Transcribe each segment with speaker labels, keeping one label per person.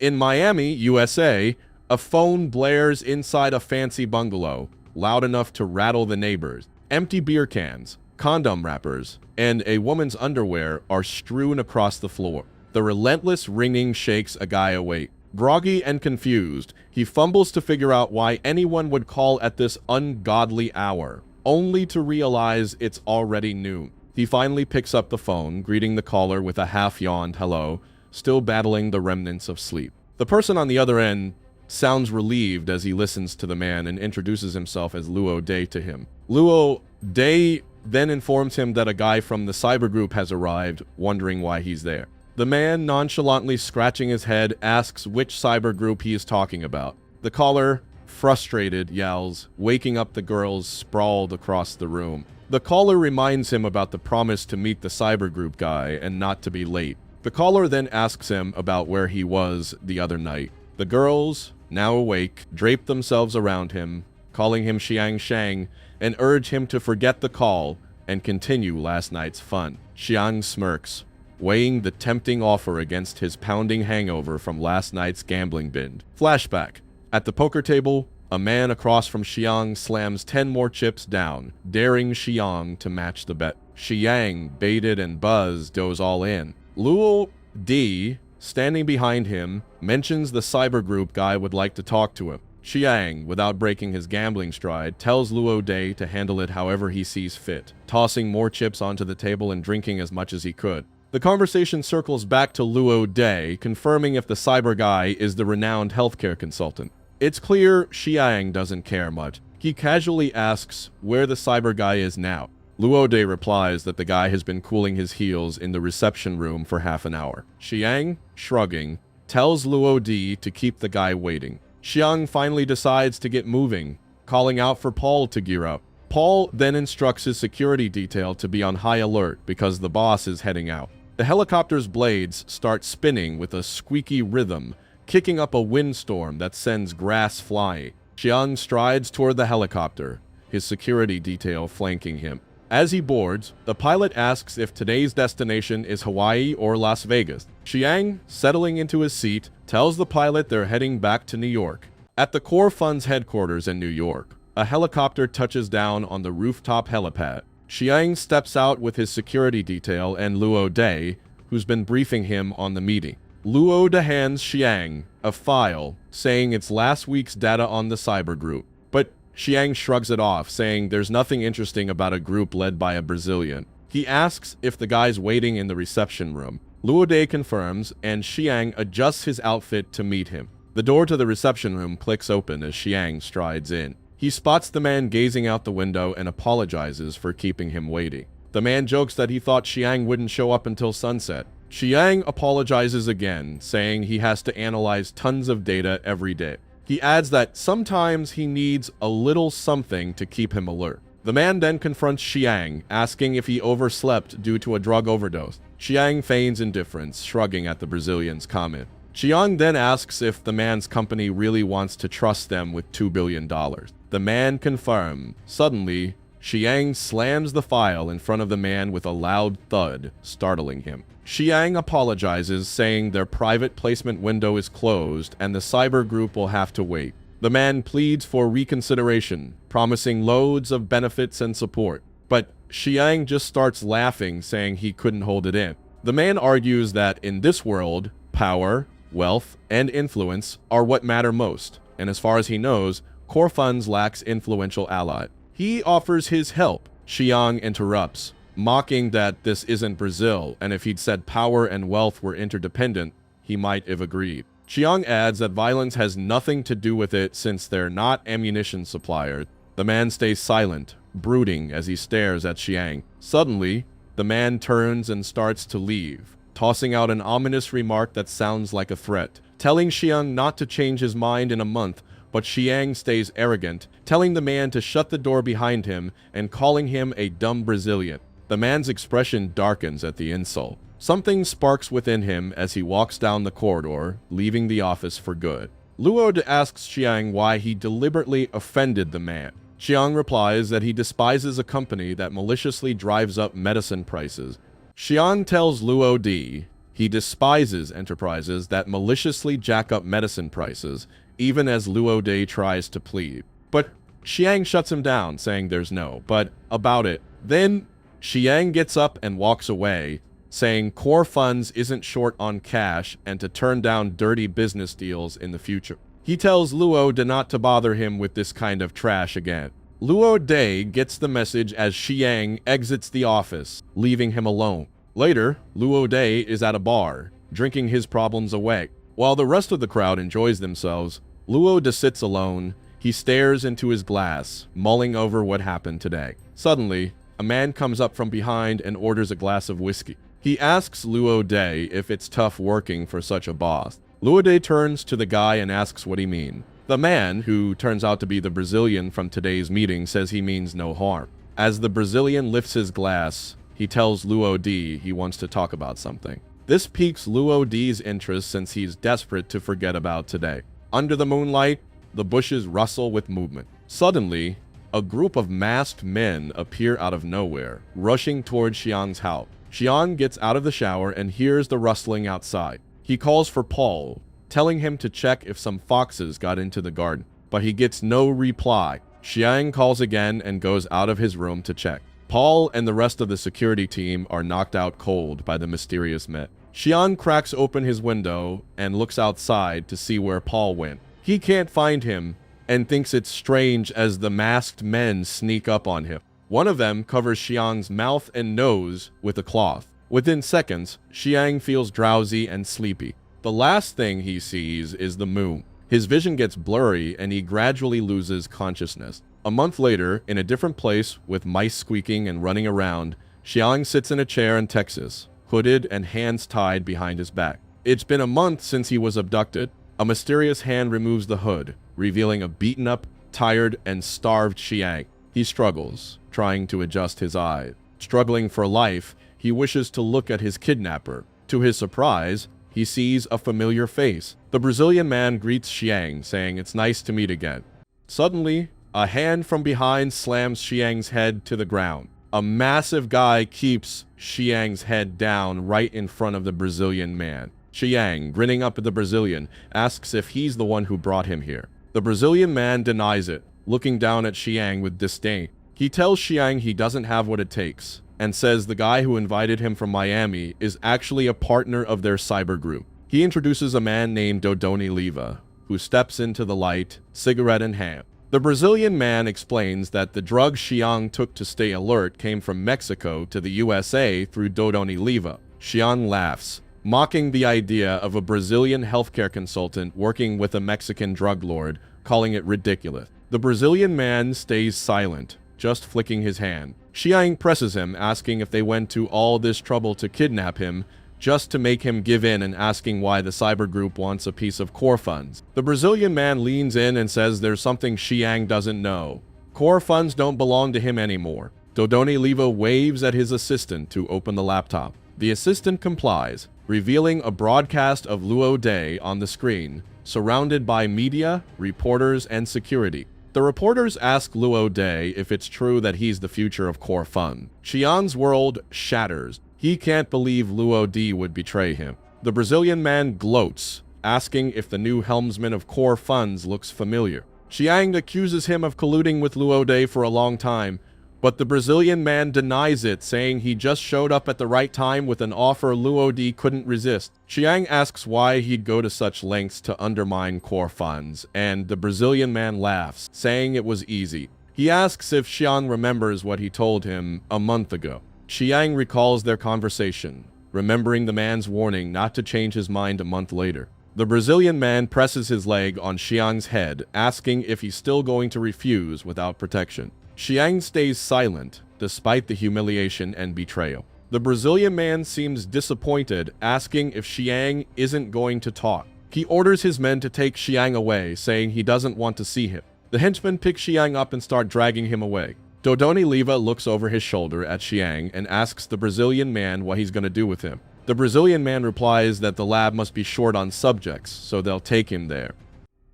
Speaker 1: In Miami, USA, a phone blares inside a fancy bungalow, loud enough to rattle the neighbors. Empty beer cans, condom wrappers, and a woman's underwear are strewn across the floor. The relentless ringing shakes a guy awake. Groggy and confused, he fumbles to figure out why anyone would call at this ungodly hour, only to realize it's already noon. He finally picks up the phone, greeting the caller with a half-yawned hello, still battling the remnants of sleep. The person on the other end sounds relieved as he listens to the man and introduces himself as Luo Day to him. Luo Day then informs him that a guy from the cyber group has arrived, wondering why he's there. The man, nonchalantly scratching his head, asks which cyber group he is talking about. The caller, frustrated, yells, waking up the girls sprawled across the room. The caller reminds him about the promise to meet the cyber group guy and not to be late. The caller then asks him about where he was the other night. The girls, now awake, drape themselves around him, calling him Xiang Shang, and urge him to forget the call and continue last night's fun. Xiang smirks, weighing the tempting offer against his pounding hangover from last night's gambling binge. Flashback. At the poker table, a man across from Xiang slams 10 more chips down, daring Xiang to match the bet. Xiang, baited and buzzed, goes all in. Luo D, standing behind him, mentions the cyber group guy would like to talk to him. Xiang, without breaking his gambling stride, tells Luo Day to handle it however he sees fit, tossing more chips onto the table and drinking as much as he could. The conversation circles back to Luo Day, confirming if the cyber guy is the renowned healthcare consultant. It's clear Xiang doesn't care much. He casually asks where the cyber guy is now. Luo Day replies that the guy has been cooling his heels in the reception room for half an hour. Xiang, shrugging, tells Luo D to keep the guy waiting. Xiang finally decides to get moving, calling out for Paul to gear up. Paul then instructs his security detail to be on high alert because the boss is heading out. The helicopter's blades start spinning with a squeaky rhythm, kicking up a windstorm that sends grass flying. Xiang strides toward the helicopter, his security detail flanking him. As he boards, the pilot asks if today's destination is Hawaii or Las Vegas. Xiang, settling into his seat, tells the pilot they're heading back to New York. At the Core Fund's headquarters in New York, a helicopter touches down on the rooftop helipad. Xiang steps out with his security detail and Luo Day, who's been briefing him on the meeting. Luo Day hands Xiang a file, saying it's last week's data on the cyber group. But Xiang shrugs it off, saying there's nothing interesting about a group led by a Brazilian. He asks if the guy's waiting in the reception room. Luo Day confirms, and Xiang adjusts his outfit to meet him. The door to the reception room clicks open as Xiang strides in. He spots the man gazing out the window and apologizes for keeping him waiting. The man jokes that he thought Xiang wouldn't show up until sunset. Xiang apologizes again, saying he has to analyze tons of data every day. He adds that sometimes he needs a little something to keep him alert. The man then confronts Xiang, asking if he overslept due to a drug overdose. Xiang feigns indifference, shrugging at the Brazilian's comment. Xiang then asks if the man's company really wants to trust them with $2 billion. The man confirms. Suddenly, Xiang slams the file in front of the man with a loud thud, startling him. Xiang apologizes, saying their private placement window is closed and the cyber group will have to wait. The man pleads for reconsideration, promising loads of benefits and support. But Xiang just starts laughing, saying he couldn't hold it in. The man argues that in this world, power, wealth, and influence are what matter most, and as far as he knows, Core Funds lacks influential ally. He offers his help. Xiang interrupts, mocking that this isn't Brazil, and if he'd said power and wealth were interdependent, he might have agreed. Xiang adds that violence has nothing to do with it since they're not ammunition suppliers. The man stays silent, brooding as he stares at Xiang. Suddenly, the man turns and starts to leave, tossing out an ominous remark that sounds like a threat, telling Xiang not to change his mind in a month. But Xiang stays arrogant, telling the man to shut the door behind him and calling him a dumb Brazilian. The man's expression darkens at the insult. Something sparks within him as he walks down the corridor, leaving the office for good. Luo Day asks Xiang why he deliberately offended the man. Xiang replies that he despises a company that maliciously drives up medicine prices. Xiang tells Luo Day He despises enterprises that maliciously jack up medicine prices, even as Luo Day tries to plead. But Xiang shuts him down, saying there's no but about it. Then Xiang gets up and walks away, saying Core Funds isn't short on cash and to turn down dirty business deals in the future. He tells Luo Day not to bother him with this kind of trash again. Luo Day gets the message as Xiang exits the office, leaving him alone. Later, Luo Day is at a bar, drinking his problems away. While the rest of the crowd enjoys themselves, Luo Day sits alone. He stares into his glass, mulling over what happened today. Suddenly, a man comes up from behind and orders a glass of whiskey. He asks Luo Day if it's tough working for such a boss. Luo Day turns to the guy and asks what he means. The man, who turns out to be the Brazilian from today's meeting, says he means no harm. As the Brazilian lifts his glass, he tells Luo Day he wants to talk about something. This piques Luo Day's interest since he's desperate to forget about today. Under the moonlight, the bushes rustle with movement. Suddenly, a group of masked men appear out of nowhere, rushing towards Xiang's house. Xiang gets out of the shower and hears the rustling outside. He calls for Paul, telling him to check if some foxes got into the garden, but he gets no reply. Xiang calls again and goes out of his room to check. Paul and the rest of the security team are knocked out cold by the mysterious men. Xiang cracks open his window and looks outside to see where Paul went. He can't find him and thinks it's strange as the masked men sneak up on him. One of them covers Xiang's mouth and nose with a cloth. Within seconds, Xiang feels drowsy and sleepy. The last thing he sees is the moon. His vision gets blurry and he gradually loses consciousness. A month later, in a different place with mice squeaking and running around, Xiang sits in a chair in Texas, hooded and hands tied behind his back. It's been a month since he was abducted. A mysterious hand removes the hood, revealing a beaten-up, tired, and starved Xiang. He struggles, trying to adjust his eyes. Struggling for life, he wishes to look at his kidnapper. To his surprise, he sees a familiar face. The Brazilian man greets Xiang, saying it's nice to meet again. Suddenly, a hand from behind slams Xiang's head to the ground. A massive guy keeps Xiang's head down right in front of the Brazilian man. Xiang, grinning up at the Brazilian, asks if he's the one who brought him here. The Brazilian man denies it, looking down at Xiang with disdain. He tells Xiang he doesn't have what it takes, and says the guy who invited him from Miami is actually a partner of their cyber group. He introduces a man named Dodoni Leva, who steps into the light, cigarette in hand. The Brazilian man explains that the drug Xiang took to stay alert came from Mexico to the USA through Dodoni Leva. Xiang laughs, mocking the idea of a Brazilian healthcare consultant working with a Mexican drug lord, calling it ridiculous. The Brazilian man stays silent, just flicking his hand. Xiang presses him, asking if they went to all this trouble to kidnap him, just to make him give in and asking why the cyber group wants a piece of Core Funds. The Brazilian man leans in and says there's something Xiang doesn't know. Core Funds don't belong to him anymore. Dodoni Leva waves at his assistant to open the laptop. The assistant complies, revealing a broadcast of Luo Day on the screen, surrounded by media, reporters, and security. The reporters ask Luo Day if it's true that he's the future of Core Fund. Xiang's world shatters. He can't believe Luo Day would betray him. The Brazilian man gloats, asking if the new helmsman of Core Funds looks familiar. Xiang accuses him of colluding with Luo Day for a long time, but the Brazilian man denies it, saying he just showed up at the right time with an offer Luo Day couldn't resist. Xiang asks why he'd go to such lengths to undermine Core Funds, and the Brazilian man laughs, saying it was easy. He asks if Xiang remembers what he told him a month ago. Xiang recalls their conversation, remembering the man's warning not to change his mind a month later. The Brazilian man presses his leg on Xiang's head, asking if he's still going to refuse without protection. Xiang stays silent, despite the humiliation and betrayal. The Brazilian man seems disappointed, asking if Xiang isn't going to talk. He orders his men to take Xiang away, saying he doesn't want to see him. The henchmen pick Xiang up and start dragging him away. Dodoni Leva looks over his shoulder at Xiang and asks the Brazilian man what he's going to do with him. The Brazilian man replies that the lab must be short on subjects, so they'll take him there.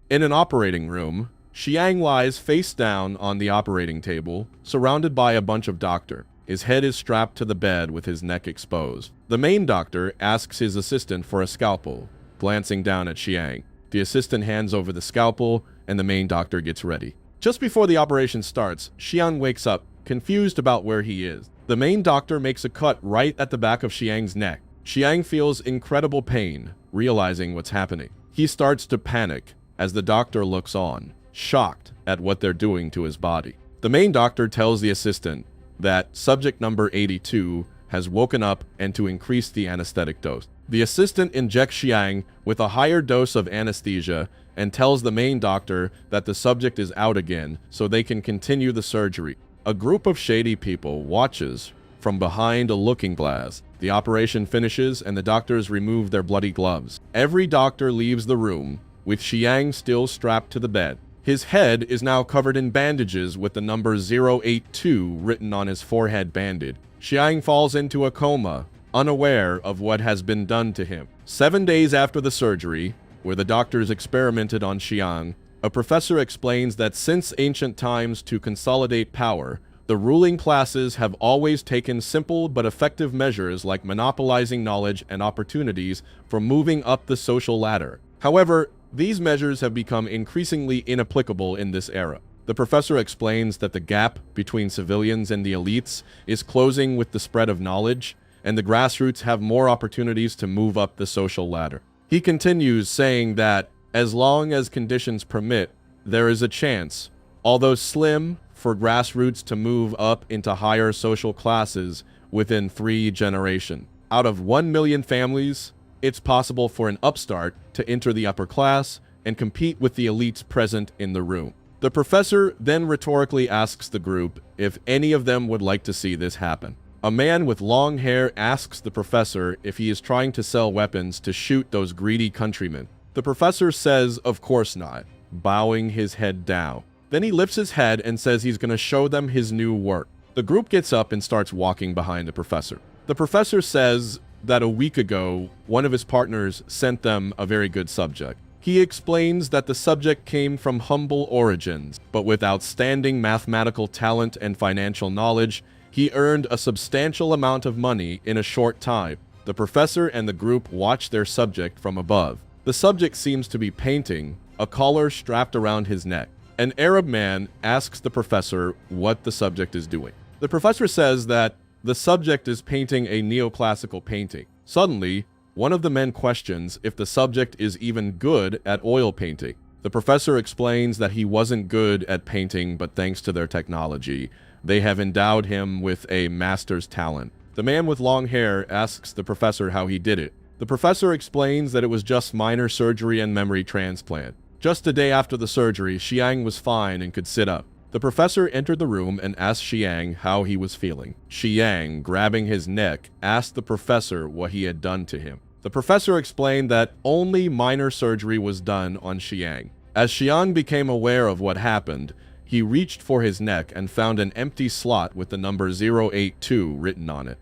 Speaker 1: In an operating room, Xiang lies face down on the operating table, surrounded by a bunch of doctors. His head is strapped to the bed with his neck exposed. The main doctor asks his assistant for a scalpel, glancing down at Xiang. The assistant hands over the scalpel, and the main doctor gets ready. Just before the operation starts, Xiang wakes up, confused about where he is. The main doctor makes a cut right at the back of Xiang's neck. Xiang feels incredible pain, realizing what's happening. He starts to panic as the doctor looks on, shocked at what they're doing to his body. The main doctor tells the assistant that subject number 82 has woken up and to increase the anesthetic dose. The assistant injects Xiang with a higher dose of anesthesia and tells the main doctor that the subject is out again so they can continue the surgery. A group of shady people watches from behind a looking glass. The operation finishes and the doctors remove their bloody gloves. Every doctor leaves the room with Xiang still strapped to the bed. His head is now covered in bandages with the number 082 written on his forehead banded. Xiang falls into a coma, unaware of what has been done to him. 7 days after the surgery, where the doctors experimented on Xiang, a professor explains that since ancient times to consolidate power, the ruling classes have always taken simple but effective measures like monopolizing knowledge and opportunities for moving up the social ladder. However, these measures have become increasingly inapplicable in this era. The professor explains that the gap between civilians and the elites is closing with the spread of knowledge, and the grassroots have more opportunities to move up the social ladder. He continues saying that, as long as conditions permit, there is a chance, although slim, for grassroots to move up into higher social classes within 3 generations. Out of 1 million families, it's possible for an upstart to enter the upper class and compete with the elites present in the room. The professor then rhetorically asks the group if any of them would like to see this happen. A man with long hair asks the professor if he is trying to sell weapons to shoot those greedy countrymen. The professor says, of course not, bowing his head down. Then he lifts his head and says he's going to show them his new work. The group gets up and starts walking behind the professor. The professor says that a week ago, one of his partners sent them a very good subject. He explains that the subject came from humble origins, but with outstanding mathematical talent and financial knowledge, he earned a substantial amount of money in a short time. The professor and the group watch their subject from above. The subject seems to be painting, a collar strapped around his neck. An Arab man asks the professor what the subject is doing. The professor says that the subject is painting a neoclassical painting. Suddenly, one of the men questions if the subject is even good at oil painting. The professor explains that he wasn't good at painting, but thanks to their technology, they have endowed him with a master's talent. The man with long hair asks the professor how he did it. The professor explains that it was just minor surgery and memory transplant. Just a day after the surgery, Xiang was fine and could sit up. The professor entered the room and asked Xiang how he was feeling. Xiang, grabbing his neck, asked the professor what he had done to him. The professor explained that only minor surgery was done on Xiang. As Xiang became aware of what happened, he reached for his neck and found an empty slot with the number 082 written on it.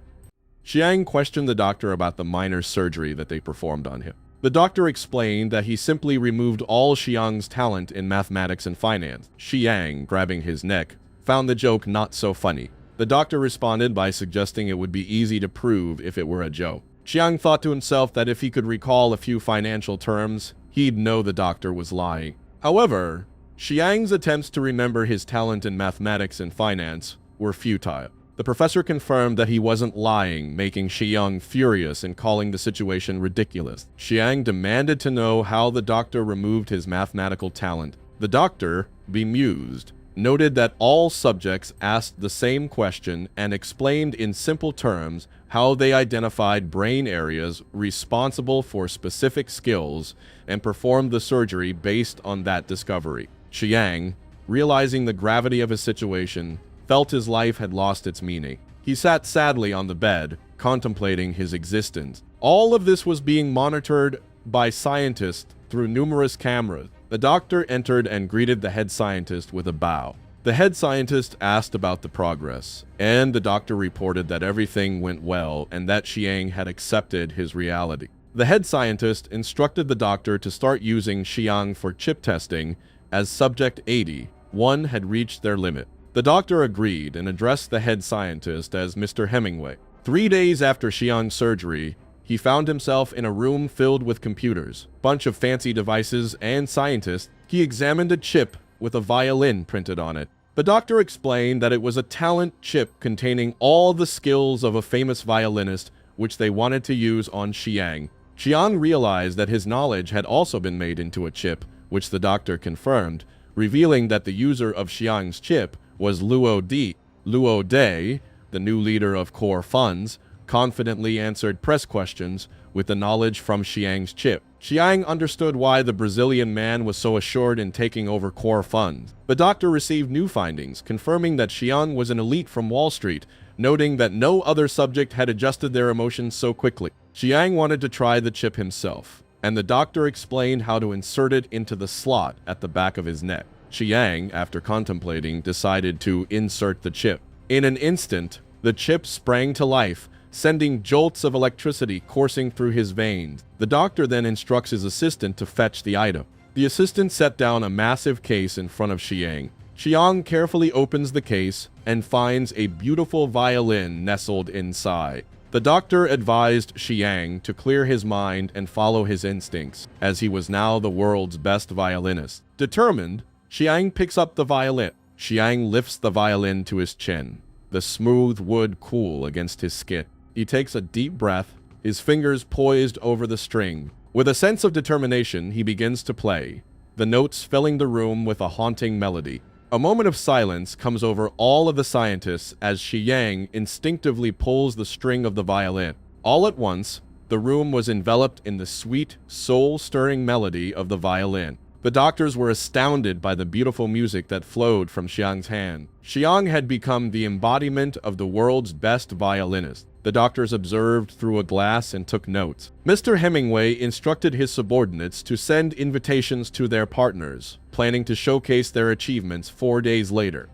Speaker 1: Xiang questioned the doctor about the minor surgery that they performed on him. The doctor explained that he simply removed all Xiang's talent in mathematics and finance. Xiang, grabbing his neck, found the joke not so funny. The doctor responded by suggesting it would be easy to prove if it were a joke. Xiang thought to himself that if he could recall a few financial terms, he'd know the doctor was lying. However, Xiang's attempts to remember his talent in mathematics and finance were futile. The professor confirmed that he wasn't lying, making Xiang furious and calling the situation ridiculous. Xiang demanded to know how the doctor removed his mathematical talent. The doctor, bemused, noted that all subjects asked the same question and explained in simple terms how they identified brain areas responsible for specific skills and performed the surgery based on that discovery. Xiang, realizing the gravity of his situation, felt his life had lost its meaning. He sat sadly on the bed, contemplating his existence. All of this was being monitored by scientists through numerous cameras. The doctor entered and greeted the head scientist with a bow. The head scientist asked about the progress, and the doctor reported that everything went well and that Xiang had accepted his reality. The head scientist instructed the doctor to start using Xiang for chip testing as subject 80. One had reached their limit. The doctor agreed and addressed the head scientist as Mr. Hemingway. 3 days after Xiang's surgery, he found himself in a room filled with computers, bunch of fancy devices, and scientists. He examined a chip with a violin printed on it. The doctor explained that it was a talent chip containing all the skills of a famous violinist, which they wanted to use on Xiang. Xiang realized that his knowledge had also been made into a chip, which the doctor confirmed, revealing that the user of Xiang's chip was Luo Di. Luo Dai, the new leader of Core Funds, confidently answered press questions with the knowledge from Xiang's chip. Xiang understood why the Brazilian man was so assured in taking over Core Funds. The doctor received new findings, confirming that Xiang was an elite from Wall Street, noting that no other subject had adjusted their emotions so quickly. Xiang wanted to try the chip himself, and the doctor explained how to insert it into the slot at the back of his neck. Xiang, after contemplating, decided to insert the chip. In an instant, the chip sprang to life, sending jolts of electricity coursing through his veins. The doctor then instructs his assistant to fetch the item. The assistant set down a massive case in front of Xiang. Xiang carefully opens the case and finds a beautiful violin nestled inside. The doctor advised Xiang to clear his mind and follow his instincts, as he was now the world's best violinist. Determined, Xiang picks up the violin. Xiang lifts the violin to his chin, the smooth wood cool against his skin. He takes a deep breath, his fingers poised over the string. With a sense of determination, he begins to play, the notes filling the room with a haunting melody. A moment of silence comes over all of the scientists as Xiang instinctively pulls the string of the violin. All at once, the room was enveloped in the sweet, soul-stirring melody of the violin. The doctors were astounded by the beautiful music that flowed from Xiang's hand. Xiang had become the embodiment of the world's best violinist. The doctors observed through a glass and took notes. Mr. Hemingway instructed his subordinates to send invitations to their partners, planning to showcase their achievements 4 days later.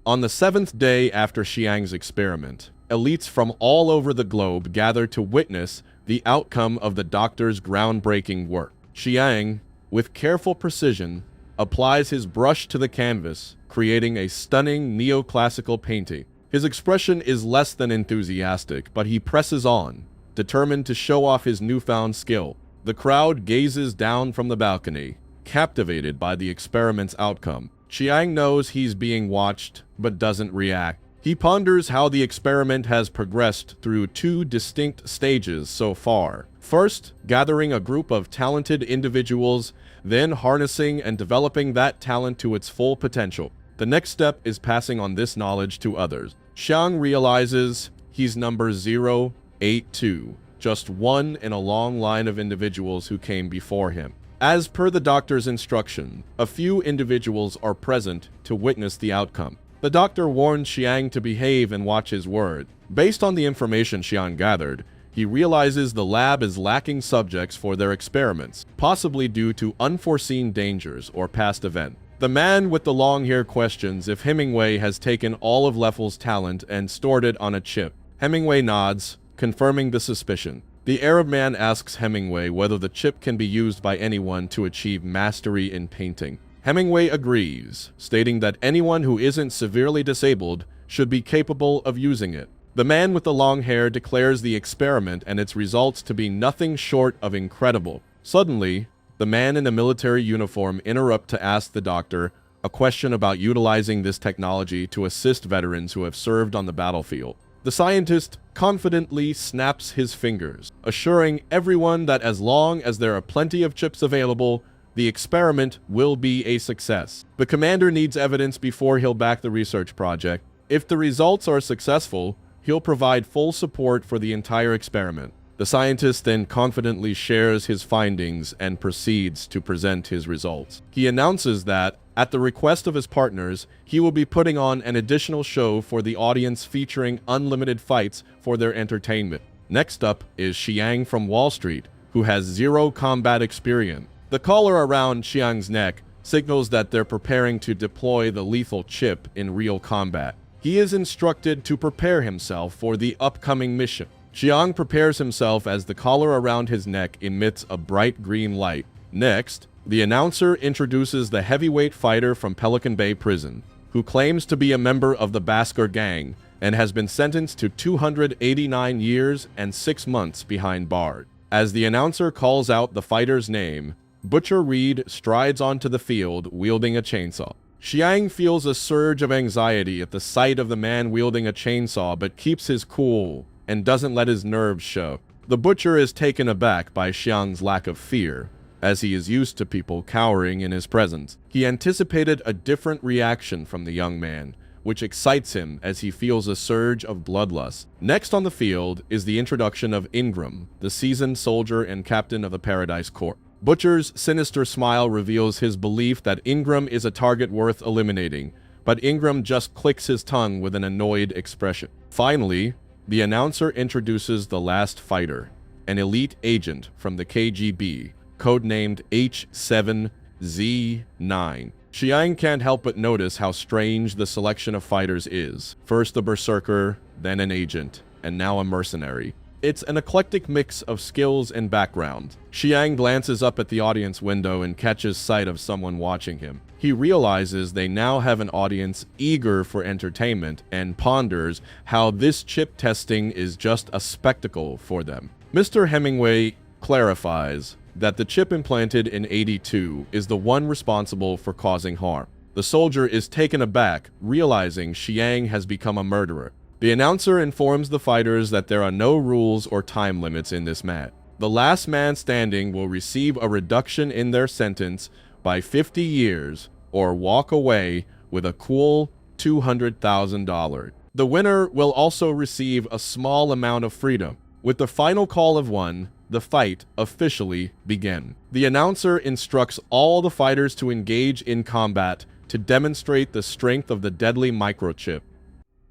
Speaker 1: On the 7th day after Xiang's experiment, elites from all over the globe gathered to witness the outcome of the doctor's groundbreaking work. Xiang, with careful precision, applies his brush to the canvas, creating a stunning neoclassical painting. His expression is less than enthusiastic, but he presses on, determined to show off his newfound skill. The crowd gazes down from the balcony, captivated by the experiment's outcome. Xiang knows he's being watched, but doesn't react. He ponders how the experiment has progressed through 2 distinct stages so far. First, gathering a group of talented individuals, then harnessing and developing that talent to its full potential. The next step is passing on this knowledge to others. Xiang realizes he's number 082, just one in a long line of individuals who came before him. As per the doctor's instruction, a few individuals are present to witness the outcome. The doctor warned Xiang to behave and watch his word. Based on the information Xiang gathered, he realizes the lab is lacking subjects for their experiments, possibly due to unforeseen dangers or past events. The man with the long hair questions if Hemingway has taken all of Leffel's talent and stored it on a chip. Hemingway nods, confirming the suspicion. The Arab man asks Hemingway whether the chip can be used by anyone to achieve mastery in painting. Hemingway agrees, stating that anyone who isn't severely disabled should be capable of using it. The man with the long hair declares the experiment and its results to be nothing short of incredible. Suddenly, the man in the military uniform interrupts to ask the doctor a question about utilizing this technology to assist veterans who have served on the battlefield. The scientist confidently snaps his fingers, assuring everyone that as long as there are plenty of chips available, the experiment will be a success. The commander needs evidence before he'll back the research project. If the results are successful, he'll provide full support for the entire experiment. The scientist then confidently shares his findings and proceeds to present his results. He announces that, at the request of his partners, he will be putting on an additional show for the audience featuring unlimited fights for their entertainment. Next up is Xiang from Wall Street, who has 0 combat experience. The collar around Xiang's neck signals that they're preparing to deploy the lethal chip in real combat. He is instructed to prepare himself for the upcoming mission. Xiang prepares himself as the collar around his neck emits a bright green light. Next, the announcer introduces the heavyweight fighter from Pelican Bay Prison. who claims to be a member of the Basker gang and has been sentenced to 289 years and 6 months behind bars. As the announcer calls out the fighter's name, Butcher Reed strides onto the field wielding a chainsaw. Xiang feels a surge of anxiety at the sight of the man wielding a chainsaw but keeps his cool and doesn't let his nerves show. The Butcher is taken aback by Xiang's lack of fear, as he is used to people cowering in his presence. He anticipated a different reaction from the young man, which excites him as he feels a surge of bloodlust. Next on the field is the introduction of Ingram, the seasoned soldier and captain of the Paradise Corps. Butcher's sinister smile reveals his belief that Ingram is a target worth eliminating, but Ingram just clicks his tongue with an annoyed expression. Finally, the announcer introduces the last fighter, an elite agent from the KGB, codenamed H7Z9. Xiang can't help but notice how strange the selection of fighters is. First a berserker, then an agent, and now a mercenary. It's an eclectic mix of skills and background. Xiang glances up at the audience window and catches sight of someone watching him. He realizes they now have an audience eager for entertainment and ponders how this chip testing is just a spectacle for them. Mr. Hemingway clarifies that the chip implanted in 82 is the one responsible for causing harm. The soldier is taken aback, realizing Xiang has become a murderer. The announcer informs the fighters that there are no rules or time limits in this match. The last man standing will receive a reduction in their sentence by 50 years or walk away with a cool $200,000. The winner will also receive a small amount of freedom. With the final call of one, the fight officially begins. The announcer instructs all the fighters to engage in combat to demonstrate the strength of the deadly microchip.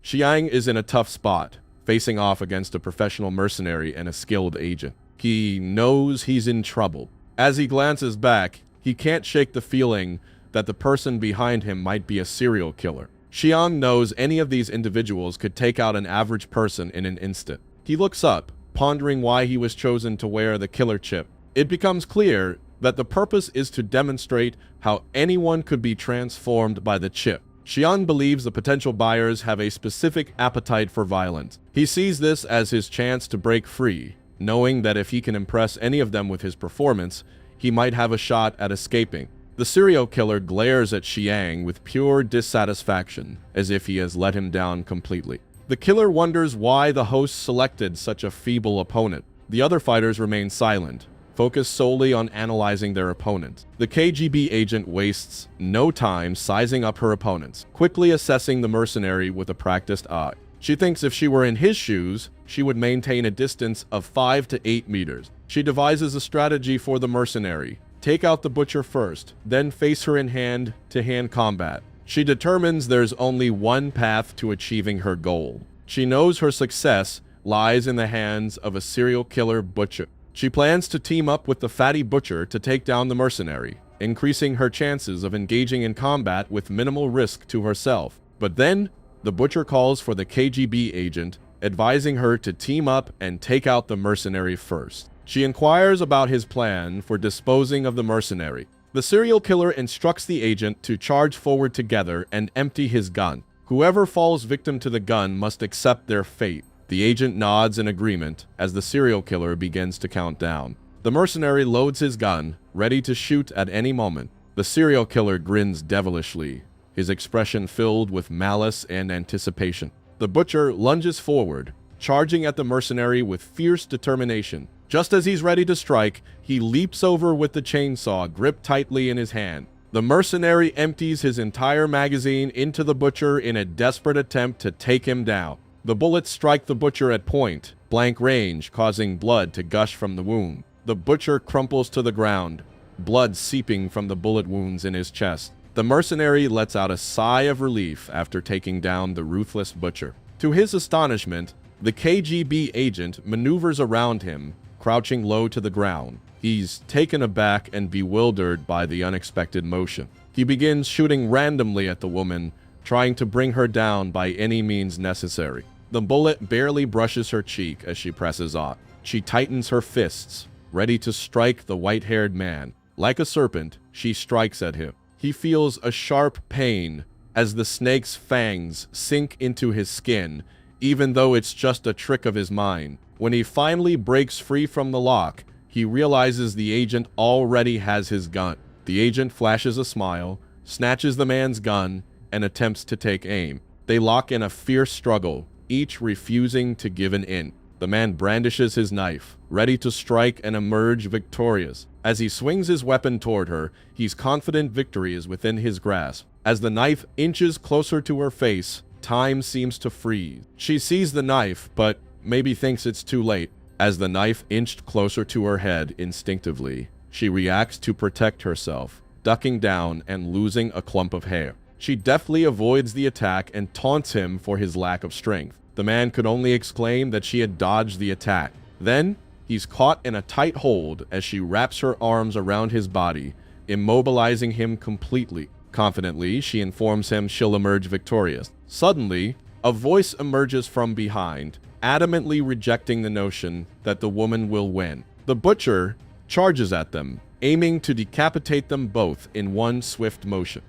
Speaker 1: Xiang is in a tough spot, facing off against a professional mercenary and a skilled agent. He knows he's in trouble. As he glances back, he can't shake the feeling that the person behind him might be a serial killer. Xiang knows any of these individuals could take out an average person in an instant. He looks up, pondering why he was chosen to wear the killer chip. It becomes clear that the purpose is to demonstrate how anyone could be transformed by the chip. Xiang believes the potential buyers have a specific appetite for violence. He sees this as his chance to break free, knowing that if he can impress any of them with his performance, he might have a shot at escaping. The serial killer glares at Xiang with pure dissatisfaction, as if he has let him down completely. The killer wonders why the host selected such a feeble opponent. The other fighters remain silent, focused solely on analyzing their opponents. The KGB agent wastes no time sizing up her opponents, quickly assessing the mercenary with a practiced eye. She thinks if she were in his shoes, she would maintain a distance of 5 to 8 meters. She devises a strategy for the mercenary. Take out the Butcher first, then face her in hand-to-hand combat. She determines there's only one path to achieving her goal. She knows her success lies in the hands of a serial killer Butcher. She plans to team up with the fatty Butcher to take down the mercenary, increasing her chances of engaging in combat with minimal risk to herself. But then, the Butcher calls for the KGB agent, advising her to team up and take out the mercenary first. She inquires about his plan for disposing of the mercenary. The serial killer instructs the agent to charge forward together and empty his gun. Whoever falls victim to the gun must accept their fate. The agent nods in agreement as the serial killer begins to count down. The mercenary loads his gun, ready to shoot at any moment. The serial killer grins devilishly, his expression filled with malice and anticipation. The Butcher lunges forward, charging at the mercenary with fierce determination. Just as he's ready to strike, he leaps over with the chainsaw gripped tightly in his hand. The mercenary empties his entire magazine into the Butcher in a desperate attempt to take him down. The bullets strike the Butcher at point blank range, causing blood to gush from the wound. The Butcher crumples to the ground, blood seeping from the bullet wounds in his chest. The mercenary lets out a sigh of relief after taking down the ruthless Butcher. To his astonishment, the KGB agent maneuvers around him, crouching low to the ground. He's taken aback and bewildered by the unexpected motion. He begins shooting randomly at the woman, trying to bring her down by any means necessary. The bullet barely brushes her cheek as she presses on. She tightens her fists, ready to strike the white-haired man. Like a serpent, she strikes at him. He feels a sharp pain, as the snake's fangs sink into his skin, even though it's just a trick of his mind. When he finally breaks free from the lock, he realizes the agent already has his gun. The agent flashes a smile, snatches the man's gun, and attempts to take aim. They lock in a fierce struggle, each refusing to give an inch. The man brandishes his knife, ready to strike and emerge victorious. As he swings his weapon toward her, he's confident victory is within his grasp. As the knife inches closer to her face, time seems to freeze. She sees the knife, but maybe thinks it's too late. As the knife inched closer to her head instinctively, she reacts to protect herself, ducking down and losing a clump of hair. She deftly avoids the attack and taunts him for his lack of strength. The man could only exclaim that she had dodged the attack. Then, he's caught in a tight hold as she wraps her arms around his body, immobilizing him completely. Confidently, she informs him she'll emerge victorious. Suddenly, a voice emerges from behind, adamantly rejecting the notion that the woman will win. The butcher charges at them, aiming to decapitate them both in one swift motion.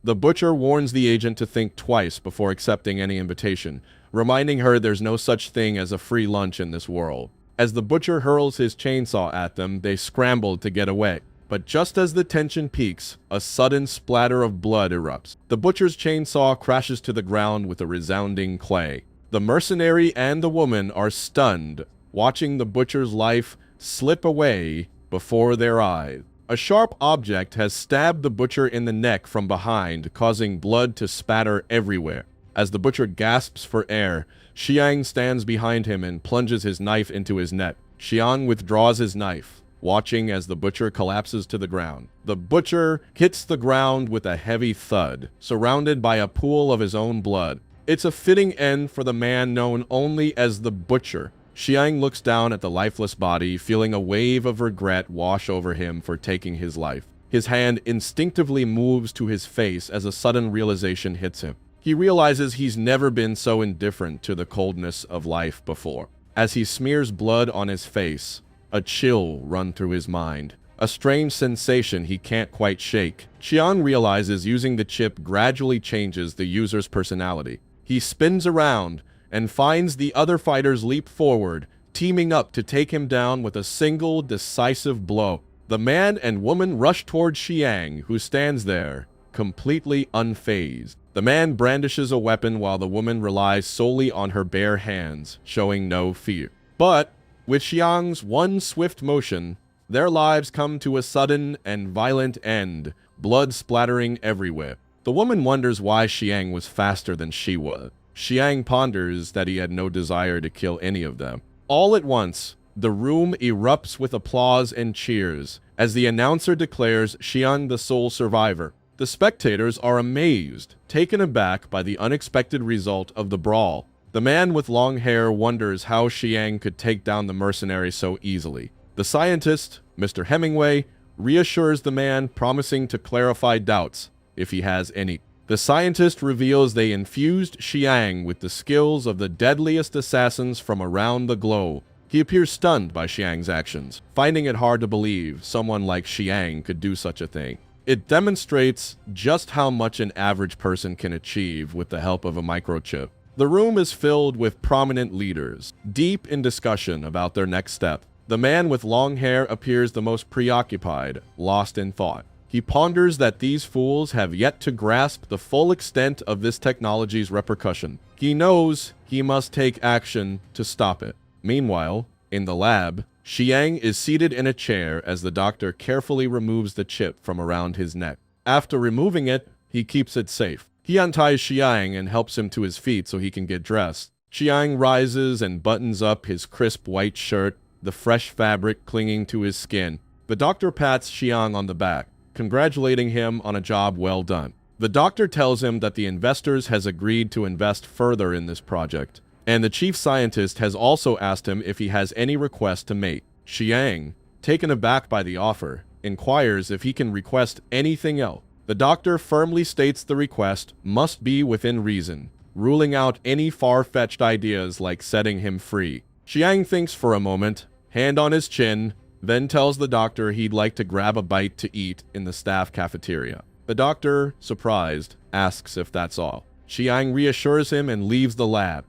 Speaker 1: The butcher warns the agent to think twice before accepting any invitation, reminding her there's no such thing as a free lunch in this world. As the butcher hurls his chainsaw at them, they scramble to get away. But just as the tension peaks, a sudden splatter of blood erupts. The butcher's chainsaw crashes to the ground with a resounding clang. The mercenary and the woman are stunned, watching the butcher's life slip away before their eyes. A sharp object has stabbed the butcher in the neck from behind, causing blood to spatter everywhere. As the butcher gasps for air, Xiang stands behind him and plunges his knife into his neck. Xiang withdraws his knife, watching as the butcher collapses to the ground. The butcher hits the ground with a heavy thud, surrounded by a pool of his own blood. It's a fitting end for the man known only as the Butcher. Xiang looks down at the lifeless body, feeling a wave of regret wash over him for taking his life. His hand instinctively moves to his face as a sudden realization hits him. He realizes he's never been so indifferent to the coldness of life before. As he smears blood on his face, a chill runs through his mind, a strange sensation he can't quite shake. Xiang realizes using the chip gradually changes the user's personality. He spins around and finds the other fighters leap forward, teaming up to take him down with a single decisive blow. The man and woman rush toward Xiang, who stands there, completely unfazed. The man brandishes a weapon while the woman relies solely on her bare hands, showing no fear. But with Xiang's one swift motion, their lives come to a sudden and violent end, blood splattering everywhere. The woman wonders why Xiang was faster than she was. Xiang ponders that he had no desire to kill any of them. All at once, the room erupts with applause and cheers as the announcer declares Xiang the sole survivor. The spectators are amazed, taken aback by the unexpected result of the brawl. The man with long hair wonders how Xiang could take down the mercenary so easily. The scientist, Mr. Hemingway, reassures the man, promising to clarify doubts if he has any. The scientist reveals they infused Xiang with the skills of the deadliest assassins from around the globe. He appears stunned by Xiang's actions, finding it hard to believe someone like Xiang could do such a thing. It demonstrates just how much an average person can achieve with the help of a microchip. The room is filled with prominent leaders, deep in discussion about their next step. The man with long hair appears the most preoccupied, lost in thought. He ponders that these fools have yet to grasp the full extent of this technology's repercussion. He knows he must take action to stop it. Meanwhile, in the lab, Xiang is seated in a chair as the doctor carefully removes the chip from around his neck. After removing it, he keeps it safe. He unties Xiang and helps him to his feet so he can get dressed. Xiang rises and buttons up his crisp white shirt, the fresh fabric clinging to his skin. The doctor pats Xiang on the back, congratulating him on a job well done. The doctor tells him that the investors has agreed to invest further in this project, and the chief scientist has also asked him if he has any request to make. Xiang, taken aback by the offer, inquires if he can request anything else. The doctor firmly states the request must be within reason, ruling out any far-fetched ideas like setting him free. Xiang thinks for a moment, hand on his chin, then tells the doctor he'd like to grab a bite to eat in the staff cafeteria. The doctor, surprised, asks if that's all. Xiang reassures him and leaves the lab.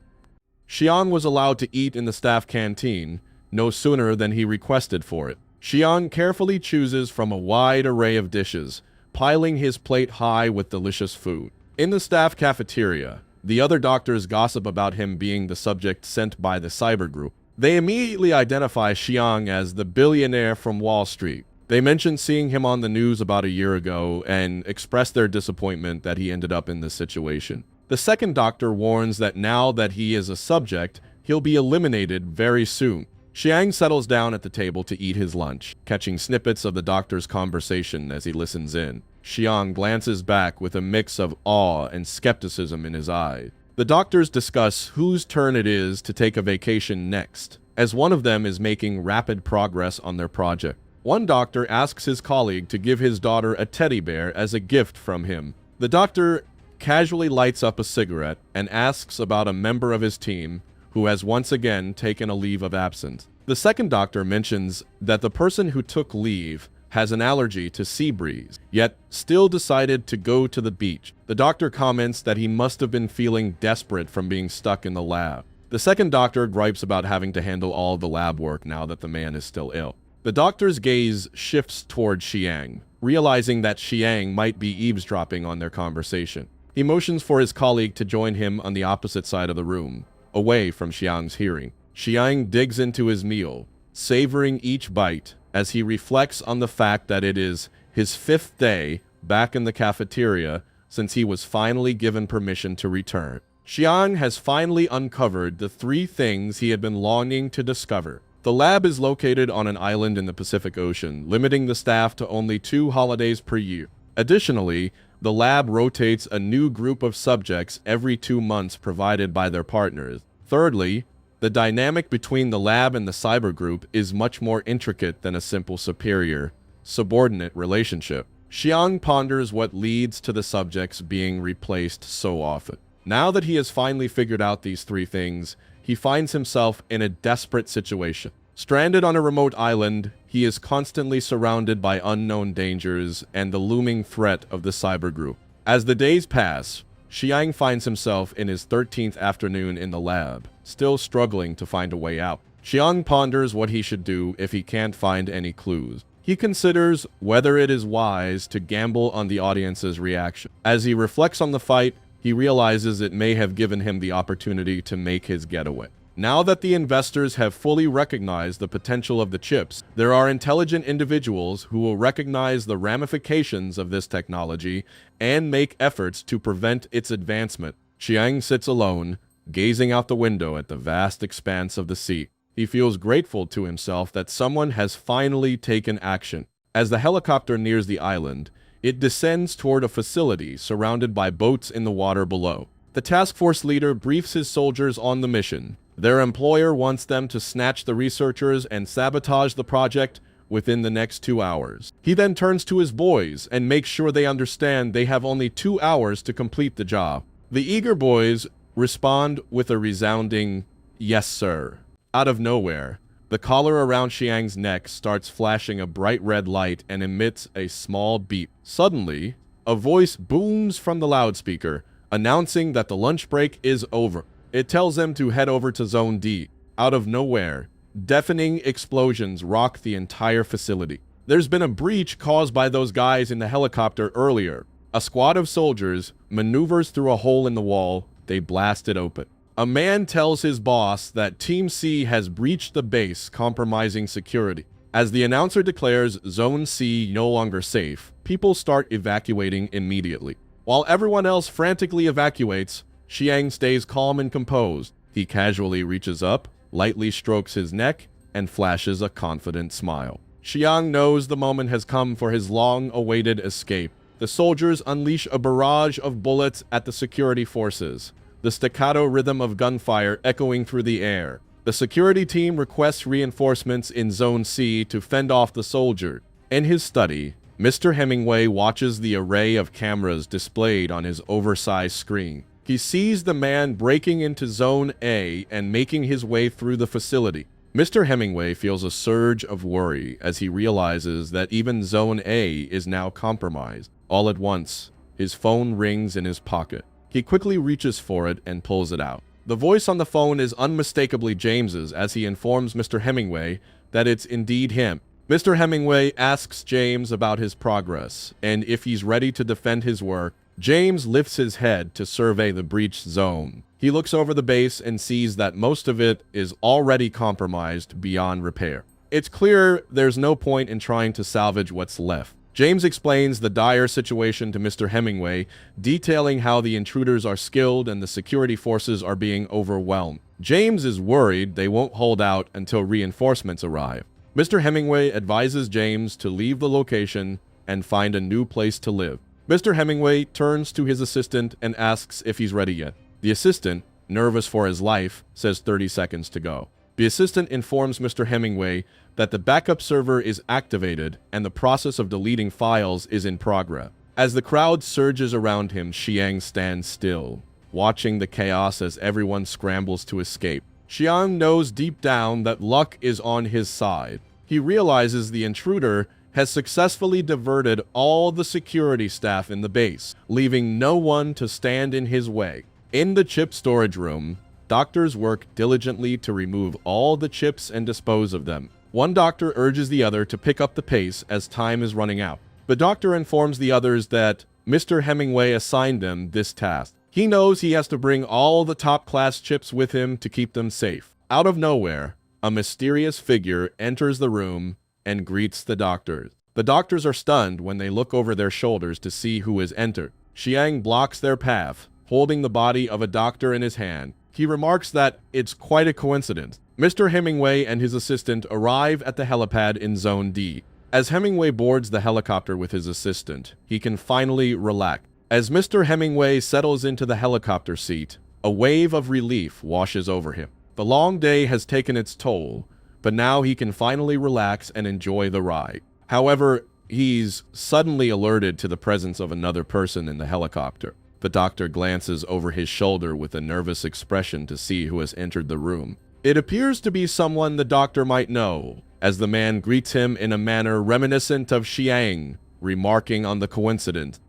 Speaker 1: Xiang was allowed to eat in the staff canteen no sooner than he requested for it. Xiang carefully chooses from a wide array of dishes, piling his plate high with delicious food. In the staff cafeteria, the other doctors gossip about him being the subject sent by the cyber group. They immediately identify Xiang as the billionaire from Wall Street. They mention seeing him on the news about a year ago and express their disappointment that he ended up in this situation. The second doctor warns that now that he is a subject, he'll be eliminated very soon. Xiang settles down at the table to eat his lunch, catching snippets of the doctor's conversation as he listens in. Xiang glances back with a mix of awe and skepticism in his eyes. The doctors discuss whose turn it is to take a vacation next, as one of them is making rapid progress on their project. One doctor asks his colleague to give his daughter a teddy bear as a gift from him. The doctor casually lights up a cigarette and asks about a member of his team who has once again taken a leave of absence. The second doctor mentions that the person who took leave has an allergy to sea breeze, yet still decided to go to the beach. The doctor comments that he must have been feeling desperate from being stuck in the lab. The second doctor gripes about having to handle all the lab work now that the man is still ill. The doctor's gaze shifts toward Xiang, realizing that Xiang might be eavesdropping on their conversation. He motions for his colleague to join him on the opposite side of the room, away from Xiang's hearing. Xiang digs into his meal, savoring each bite as he reflects on the fact that it is his 5th day back in the cafeteria since he was finally given permission to return. Xiang has finally uncovered the 3 things he had been longing to discover. The lab is located on an island in the Pacific Ocean, limiting the staff to only 2 holidays per year. Additionally, the lab rotates a new group of subjects every 2 months provided by their partners. Thirdly, the dynamic between the lab and the cyber group is much more intricate than a simple superior-subordinate relationship. Xiang ponders what leads to the subjects being replaced so often. Now that he has finally figured out these 3 things, he finds himself in a desperate situation. Stranded on a remote island, he is constantly surrounded by unknown dangers and the looming threat of the cyber group. As the days pass, Xiang finds himself in his 13th afternoon in the lab, still struggling to find a way out. Xiang ponders what he should do if he can't find any clues. He considers whether it is wise to gamble on the audience's reaction. As he reflects on the fight, he realizes it may have given him the opportunity to make his getaway. Now that the investors have fully recognized the potential of the chips, there are intelligent individuals who will recognize the ramifications of this technology and make efforts to prevent its advancement. Xiang sits alone, gazing out the window at the vast expanse of the sea. He feels grateful to himself that someone has finally taken action. As the helicopter nears the island, it descends toward a facility surrounded by boats in the water below. The task force leader briefs his soldiers on the mission. Their employer wants them to snatch the researchers and sabotage the project within the next 2 hours. He then turns to his boys and makes sure they understand they have only 2 hours to complete the job. The eager boys respond with a resounding, "Yes, sir." Out of nowhere, the collar around Xiang's neck starts flashing a bright red light and emits a small beep. Suddenly, a voice booms from the loudspeaker, announcing that the lunch break is over. It tells them to head over to Zone D. Out of nowhere, deafening explosions rock the entire facility. There's been a breach caused by those guys in the helicopter earlier. A squad of soldiers maneuvers through a hole in the wall. They blast it open. A man tells his boss that Team C has breached the base, compromising security. As the announcer declares Zone C no longer safe, people start evacuating immediately. While everyone else frantically evacuates, Xiang stays calm and composed. He casually reaches up, lightly strokes his neck, and flashes a confident smile. Xiang knows the moment has come for his long-awaited escape. The soldiers unleash a barrage of bullets at the security forces, the staccato rhythm of gunfire echoing through the air. The security team requests reinforcements in Zone C to fend off the soldier. In his study, Mr. Hemingway watches the array of cameras displayed on his oversized screen. He sees the man breaking into Zone A and making his way through the facility. Mr. Hemingway feels a surge of worry as he realizes that even Zone A is now compromised. All at once, his phone rings in his pocket. He quickly reaches for it and pulls it out. The voice on the phone is unmistakably James's as he informs Mr. Hemingway that it's indeed him. Mr. Hemingway asks James about his progress and if he's ready to defend his work. James lifts his head to survey the breached zone. He looks over the base and sees that most of it is already compromised beyond repair. It's clear there's no point in trying to salvage what's left. James explains the dire situation to Mr. Hemingway, detailing how the intruders are skilled and the security forces are being overwhelmed. James is worried they won't hold out until reinforcements arrive. Mr. Hemingway advises James to leave the location and find a new place to live. Mr. Hemingway turns to his assistant and asks if he's ready yet. The assistant, nervous for his life, says 30 seconds to go. The assistant informs Mr. Hemingway that the backup server is activated and the process of deleting files is in progress. As the crowd surges around him, Xiang stands still, watching the chaos as everyone scrambles to escape. Xiang knows deep down that luck is on his side. He realizes the intruder has successfully diverted all the security staff in the base, leaving no one to stand in his way. In the chip storage room, doctors work diligently to remove all the chips and dispose of them. One doctor urges the other to pick up the pace as time is running out. The doctor informs the others that Mr. Hemingway assigned them this task. He knows he has to bring all the top-class chips with him to keep them safe. Out of nowhere, a mysterious figure enters the room and greets the doctors. The doctors are stunned when they look over their shoulders to see who has entered. Xiang blocks their path, holding the body of a doctor in his hand. He remarks that it's quite a coincidence. Mr. Hemingway and his assistant arrive at the helipad in Zone D. As Hemingway boards the helicopter with his assistant, he can finally relax. As Mr. Hemingway settles into the helicopter seat, a wave of relief washes over him. The long day has taken its toll, but now he can finally relax and enjoy the ride. However, he's suddenly alerted to the presence of another person in the helicopter. The doctor glances over his shoulder with a nervous expression to see who has entered the room. It appears to be someone the doctor might know, as the man greets him in a manner reminiscent of Xiang, remarking on the coincidence.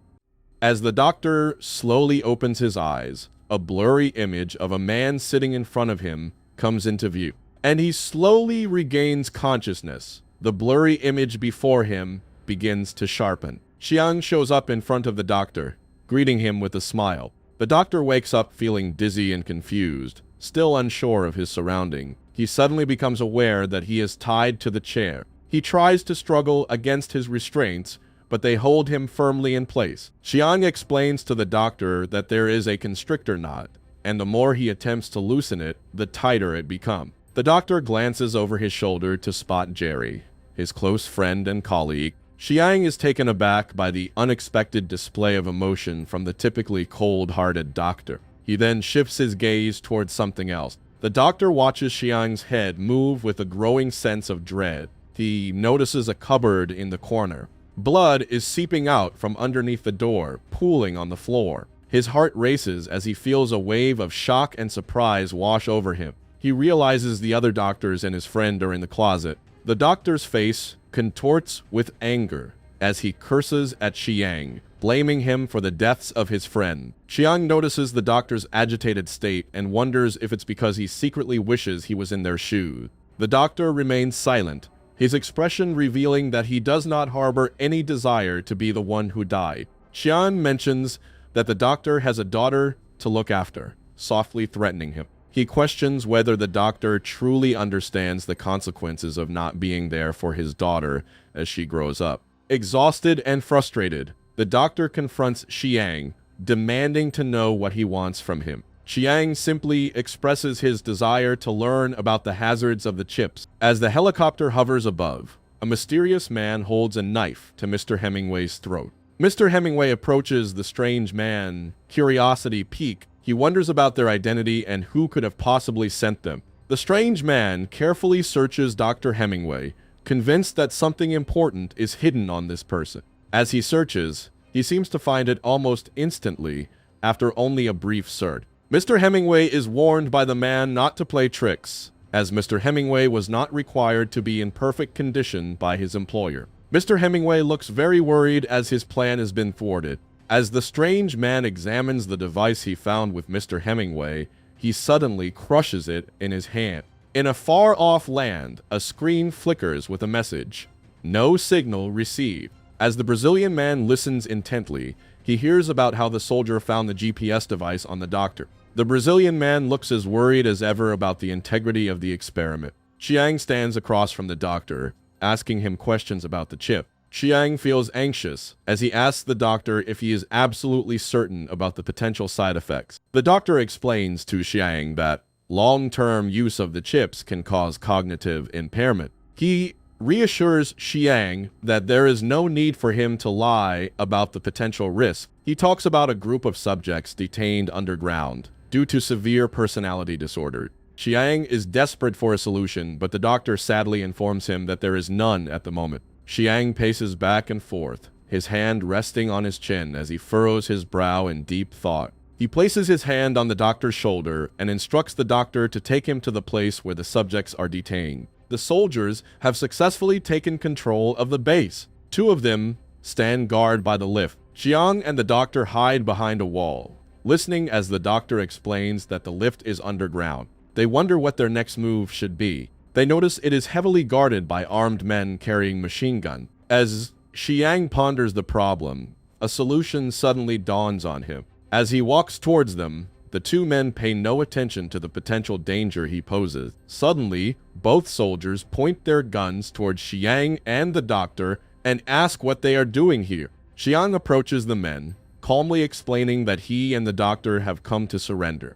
Speaker 1: As the doctor slowly opens his eyes, a blurry image of a man sitting in front of him comes into view, and he slowly regains consciousness. The blurry image before him begins to sharpen. Xiang shows up in front of the doctor, greeting him with a smile. The doctor wakes up feeling dizzy and confused, still unsure of his surroundings. He suddenly becomes aware that he is tied to the chair. He tries to struggle against his restraints, but they hold him firmly in place. Xiang explains to the doctor that there is a constrictor knot, and the more he attempts to loosen it, the tighter it becomes. The doctor glances over his shoulder to spot Jerry, his close friend and colleague. Xiang is taken aback by the unexpected display of emotion from the typically cold-hearted doctor. He then shifts his gaze towards something else. The doctor watches Xiang's head move with a growing sense of dread. He notices a cupboard in the corner. Blood is seeping out from underneath the door, pooling on the floor. His heart races as he feels a wave of shock and surprise wash over him. He realizes the other doctors and his friend are in the closet. The doctor's face contorts with anger as he curses at Xiang, blaming him for the deaths of his friend. Xiang notices the doctor's agitated state and wonders if it's because he secretly wishes he was in their shoes. The doctor remains silent, his expression revealing that he does not harbor any desire to be the one who died. Xiang mentions that the doctor has a daughter to look after, softly threatening him. He questions whether the doctor truly understands the consequences of not being there for his daughter as she grows up. Exhausted and frustrated, the doctor confronts Xiang, demanding to know what he wants from him. Xiang simply expresses his desire to learn about the hazards of the chips. As the helicopter hovers above, a mysterious man holds a knife to Mr. Hemingway's throat. Mr. Hemingway approaches the strange man, curiosity piqued. He wonders about their identity and who could have possibly sent them. The strange man carefully searches Dr. Hemingway, convinced that something important is hidden on this person. As he searches, he seems to find it almost instantly after only a brief search. Mr. Hemingway is warned by the man not to play tricks, as Mr. Hemingway was not required to be in perfect condition by his employer. Mr. Hemingway looks very worried as his plan has been thwarted. As the strange man examines the device he found with Mr. Hemingway, he suddenly crushes it in his hand. In a far-off land, a screen flickers with a message. No signal received. As the Brazilian man listens intently, he hears about how the soldier found the GPS device on the doctor. The Brazilian man looks as worried as ever about the integrity of the experiment. Chiang stands across from the doctor, asking him questions about the chip. Chiang feels anxious as he asks the doctor if he is absolutely certain about the potential side effects. The doctor explains to Chiang that long-term use of the chips can cause cognitive impairment. He reassures Chiang that there is no need for him to lie about the potential risk. He talks about a group of subjects detained underground due to severe personality disorder. Chiang is desperate for a solution, but the doctor sadly informs him that there is none at the moment. Chiang paces back and forth, his hand resting on his chin as he furrows his brow in deep thought. He places his hand on the doctor's shoulder and instructs the doctor to take him to the place where the subjects are detained. The soldiers have successfully taken control of the base. Two of them stand guard by the lift. Chiang and the doctor hide behind a wall, listening as the doctor explains that the lift is underground. They wonder what their next move should be. They notice it is heavily guarded by armed men carrying machine guns. As Chiang ponders the problem, a solution suddenly dawns on him. As he walks towards them, the two men pay no attention to the potential danger he poses. Suddenly, both soldiers point their guns towards Chiang and the doctor and ask what they are doing here. Chiang approaches the men, calmly explaining that he and the doctor have come to surrender.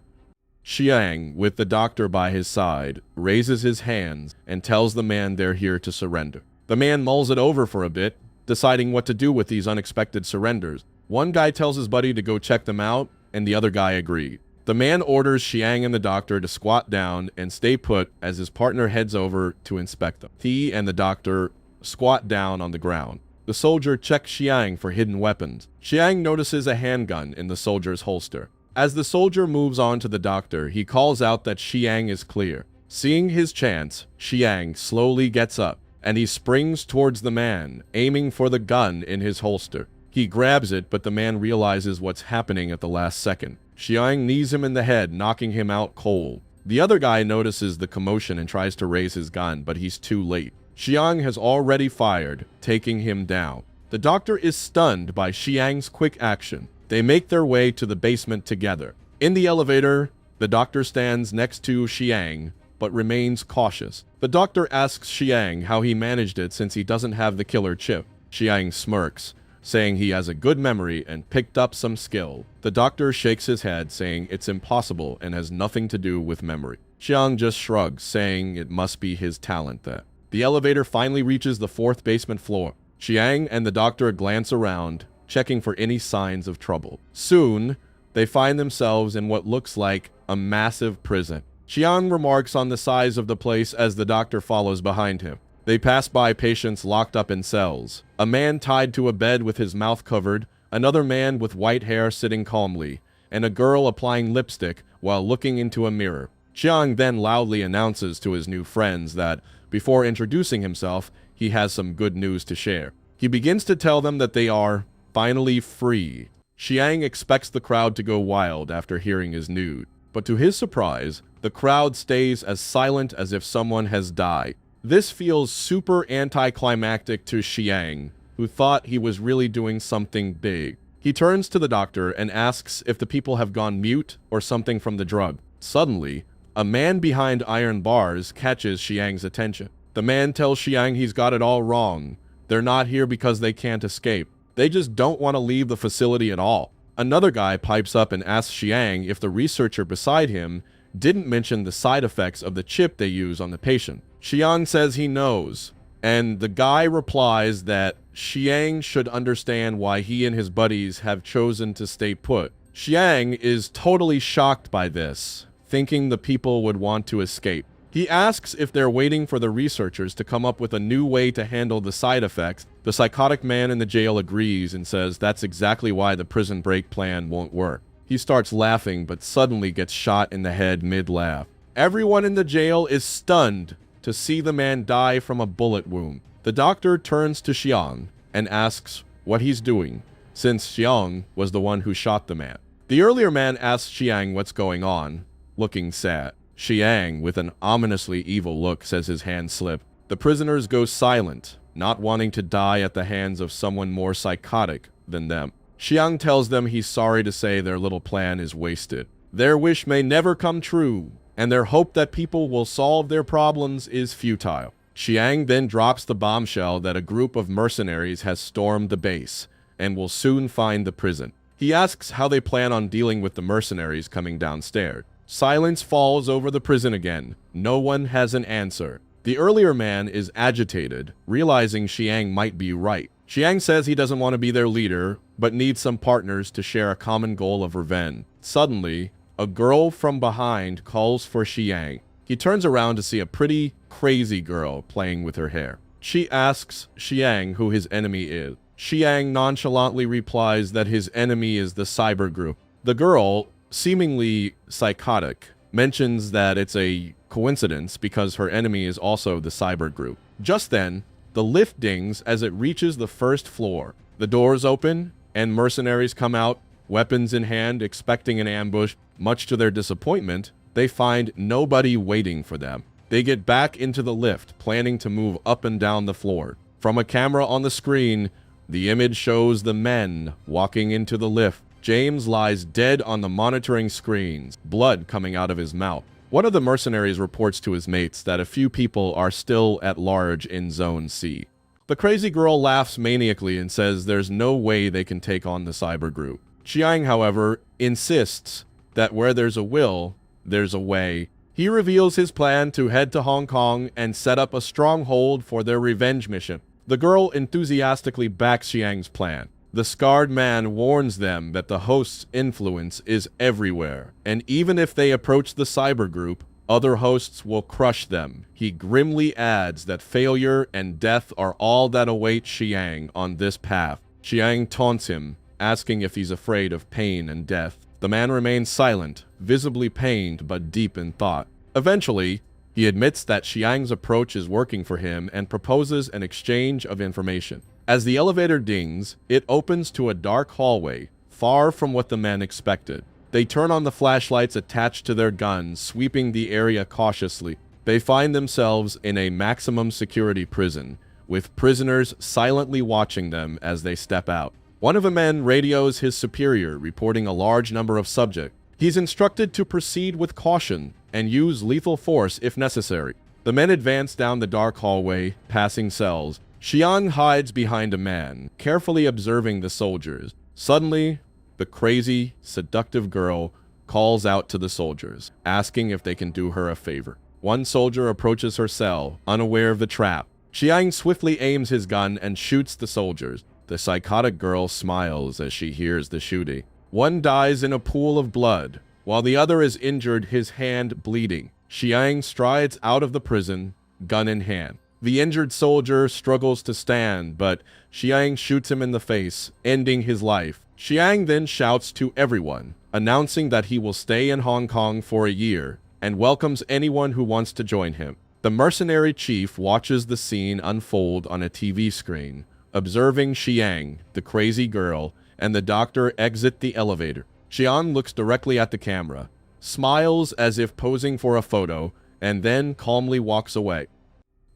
Speaker 1: Chiang, with the doctor by his side, raises his hands and tells the man they're here to surrender. The man mulls it over for a bit, deciding what to do with these unexpected surrenders. One guy tells his buddy to go check them out, and the other guy agreed. The man orders Chiang and the doctor to squat down and stay put as his partner heads over to inspect them. He and the doctor squat down on the ground. The soldier checks Chiang for hidden weapons. Chiang notices a handgun in the soldier's holster. As the soldier moves on to the doctor, he calls out that Chiang is clear. Seeing his chance, Chiang slowly gets up, and he springs towards the man, aiming for the gun in his holster. He grabs it, but the man realizes what's happening at the last second. Chiang knees him in the head, knocking him out cold. The other guy notices the commotion and tries to raise his gun, but he's too late. Chiang has already fired, taking him down. The doctor is stunned by Chiang's quick action. They make their way to the basement together. In the elevator, the doctor stands next to Chiang, but remains cautious. The doctor asks Chiang how he managed it since he doesn't have the killer chip. Chiang smirks, saying he has a good memory and picked up some skill. The doctor shakes his head, saying it's impossible and has nothing to do with memory. Chiang just shrugs, saying it must be his talent that. The elevator finally reaches the 4th basement floor. Chiang and the doctor glance around, checking for any signs of trouble. Soon, they find themselves in what looks like a massive prison. Chiang remarks on the size of the place as the doctor follows behind him. They pass by patients locked up in cells. A man tied to a bed with his mouth covered, another man with white hair sitting calmly, and a girl applying lipstick while looking into a mirror. Chiang then loudly announces to his new friends that, before introducing himself, he has some good news to share. He begins to tell them that they are finally free. Chiang expects the crowd to go wild after hearing his news, but to his surprise, the crowd stays as silent as if someone has died. This feels super anticlimactic to Chiang, who thought he was really doing something big. He turns to the doctor and asks if the people have gone mute or something from the drug. Suddenly, a man behind iron bars catches Chiang's attention. The man tells Chiang he's got it all wrong. They're not here because they can't escape. They just don't want to leave the facility at all. Another guy pipes up and asks Chiang if the researcher beside him didn't mention the side effects of the chip they use on the patient. Chiang says he knows, and the guy replies that Chiang should understand why he and his buddies have chosen to stay put. Chiang is totally shocked by this, thinking the people would want to escape. He asks if they're waiting for the researchers to come up with a new way to handle the side effects. The psychotic man in the jail agrees and says that's exactly why the prison break plan won't work. He starts laughing, but suddenly gets shot in the head mid-laugh. Everyone in the jail is stunned to see the man die from a bullet wound. The doctor turns to Xiang and asks what he's doing, since Xiang was the one who shot the man. The earlier man asks Xiang what's going on, looking sad. Xiang, with an ominously evil look, says his hands slip. The prisoners go silent, not wanting to die at the hands of someone more psychotic than them. Xiang tells them he's sorry to say their little plan is wasted. Their wish may never come true, and their hope that people will solve their problems is futile. Xiang then drops the bombshell that a group of mercenaries has stormed the base and will soon find the prison. He asks how they plan on dealing with the mercenaries coming downstairs. Silence falls over the prison again. No one has an answer. The earlier man is agitated, realizing Xiang might be right. Xiang says he doesn't want to be their leader, but needs some partners to share a common goal of revenge. Suddenly, a girl from behind calls for Xiang. He turns around to see a pretty, crazy girl playing with her hair. She asks Xiang who his enemy is. Xiang nonchalantly replies that his enemy is the cyber group. The girl, seemingly psychotic, mentions that it's a coincidence because her enemy is also the cyber group. Just then, the lift dings as it reaches the first floor. The doors open, and mercenaries come out, weapons in hand, expecting an ambush. Much to their disappointment, they find nobody waiting for them. They get back into the lift, planning to move up and down the floor. From a camera on the screen, the image shows the men walking into the lift. James lies dead on the monitoring screens, blood coming out of his mouth. One of the mercenaries reports to his mates that a few people are still at large in Zone C. The crazy girl laughs maniacally and says there's no way they can take on the cyber group. Xiang, however, insists that where there's a will, there's a way. He reveals his plan to head to Hong Kong and set up a stronghold for their revenge mission. The girl enthusiastically backs Xiang's plan. The scarred man warns them that the host's influence is everywhere, and even if they approach the cyber group, other hosts will crush them. He grimly adds that failure and death are all that awaits Xiang on this path. Xiang taunts him, asking if he's afraid of pain and death. The man remains silent, visibly pained but deep in thought. Eventually, he admits that Xiang's approach is working for him and proposes an exchange of information. As the elevator dings, it opens to a dark hallway, far from what the men expected. They turn on the flashlights attached to their guns, sweeping the area cautiously. They find themselves in a maximum security prison, with prisoners silently watching them as they step out. One of the men radios his superior, reporting a large number of subjects. He's instructed to proceed with caution and use lethal force if necessary. The men advance down the dark hallway, passing cells. Xiang hides behind a man, carefully observing the soldiers. Suddenly, the crazy, seductive girl calls out to the soldiers, asking if they can do her a favor. One soldier approaches her cell, unaware of the trap. Xiang swiftly aims his gun and shoots the soldiers. The psychotic girl smiles as she hears the shooting. One dies in a pool of blood, while the other is injured, his hand bleeding. Xiang strides out of the prison, gun in hand. The injured soldier struggles to stand, but Xiang shoots him in the face, ending his life. Xiang then shouts to everyone, announcing that he will stay in Hong Kong for a year, and welcomes anyone who wants to join him. The mercenary chief watches the scene unfold on a TV screen, observing Xiang, the crazy girl, and the doctor exit the elevator. Xiang looks directly at the camera, smiles as if posing for a photo, and then calmly walks away.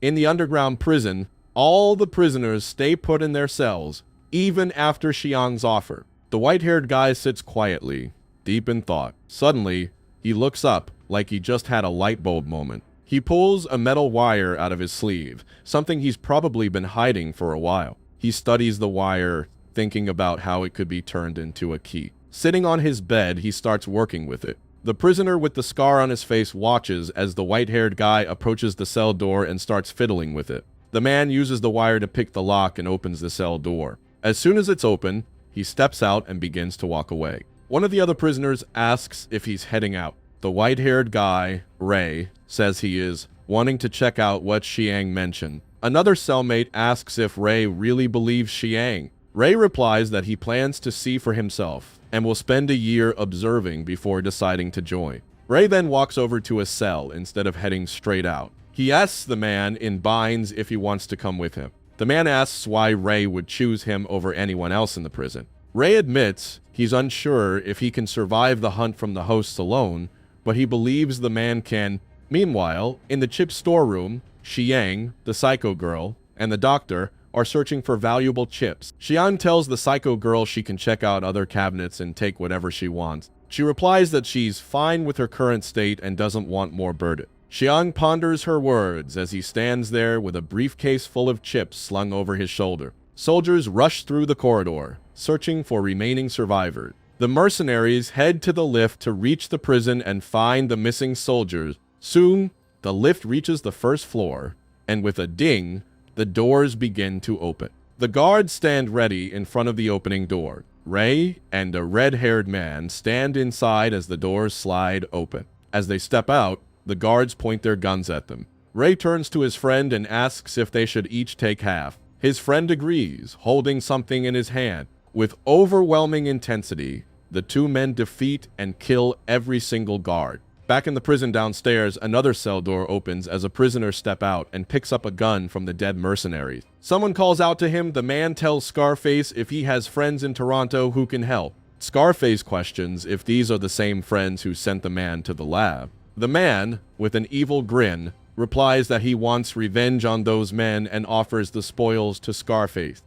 Speaker 1: In the underground prison, all the prisoners stay put in their cells, even after Xiang's offer. The white-haired guy sits quietly, deep in thought. Suddenly, he looks up like he just had a light bulb moment. He pulls a metal wire out of his sleeve, something he's probably been hiding for a while. He studies the wire, thinking about how it could be turned into a key. Sitting on his bed, he starts working with it. The prisoner with the scar on his face watches as the white-haired guy approaches the cell door and starts fiddling with it. The man uses the wire to pick the lock and opens the cell door. As soon as it's open, he steps out and begins to walk away. One of the other prisoners asks if he's heading out. The white-haired guy, Ray, says he is, wanting to check out what Xiang mentioned. Another cellmate asks if Ray really believes Xiang. Ray replies that he plans to see for himself and will spend a year observing before deciding to join. Ray then walks over to a cell instead of heading straight out. He asks the man in binds if he wants to come with him. The man asks why Ray would choose him over anyone else in the prison. Ray admits he's unsure if he can survive the hunt from the hosts alone, but he believes the man can. Meanwhile, in the chip storeroom, Xiang, the psycho girl, and the doctor are searching for valuable chips. Xiang tells the psycho girl she can check out other cabinets and take whatever she wants. She replies that she's fine with her current state and doesn't want more burden. Xiang ponders her words as he stands there with a briefcase full of chips slung over his shoulder. Soldiers rush through the corridor, searching for remaining survivors. The mercenaries head to the lift to reach the prison and find the missing soldiers. Soon, the lift reaches the first floor, and with a ding, the doors begin to open. The guards stand ready in front of the opening door. Ray and a red-haired man stand inside as the doors slide open. As they step out, the guards point their guns at them. Ray turns to his friend and asks if they should each take half. His friend agrees, holding something in his hand. With overwhelming intensity, the two men defeat and kill every single guard. Back in the prison downstairs, another cell door opens as a prisoner steps out and picks up a gun from the dead mercenaries. Someone calls out to him. The man tells Scarface if he has friends in Toronto who can help. Scarface questions if these are the same friends who sent the man to the lab. The man, with an evil grin, replies that he wants revenge on those men and offers the spoils to Scarface.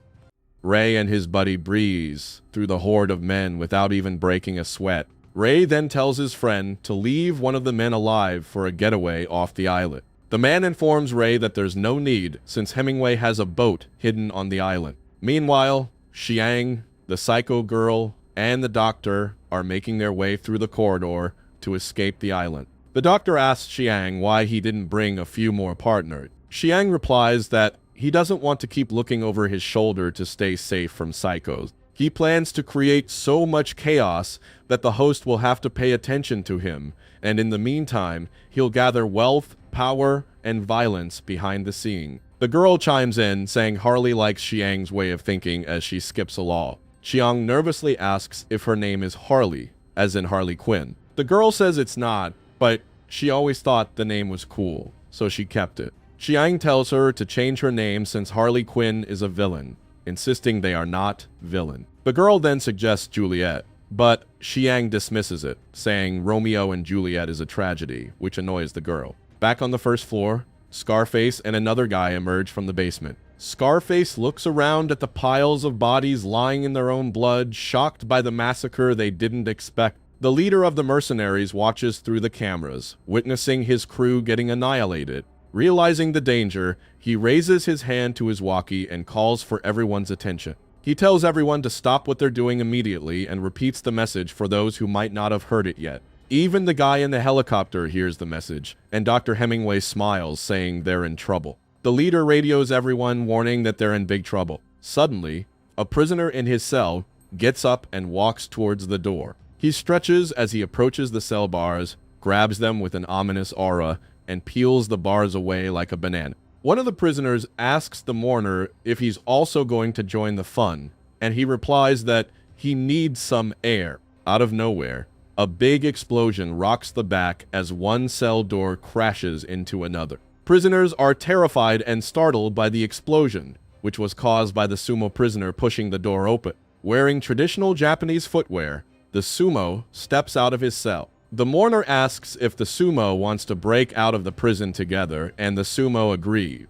Speaker 1: Ray and his buddy breeze through the horde of men without even breaking a sweat. Ray then tells his friend to leave one of the men alive for a getaway off the island. The man informs Ray that there's no need since Hemingway has a boat hidden on the island. Meanwhile, Xiang, the psycho girl, and the doctor are making their way through the corridor to escape the island. The doctor asks Xiang why he didn't bring a few more partners. Xiang replies that he doesn't want to keep looking over his shoulder to stay safe from psychos. He plans to create so much chaos that the host will have to pay attention to him, and in the meantime, he'll gather wealth, power, and violence behind the scene. The girl chimes in, saying Harley likes Xiang's way of thinking as she skips along. Xiang nervously asks if her name is Harley, as in Harley Quinn. The girl says it's not, but she always thought the name was cool, so she kept it. Xiang tells her to change her name since Harley Quinn is a villain, insisting they are not villain. The girl then suggests Juliet, but Xiang dismisses it, saying Romeo and Juliet is a tragedy, which annoys the girl. Back on the first floor, Scarface and another guy emerge from the basement. Scarface looks around at the piles of bodies lying in their own blood, shocked by the massacre they didn't expect. The leader of the mercenaries watches through the cameras, witnessing his crew getting annihilated. Realizing the danger, he raises his hand to his walkie and calls for everyone's attention. He tells everyone to stop what they're doing immediately and repeats the message for those who might not have heard it yet. Even the guy in the helicopter hears the message, and Dr. Hemingway smiles, saying they're in trouble. The leader radios everyone, warning that they're in big trouble. Suddenly, a prisoner in his cell gets up and walks towards the door. He stretches as he approaches the cell bars, grabs them with an ominous aura, and peels the bars away like a banana. One of the prisoners asks the mourner if he's also going to join the fun, and he replies that he needs some air. Out of nowhere, a big explosion rocks the back as one cell door crashes into another. Prisoners are terrified and startled by the explosion, which was caused by the sumo prisoner pushing the door open. Wearing traditional Japanese footwear, the sumo steps out of his cell. The mourner asks if the sumo wants to break out of the prison together, and the sumo agree.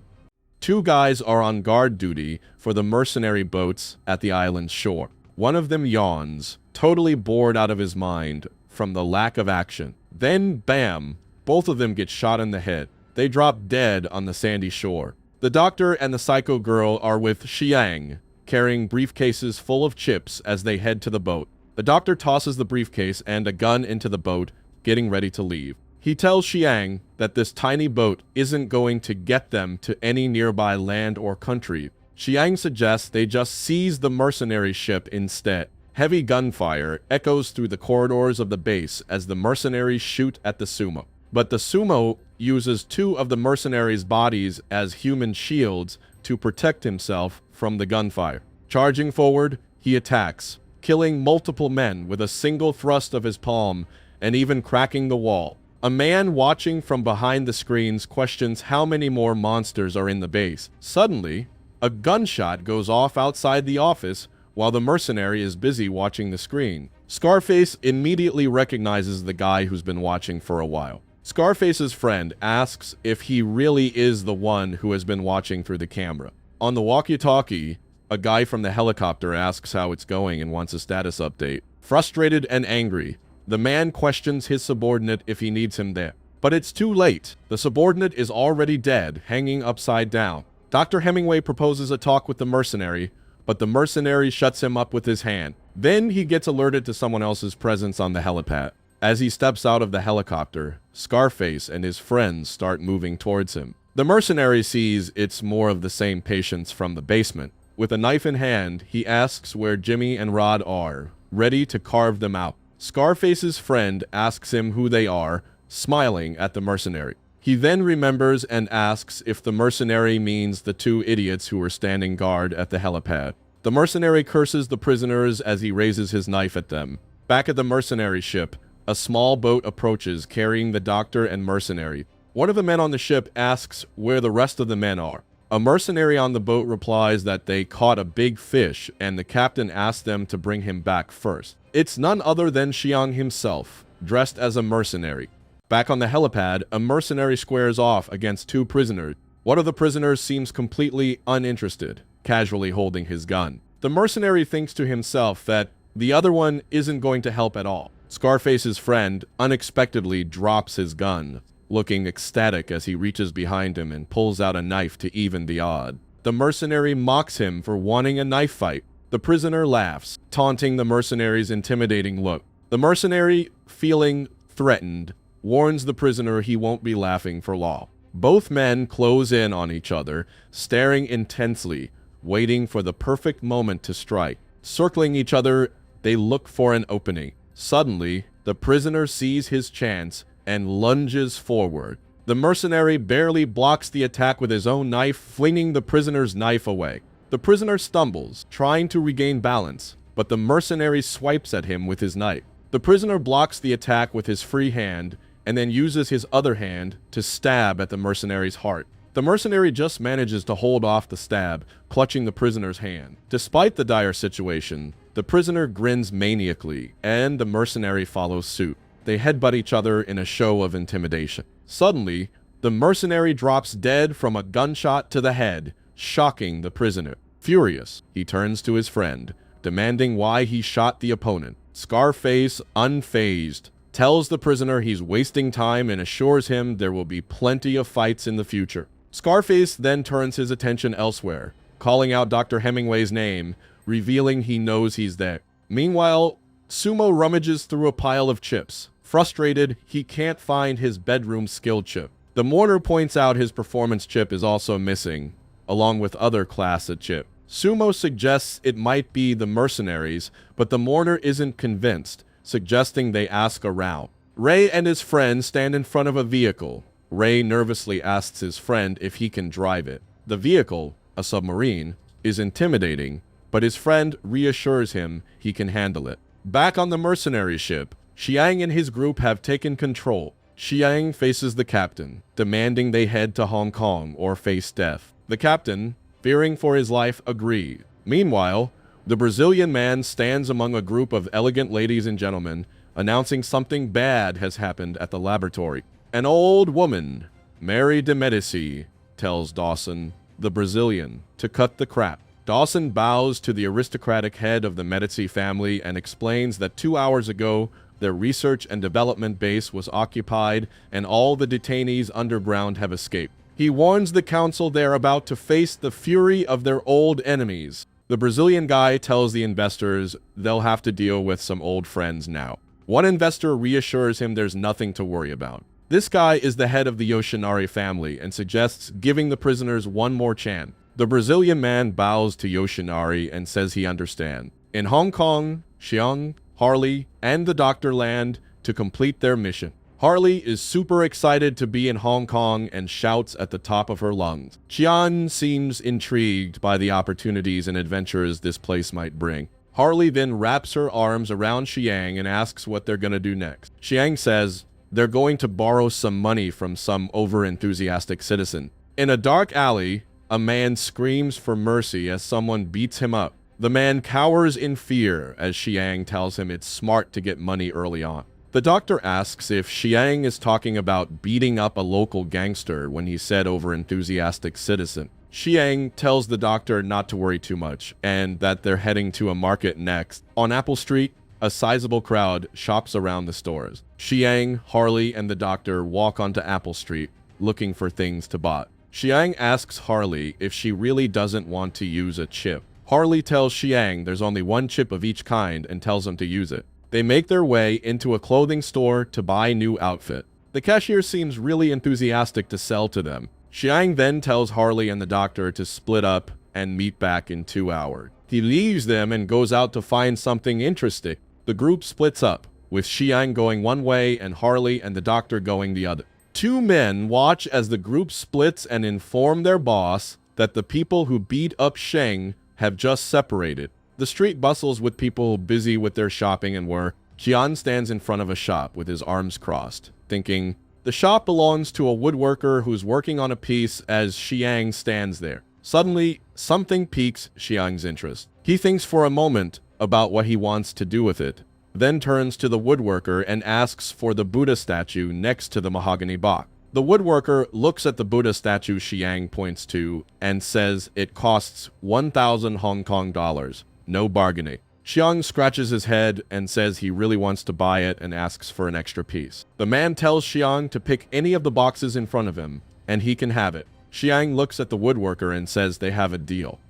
Speaker 1: Two guys are on guard duty for the mercenary boats at the island's shore. One of them yawns, totally bored out of his mind from the lack of action. Then, bam, both of them get shot in the head. They drop dead on the sandy shore. The doctor and the psycho girl are with Xiang, carrying briefcases full of chips as they head to the boat. The doctor tosses the briefcase and a gun into the boat, getting ready to leave. He tells Xiang that this tiny boat isn't going to get them to any nearby land or country. Xiang suggests they just seize the mercenary ship instead. Heavy gunfire echoes through the corridors of the base as the mercenaries shoot at the sumo. But the sumo uses two of the mercenaries' bodies as human shields to protect himself from the gunfire. Charging forward, he attacks, killing multiple men with a single thrust of his palm and even cracking the wall. A man watching from behind the screens questions how many more monsters are in the base. Suddenly, A gunshot goes off outside the office while the mercenary is busy watching the screen. Scarface immediately recognizes the guy who's been watching for a while. Scarface's friend asks if he really is the one who has been watching through the camera. On the walkie-talkie, a guy from the helicopter asks how it's going and wants a status update. Frustrated and angry, the man questions his subordinate if he needs him there. But it's too late. The subordinate is already dead, hanging upside down. Dr. Hemingway proposes a talk with the mercenary, but the mercenary shuts him up with his hand. Then he gets alerted to someone else's presence on the helipad. As he steps out of the helicopter, Scarface and his friends start moving towards him. The mercenary sees it's more of the same patients from the basement. With a knife in hand, he asks where Jimmy and Rod are, ready to carve them out. Scarface's friend asks him who they are, smiling at the mercenary. He then remembers and asks if the mercenary means the two idiots who were standing guard at the helipad. The mercenary curses the prisoners as he raises his knife at them. Back at the mercenary ship, a small boat approaches carrying the doctor and mercenary. One of the men on the ship asks where the rest of the men are. A mercenary on the boat replies that they caught a big fish and the captain asked them to bring him back first. It's none other than Xiang himself, dressed as a mercenary. Back on the helipad, a mercenary squares off against two prisoners. One of the prisoners seems completely uninterested, casually holding his gun. The mercenary thinks to himself that the other one isn't going to help at all. Scarface's friend unexpectedly drops his gun, looking ecstatic as he reaches behind him and pulls out a knife to even the odd. The mercenary mocks him for wanting a knife fight. The prisoner laughs, taunting the mercenary's intimidating look. The mercenary, feeling threatened, warns the prisoner he won't be laughing for long. Both men close in on each other, staring intensely, waiting for the perfect moment to strike. Circling each other, they look for an opening. Suddenly, the prisoner sees his chance and lunges forward. The mercenary barely blocks the attack with his own knife, flinging the prisoner's knife away. The prisoner stumbles, trying to regain balance, but the mercenary swipes at him with his knife. The prisoner blocks the attack with his free hand and then uses his other hand to stab at the mercenary's heart. The mercenary just manages to hold off the stab, clutching the prisoner's hand. Despite the dire situation, the prisoner grins maniacally, and the mercenary follows suit. They headbutt each other in a show of intimidation. Suddenly, the mercenary drops dead from a gunshot to the head, shocking the prisoner. Furious, he turns to his friend, demanding why he shot the opponent. Scarface, unfazed, tells the prisoner he's wasting time and assures him there will be plenty of fights in the future. Scarface then turns his attention elsewhere, calling out Dr. Hemingway's name, revealing he knows he's there. Meanwhile, Sumo rummages through a pile of chips. Frustrated, he can't find his bedroom skill chip. The mourner points out his performance chip is also missing, along with other classic chip. Sumo suggests it might be the mercenaries, but the mourner isn't convinced, suggesting they ask around. Ray and his friend stand in front of a vehicle. Ray nervously asks his friend if he can drive it. The vehicle, a submarine, is intimidating, but his friend reassures him he can handle it. Back on the mercenary ship, Xiang and his group have taken control. Xiang faces the captain, demanding they head to Hong Kong or face death. The captain, fearing for his life, agrees. Meanwhile, the Brazilian man stands among a group of elegant ladies and gentlemen, announcing something bad has happened at the laboratory. An old woman, Mary de Medici, tells Dawson, the Brazilian, to cut the crap. Dawson bows to the aristocratic head of the Medici family and explains that 2 hours ago, their research and development base was occupied and all the detainees underground have escaped. He warns the council they're about to face the fury of their old enemies. The Brazilian guy tells the investors they'll have to deal with some old friends now. One investor reassures him there's nothing to worry about. This guy is the head of the Yoshinari family and suggests giving the prisoners one more chance. The Brazilian man bows to Yoshinari and says he understands. In Hong Kong, Xiang, Harley, and the doctor land to complete their mission. Harley is super excited to be in Hong Kong and shouts at the top of her lungs. Xiang seems intrigued by the opportunities and adventures this place might bring. Harley then wraps her arms around Xiang and asks what they're gonna do next. Xiang says they're going to borrow some money from some over-enthusiastic citizen. In a dark alley, A man screams for mercy as someone beats him up. The man cowers in fear as Xiang tells him it's smart to get money early on. The doctor asks if Xiang is talking about beating up a local gangster when he said over-enthusiastic citizen. Xiang tells the doctor not to worry too much and that they're heading to a market next. On Apple Street, a sizable crowd shops around the stores. Xiang, Harley, and the doctor walk onto Apple Street looking for things to buy. Xiang asks Harley if she really doesn't want to use a chip. Harley tells Xiang there's only one chip of each kind and tells him to use it. They make their way into a clothing store to buy a new outfit. The cashier seems really enthusiastic to sell to them. Xiang then tells Harley and the doctor to split up and meet back in 2 hours. He leaves them and goes out to find something interesting. The group splits up, with Xiang going one way and Harley and the doctor going the other. Two men watch as the group splits and inform their boss that the people who beat up Sheng have just separated. The street bustles with people busy with their shopping and work. Qian stands in front of a shop with his arms crossed, thinking, the shop belongs to a woodworker who's working on a piece as Xiang stands there. Suddenly, something piques Xiang's interest. He thinks for a moment about what he wants to do with it, then turns to the woodworker and asks for the Buddha statue next to the mahogany box. The woodworker looks at the Buddha statue Xiang points to and says it costs 1,000 Hong Kong dollars. No bargaining. Xiang scratches his head and says he really wants to buy it and asks for an extra piece. The man tells Xiang to pick any of the boxes in front of him, and he can have it. Xiang looks at the woodworker and says they have a deal.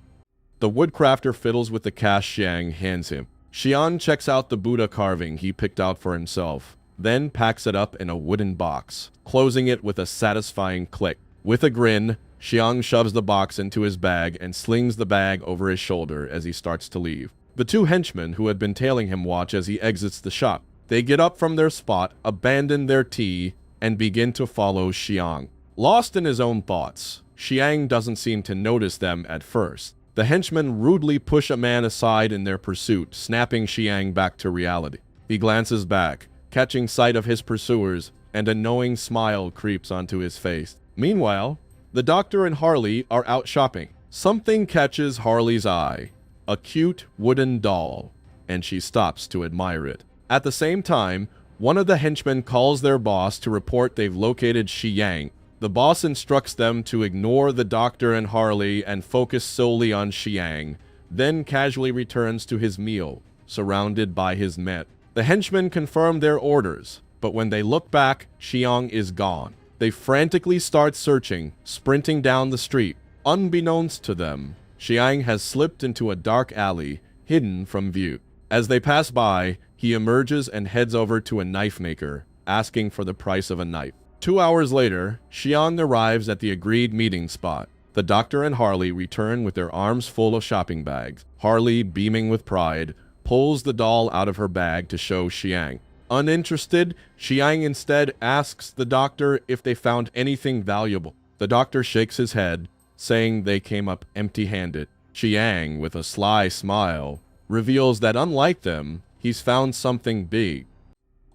Speaker 1: The woodcrafter fiddles with the cash Xiang hands him. Xiang checks out the Buddha carving he picked out for himself, then packs it up in a wooden box, closing it with a satisfying click. With a grin, Xiang shoves the box into his bag and slings the bag over his shoulder as he starts to leave. The two henchmen who had been tailing him watch as he exits the shop. They get up from their spot, abandon their tea, and begin to follow Xiang. Lost in his own thoughts, Xiang doesn't seem to notice them at first. The henchmen rudely push a man aside in their pursuit, snapping Xiang back to reality. He glances back, catching sight of his pursuers, and a knowing smile creeps onto his face. Meanwhile, the doctor and Harley are out shopping. Something catches Harley's eye. A cute wooden doll, and she stops to admire it. At the same time, one of the henchmen calls their boss to report they've located Xiang. The boss instructs them to ignore the doctor and Harley and focus solely on Xiang, then casually returns to his meal, surrounded by his men. The henchmen confirm their orders, but when they look back, Xiang is gone. They frantically start searching, sprinting down the street. Unbeknownst to them, Xiang has slipped into a dark alley, hidden from view. As they pass by, he emerges and heads over to a knife maker, asking for the price of a knife. 2 hours later, Xiang arrives at the agreed meeting spot. The doctor and Harley return with their arms full of shopping bags. Harley, beaming with pride, pulls the doll out of her bag to show Xiang. Uninterested, Xiang instead asks the doctor if they found anything valuable. The doctor shakes his head, saying they came up empty-handed. Xiang, with a sly smile, reveals that unlike them, he's found something big.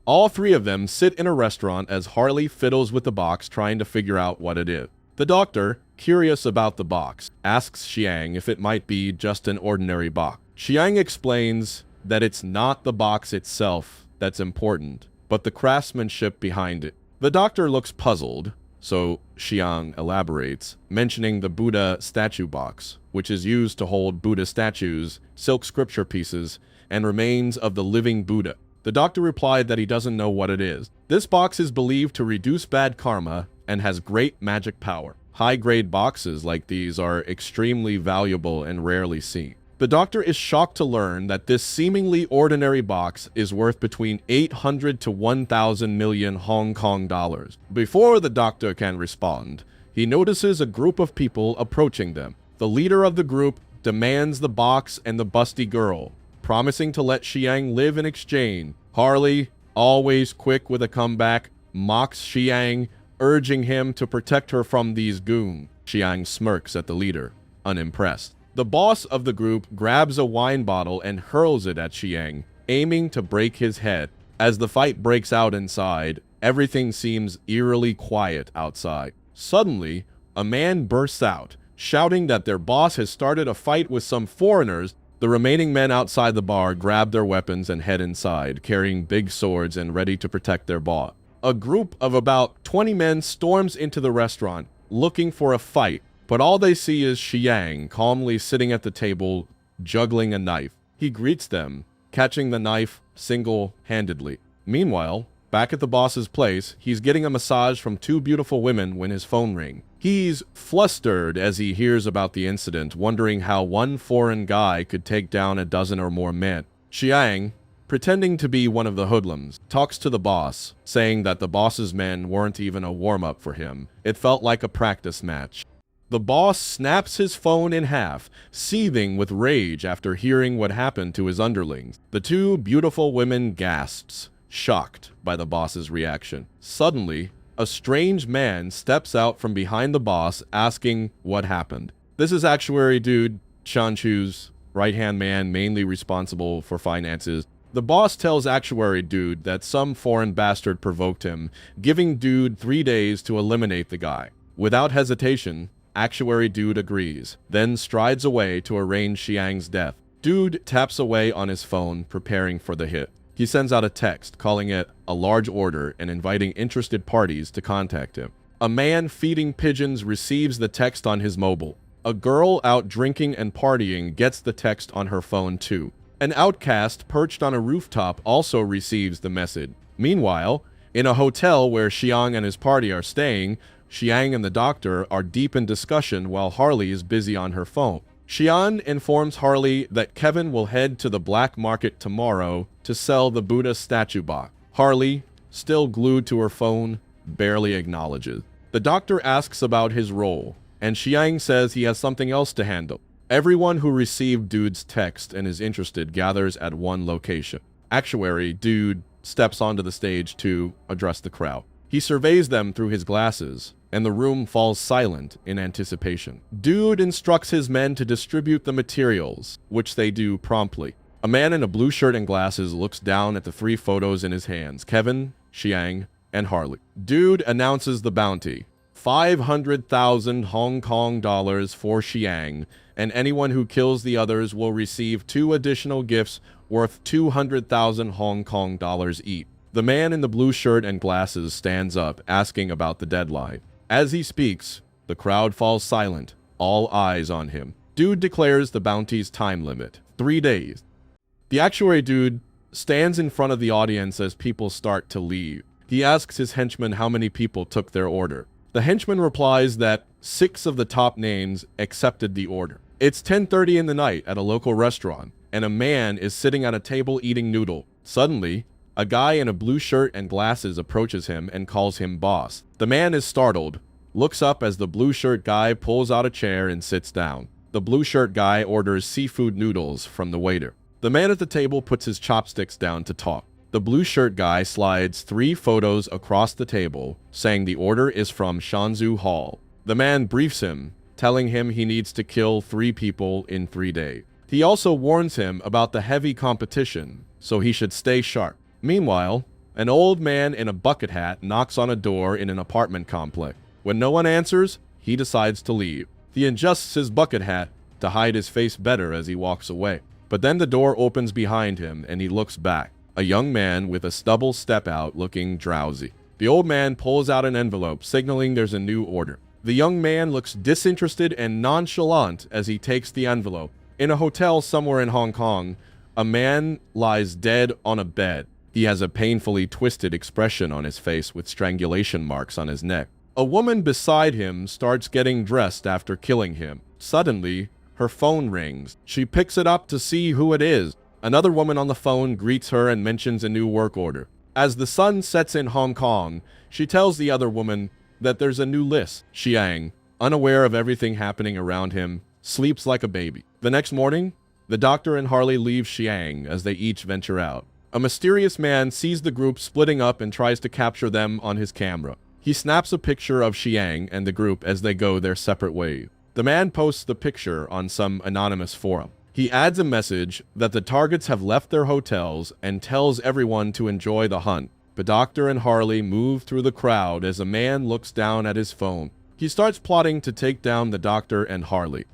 Speaker 1: All three of them sit in a restaurant as Harley fiddles with the box trying to figure out what it is. The doctor, curious about the box, asks Xiang if it might be just an ordinary box. Xiang explains that it's not the box itself that's important, but the craftsmanship behind it. The doctor looks puzzled, so Xiang elaborates, mentioning the Buddha statue box, which is used to hold Buddha statues, silk scripture pieces, and remains of the living Buddha. The doctor replied that he doesn't know what it is. This box is believed to reduce bad karma and has great magic power. High-grade boxes like these are extremely valuable and rarely seen. The doctor is shocked to learn that this seemingly ordinary box is worth between 800 to 1,000 million Hong Kong dollars. Before the doctor can respond, he notices a group of people approaching them. The leader of the group demands the box and the busty girl, promising to let Xiang live in exchange. Harley, always quick with a comeback, mocks Xiang, urging him to protect her from these goons. Xiang smirks at the leader, unimpressed. The boss of the group grabs a wine bottle and hurls it at Xiang, aiming to break his head. As the fight breaks out inside, everything seems eerily quiet outside. Suddenly, a man bursts out, shouting that their boss has started a fight with some foreigners. The remaining men outside the bar grab their weapons and head inside, carrying big swords and ready to protect their boss. A group of about 20 men storms into the restaurant, looking for a fight, but all they see is Xiang calmly sitting at the table, juggling a knife. He greets them, catching the knife single-handedly. Meanwhile, back at the boss's place, he's getting a massage from two beautiful women when his phone rings. He's flustered as he hears about the incident, wondering how one foreign guy could take down a dozen or more men. Xiang, pretending to be one of the hoodlums, talks to the boss, saying that the boss's men weren't even a warm-up for him. It felt like a practice match. The boss snaps his phone in half, seething with rage after hearing what happened to his underlings. The two beautiful women gasps, shocked by the boss's reaction. Suddenly, a strange man steps out from behind the boss, asking what happened. This is Actuary Dude, Shanchu's right-hand man, mainly responsible for finances. The boss tells Actuary Dude that some foreign bastard provoked him, giving Dude 3 days to eliminate the guy. Without hesitation, Actuary Dude agrees, then strides away to arrange Xiang's death. Dude taps away on his phone, preparing for the hit. He sends out a text, calling it a large order and inviting interested parties to contact him. A man feeding pigeons receives the text on his mobile. A girl out drinking and partying gets the text on her phone too. An outcast perched on a rooftop also receives the message. Meanwhile, in a hotel where Xiang and his party are staying, Xiang and the doctor are deep in discussion while Harley is busy on her phone. Xiang informs Harley that Kevin will head to the black market tomorrow to sell the Buddha statue box. Harley, still glued to her phone, barely acknowledges. The doctor asks about his role, and Xiang says he has something else to handle. Everyone who received Dude's text and is interested gathers at one location. Actuary Dude steps onto the stage to address the crowd. He surveys them through his glasses, and the room falls silent in anticipation. Dude instructs his men to distribute the materials, which they do promptly. A man in a blue shirt and glasses looks down at the 3 photos in his hands: Kevin, Xiang, and Harley. Dude announces the bounty: 500,000 Hong Kong dollars for Xiang, and anyone who kills the others will receive 2 additional gifts worth 200,000 Hong Kong dollars each. The man in the blue shirt and glasses stands up, asking about the deadline. As he speaks, the crowd falls silent, all eyes on him. Dude declares the bounty's time limit: 3 days. The Actuary Dude stands in front of the audience as people start to leave. He asks his henchman how many people took their order. The henchman replies that 6 of the top names accepted the order. It's 10:30 in the night at a local restaurant, and a man is sitting at a table eating noodle. Suddenly, a guy in a blue shirt and glasses approaches him and calls him boss. The man is startled, looks up as the blue shirt guy pulls out a chair and sits down. The blue shirt guy orders seafood noodles from the waiter. The man at the table puts his chopsticks down to talk. The blue shirt guy slides 3 photos across the table, saying the order is from Shanzhou Hall. The man briefs him, telling him he needs to kill 3 people in 3 days. He also warns him about the heavy competition, so he should stay sharp. Meanwhile, an old man in a bucket hat knocks on a door in an apartment complex. When no one answers, he decides to leave. He adjusts his bucket hat to hide his face better as he walks away. But then the door opens behind him and he looks back. A young man with a stubble step out, looking drowsy. The old man pulls out an envelope, signaling there's a new order. The young man looks disinterested and nonchalant as he takes the envelope. In a hotel somewhere in Hong Kong, a man lies dead on a bed. He has a painfully twisted expression on his face with strangulation marks on his neck. A woman beside him starts getting dressed after killing him. Suddenly, her phone rings. She picks it up to see who it is. Another woman on the phone greets her and mentions a new work order. As the sun sets in Hong Kong, she tells the other woman that there's a new list. Xiang, unaware of everything happening around him, sleeps like a baby. The next morning, the doctor and Harley leave Xiang as they each venture out. A mysterious man sees the group splitting up and tries to capture them on his camera. He snaps a picture of Xiang and the group as they go their separate ways. The man posts the picture on some anonymous forum. He adds a message that the targets have left their hotels and tells everyone to enjoy the hunt. The doctor and Harley move through the crowd as a man looks down at his phone. He starts plotting to take down the doctor and Harley.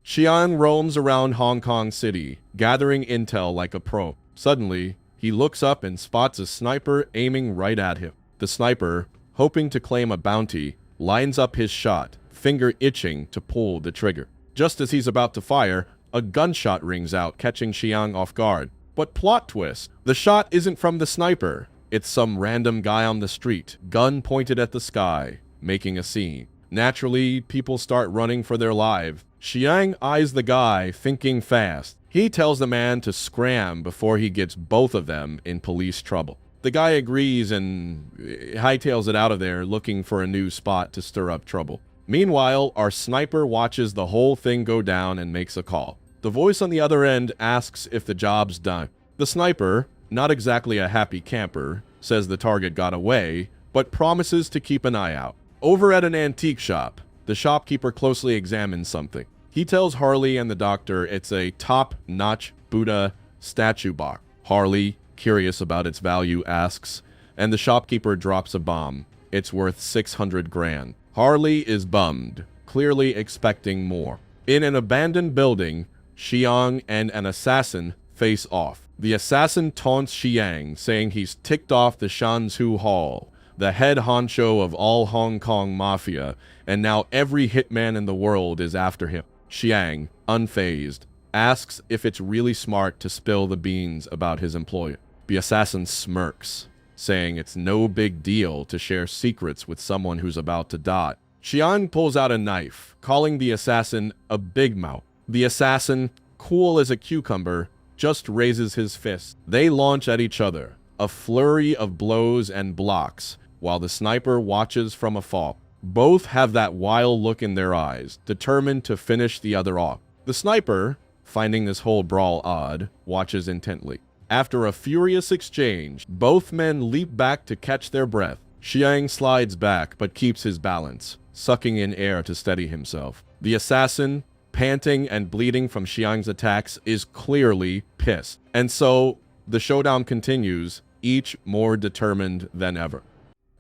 Speaker 1: Xiang roams around Hong Kong City, gathering intel like a pro. Suddenly, he looks up and spots a sniper aiming right at him. The sniper, hoping to claim a bounty, lines up his shot, finger itching to pull the trigger. Just as he's about to fire, a gunshot rings out, catching Xiang off guard. But plot twist, the shot isn't from the sniper. It's some random guy on the street, gun pointed at the sky, making a scene. Naturally, people start running for their lives. Xiang eyes the guy, thinking fast. He tells the man to scram before he gets both of them in police trouble. The guy agrees and hightails it out of there, looking for a new spot to stir up trouble. Meanwhile, our sniper watches the whole thing go down and makes a call. The voice on the other end asks if the job's done. The sniper, not exactly a happy camper, says the target got away, but promises to keep an eye out. Over at an antique shop, the shopkeeper closely examines something. He tells Harley and the doctor it's a top-notch Buddha statue box. Harley, curious about its value, asks, and the shopkeeper drops a bomb. It's worth 600 grand. Harley is bummed, clearly expecting more. In an abandoned building, Xiang and an assassin face off. The assassin taunts Xiang, saying he's ticked off the Shanzhou Hall, the head honcho of all Hong Kong mafia, and now every hitman in the world is after him. Xiang, unfazed, asks if it's really smart to spill the beans about his employer. The assassin smirks, saying it's no big deal to share secrets with someone who's about to die. Xiang pulls out a knife, calling the assassin a big mouth. The assassin, cool as a cucumber, just raises his fist. They launch at each other, a flurry of blows and blocks, while the sniper watches from afar. Both have that wild look in their eyes, determined to finish the other off. The sniper, finding this whole brawl odd, watches intently. After a furious exchange, both men leap back to catch their breath. Xiang slides back, but keeps his balance, sucking in air to steady himself. The assassin, panting and bleeding from Xiang's attacks, is clearly pissed. And so, the showdown continues, each more determined than ever.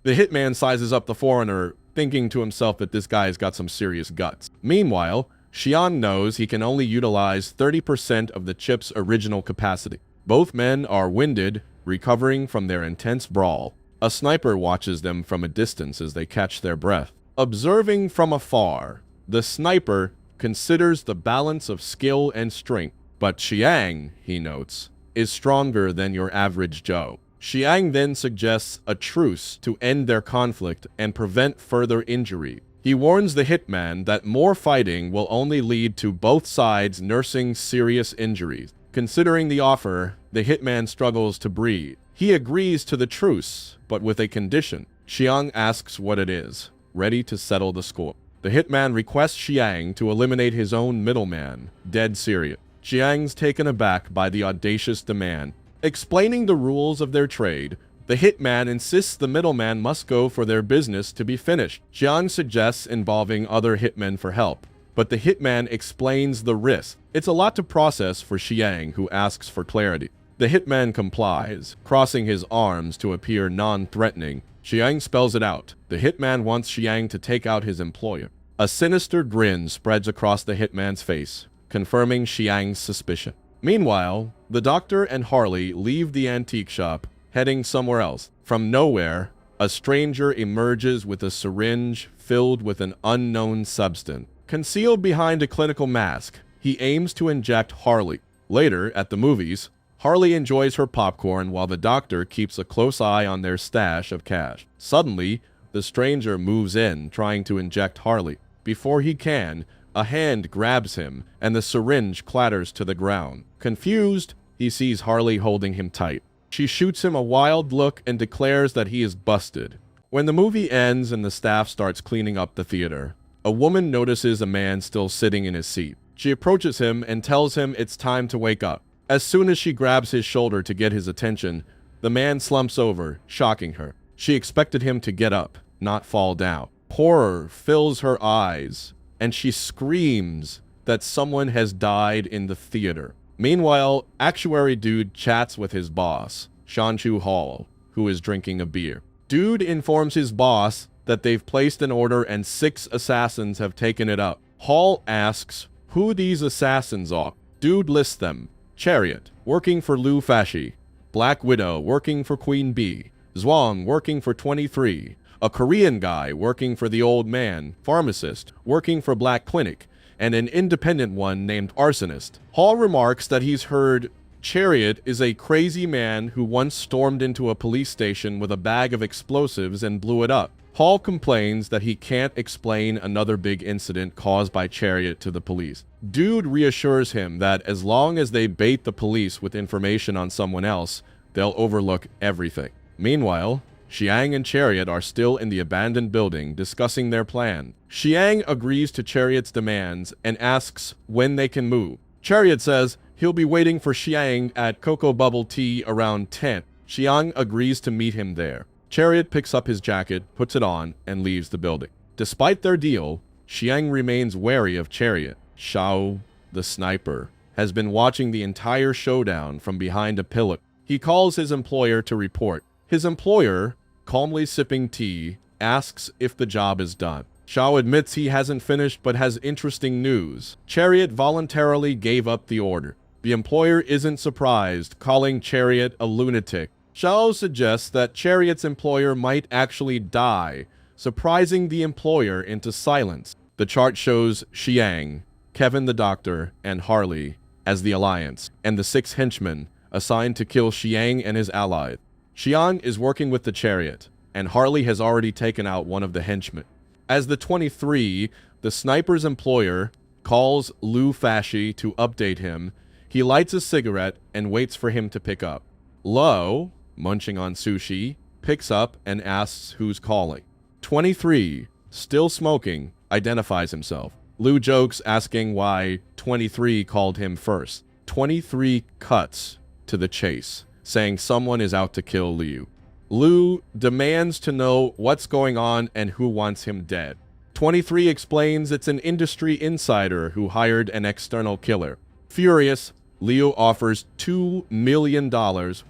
Speaker 1: The hitman sizes up the foreigner, thinking to himself that this guy's got some serious guts. Meanwhile, Xiang knows he can only utilize 30% of the chip's original capacity. Both men are winded, recovering from their intense brawl. A sniper watches them from a distance as they catch their breath. Observing from afar, the sniper considers the balance of skill and strength. But Xiang, he notes, is stronger than your average Joe. Xiang then suggests a truce to end their conflict and prevent further injury. He warns the hitman that more fighting will only lead to both sides nursing serious injuries. Considering the offer, the hitman struggles to breathe. He agrees to the truce, but with a condition. Xiang asks what it is, ready to settle the score. The hitman requests Xiang to eliminate his own middleman, dead serious. Xiang's taken aback by the audacious demand. Explaining the rules of their trade, the hitman insists the middleman must go for their business to be finished. Xiang suggests involving other hitmen for help, but the hitman explains the risk. It's a lot to process for Xiang, who asks for clarity. The hitman complies, crossing his arms to appear non-threatening. Xiang spells it out. The hitman wants Xiang to take out his employer. A sinister grin spreads across the hitman's face, confirming Xiang's suspicion. Meanwhile, the doctor and Harley leave the antique shop, heading somewhere else. From nowhere, a stranger emerges with a syringe filled with an unknown substance. Concealed behind a clinical mask, he aims to inject Harley. Later, at the movies, Harley enjoys her popcorn while the doctor keeps a close eye on their stash of cash. Suddenly, the stranger moves in, trying to inject Harley. Before he can, a hand grabs him, and the syringe clatters to the ground. Confused, he sees Harley holding him tight. She shoots him a wild look and declares that he is busted. When the movie ends and the staff starts cleaning up the theater, a woman notices a man still sitting in his seat. She approaches him and tells him it's time to wake up. As soon as she grabs his shoulder to get his attention, the man slumps over, shocking her. She expected him to get up, not fall down. Horror fills her eyes, and she screams that someone has died in the theater. Meanwhile, Actuary Dude chats with his boss, Shanchu Hall, who is drinking a beer. Dude informs his boss that they've placed an order and 6 assassins have taken it up. Hall asks who these assassins are. Dude lists them. Chariot, working for Lu Fashi. Black Widow, working for Queen Bee. Zhuang, working for 23. A Korean guy, working for the Old Man. Pharmacist, working for Black Clinic. And an independent one named Arsonist. Hall remarks that he's heard Chariot is a crazy man who once stormed into a police station with a bag of explosives and blew it up. Hall complains that he can't explain another big incident caused by Chariot to the police. Dude reassures him that as long as they bait the police with information on someone else, they'll overlook everything. Meanwhile, Xiang and Chariot are still in the abandoned building discussing their plan. Xiang agrees to Chariot's demands and asks when they can move. Chariot says he'll be waiting for Xiang at Cocoa Bubble Tea around 10. Xiang agrees to meet him there. Chariot picks up his jacket, puts it on, and leaves the building. Despite their deal, Xiang remains wary of Chariot. Shao, the sniper, has been watching the entire showdown from behind a pillar. He calls his employer to report. His employer, calmly sipping tea, asks if the job is done. Shao admits he hasn't finished but has interesting news. Chariot voluntarily gave up the order. The employer isn't surprised, calling Chariot a lunatic. Shao suggests that Chariot's employer might actually die, surprising the employer into silence. The chart shows Xiang, Kevin the Doctor, and Harley as the Alliance, and the 6 henchmen assigned to kill Xiang and his allies. Xiang is working with the Chariot, and Harley has already taken out one of the henchmen. As the 23, the sniper's employer, calls Lu Fashi to update him, he lights a cigarette and waits for him to pick up. Lo, munching on sushi, picks up and asks who's calling. 23, still smoking, identifies himself. Lu jokes, asking why 23 called him first. 23 cuts to the chase, saying someone is out to kill Liu. Lu demands to know what's going on and who wants him dead. 23 explains it's an industry insider who hired an external killer. Furious, Liu offers $2 million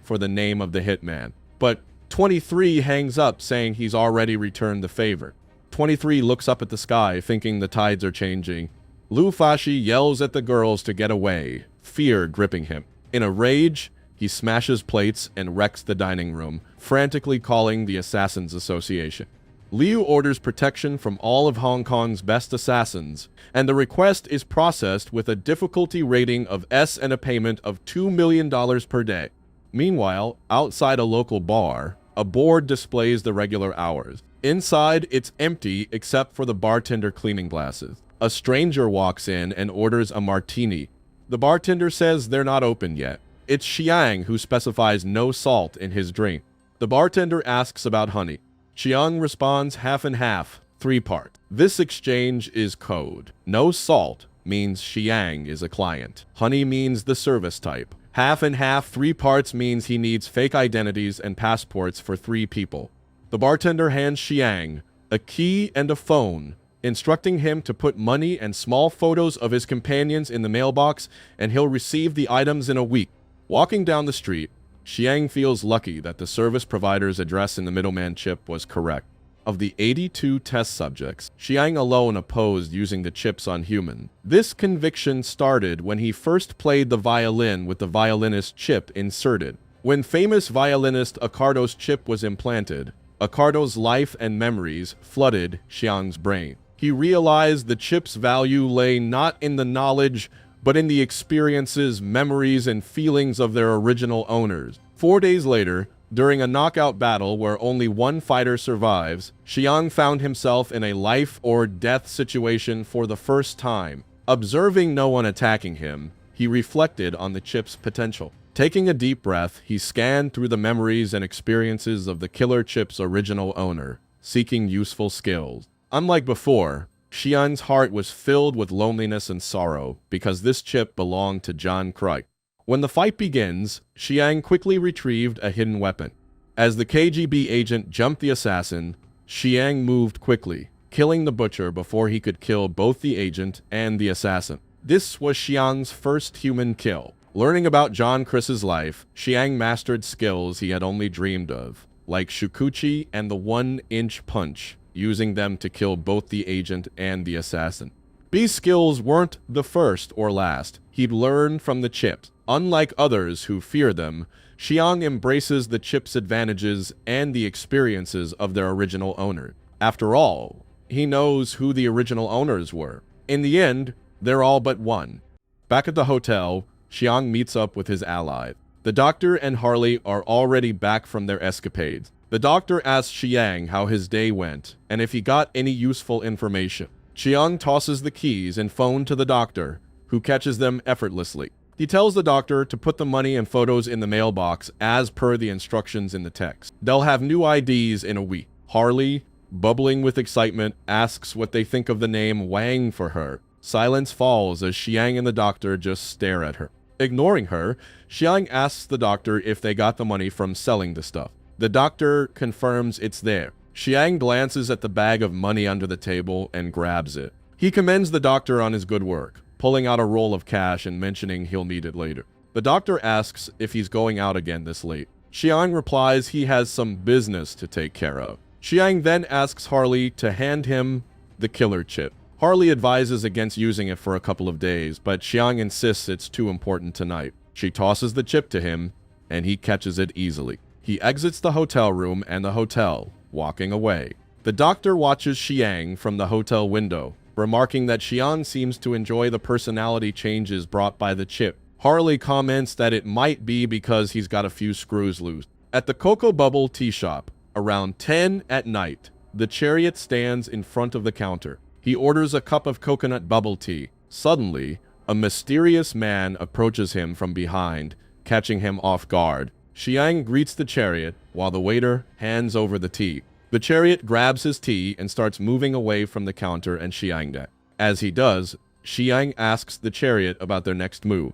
Speaker 1: for the name of the hitman, but 23 hangs up saying he's already returned the favor. 23 looks up at the sky thinking the tides are changing. Lu Fashi yells at the girls to get away, fear gripping him. In a rage, he smashes plates and wrecks the dining room, frantically calling the Assassins Association. Liu orders protection from all of Hong Kong's best assassins, and the request is processed with a difficulty rating of S and a payment of $2 million per day. Meanwhile, outside a local bar, a board displays the regular hours. Inside, it's empty except for the bartender cleaning glasses. A stranger walks in and orders a martini. The bartender says they're not open yet. It's Xiang who specifies no salt in his drink. The bartender asks about honey. Xiang responds half and half, 3 parts. This exchange is code. No salt means Xiang is a client. Honey means the service type. Half and half, 3 parts means he needs fake identities and passports for 3 people. The bartender hands Xiang a key and a phone, instructing him to put money and small photos of his companions in the mailbox, and he'll receive the items in a week. Walking down the street, Xiang feels lucky that the service provider's address in the middleman chip was correct. Of the 82 test subjects, Xiang alone opposed using the chips on human. This conviction started when he first played the violin with the violinist chip inserted. When famous violinist Accardo's chip was implanted, Accardo's life and memories flooded Xiang's brain. He realized the chip's value lay not in the knowledge, but in the experiences, memories, and feelings of their original owners. 4 days later, during a knockout battle where only one fighter survives, Xiang found himself in a life-or-death situation for the first time. Observing no one attacking him, he reflected on the chip's potential. Taking a deep breath, he scanned through the memories and experiences of the killer chip's original owner, seeking useful skills. Unlike before, Xiang's heart was filled with loneliness and sorrow because this chip belonged to John Crike. When the fight begins, Xiang quickly retrieved a hidden weapon. As the KGB agent jumped the assassin, Xiang moved quickly, killing the butcher before he could kill both the agent and the assassin. This was Xiang's first human kill. Learning about John Chris's life, Xiang mastered skills he had only dreamed of, like Shukuchi and the 1-inch punch, using them to kill both the agent and the assassin. B's skills weren't the first or last. He'd learned from the chips. Unlike others who fear them, Xiang embraces the chips' advantages and the experiences of their original owner. After all, he knows who the original owners were. In the end, they're all but one. Back at the hotel, Xiang meets up with his ally. The doctor and Harley are already back from their escapades. The doctor asks Xiang how his day went and if he got any useful information. Xiang tosses the keys and phone to the doctor, who catches them effortlessly. He tells the doctor to put the money and photos in the mailbox as per the instructions in the text. They'll have new IDs in a week. Harley, bubbling with excitement, asks what they think of the name Wang for her. Silence falls as Xiang and the doctor just stare at her. Ignoring her, Xiang asks the doctor if they got the money from selling the stuff. The doctor confirms it's there. Xiang glances at the bag of money under the table and grabs it. He commends the doctor on his good work, pulling out a roll of cash and mentioning he'll need it later. The doctor asks if he's going out again this late. Xiang replies he has some business to take care of. Xiang then asks Harley to hand him the killer chip. Harley advises against using it for a couple of days, but Xiang insists it's too important tonight. She tosses the chip to him, and he catches it easily. He exits the hotel room and the hotel, walking away. The doctor watches Xiang from the hotel window, remarking that Xiang seems to enjoy the personality changes brought by the chip. Harley comments that it might be because he's got a few screws loose. At the Cocoa Bubble tea shop, around 10 at night, the chariot stands in front of the counter. He orders a cup of coconut bubble tea. Suddenly, a mysterious man approaches him from behind, catching him off guard. Xiang greets the chariot while the waiter hands over the tea. The chariot grabs his tea and starts moving away from the counter and Xiang. As he does, Xiang asks the chariot about their next move.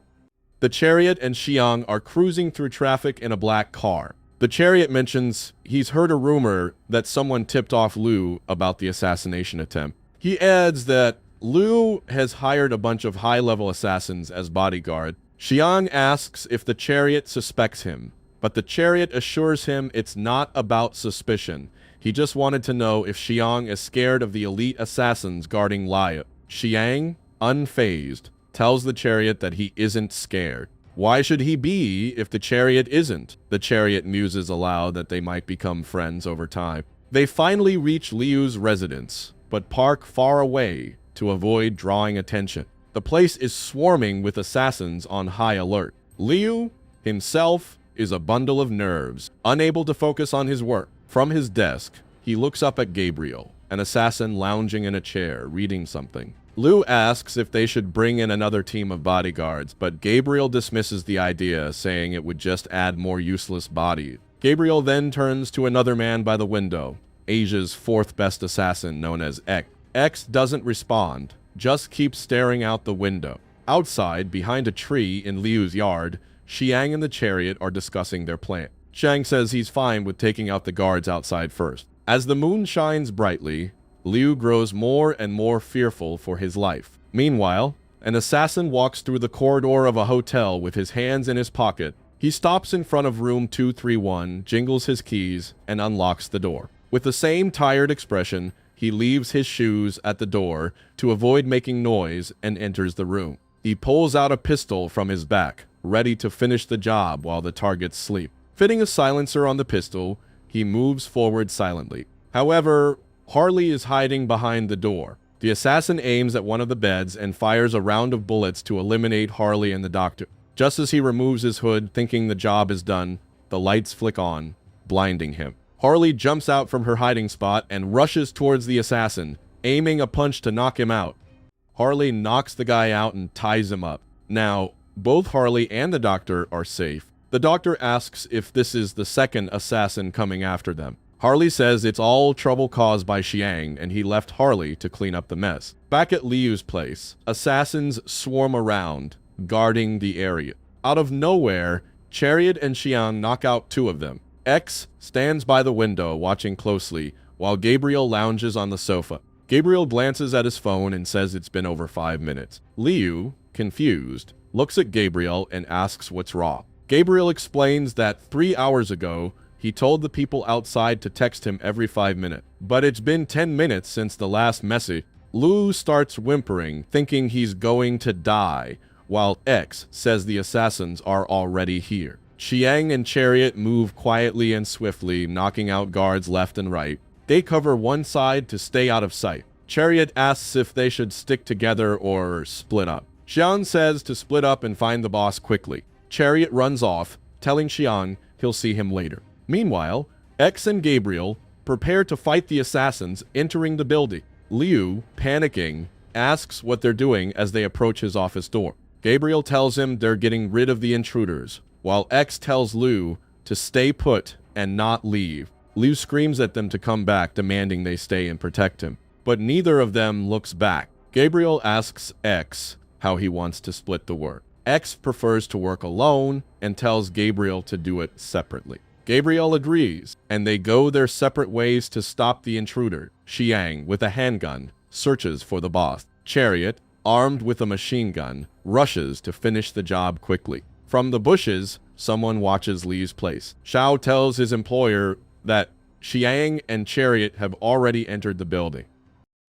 Speaker 1: The chariot and Xiang are cruising through traffic in a black car. The chariot mentions he's heard a rumor that someone tipped off Liu about the assassination attempt. He adds that Liu has hired a bunch of high-level assassins as bodyguard. Xiang asks if the chariot suspects him, but the chariot assures him it's not about suspicion. He just wanted to know if Xiang is scared of the elite assassins guarding Liu. Xiang, unfazed, tells the chariot that he isn't scared. Why should he be if the chariot isn't? The chariot muses aloud that they might become friends over time. They finally reach Liu's residence, but park far away to avoid drawing attention. The place is swarming with assassins on high alert. Liu himself is a bundle of nerves, unable to focus on his work. From his desk, he looks up at Gabriel, an assassin lounging in a chair, reading something. Liu asks if they should bring in another team of bodyguards, but Gabriel dismisses the idea, saying it would just add more useless bodies. Gabriel then turns to another man by the window, Asia's fourth best assassin known as X. X doesn't respond, just keeps staring out the window. Outside, behind a tree in Liu's yard, Xiang and the chariot are discussing their plan. Xiang says he's fine with taking out the guards outside first. As the moon shines brightly, Liu grows more and more fearful for his life. Meanwhile, an assassin walks through the corridor of a hotel with his hands in his pocket. He stops in front of room 231, jingles his keys, and unlocks the door. With the same tired expression, he leaves his shoes at the door to avoid making noise and enters the room. He pulls out a pistol from his back, ready to finish the job while the targets sleep. Fitting a silencer on the pistol, he moves forward silently. However, Harley is hiding behind the door. The assassin aims at one of the beds and fires a round of bullets to eliminate Harley and the doctor. Just as he removes his hood, thinking the job is done, the lights flick on, blinding him. Harley jumps out from her hiding spot and rushes towards the assassin, aiming a punch to knock him out. Harley knocks the guy out and ties him up. Now, both Harley and the doctor are safe. The doctor asks if this is the second assassin coming after them. Harley says it's all trouble caused by Xiang, and he left Harley to clean up the mess. Back at Liu's place, assassins swarm around, guarding the area. Out of nowhere, Chariot and Xiang knock out two of them. X stands by the window watching closely, while Gabriel lounges on the sofa. Gabriel glances at his phone and says it's been over 5 minutes. Liu, confused, looks at Gabriel and asks what's wrong. Gabriel explains that 3 hours ago, He told the people outside to text him every 5 minutes. But it's been 10 minutes since the last message. Lu starts whimpering, thinking he's going to die, while X says the assassins are already here. Xiang and Chariot move quietly and swiftly, knocking out guards left and right. They cover one side to stay out of sight. Chariot asks if they should stick together or split up. Xiang says to split up and find the boss quickly. Chariot runs off, telling Xiang he'll see him later. Meanwhile, X and Gabriel prepare to fight the assassins entering the building. Liu, panicking, asks what they're doing as they approach his office door. Gabriel tells him they're getting rid of the intruders, while X tells Liu to stay put and not leave. Liu screams at them to come back, demanding they stay and protect him. But neither of them looks back. Gabriel asks X how he wants to split the work. X prefers to work alone and tells Gabriel to do it separately. Gabriel agrees, and they go their separate ways to stop the intruder. Xiang, with a handgun, searches for the boss. Chariot, armed with a machine gun, rushes to finish the job quickly. From the bushes, someone watches Li's place. Xiao tells his employer that Xiang and Chariot have already entered the building.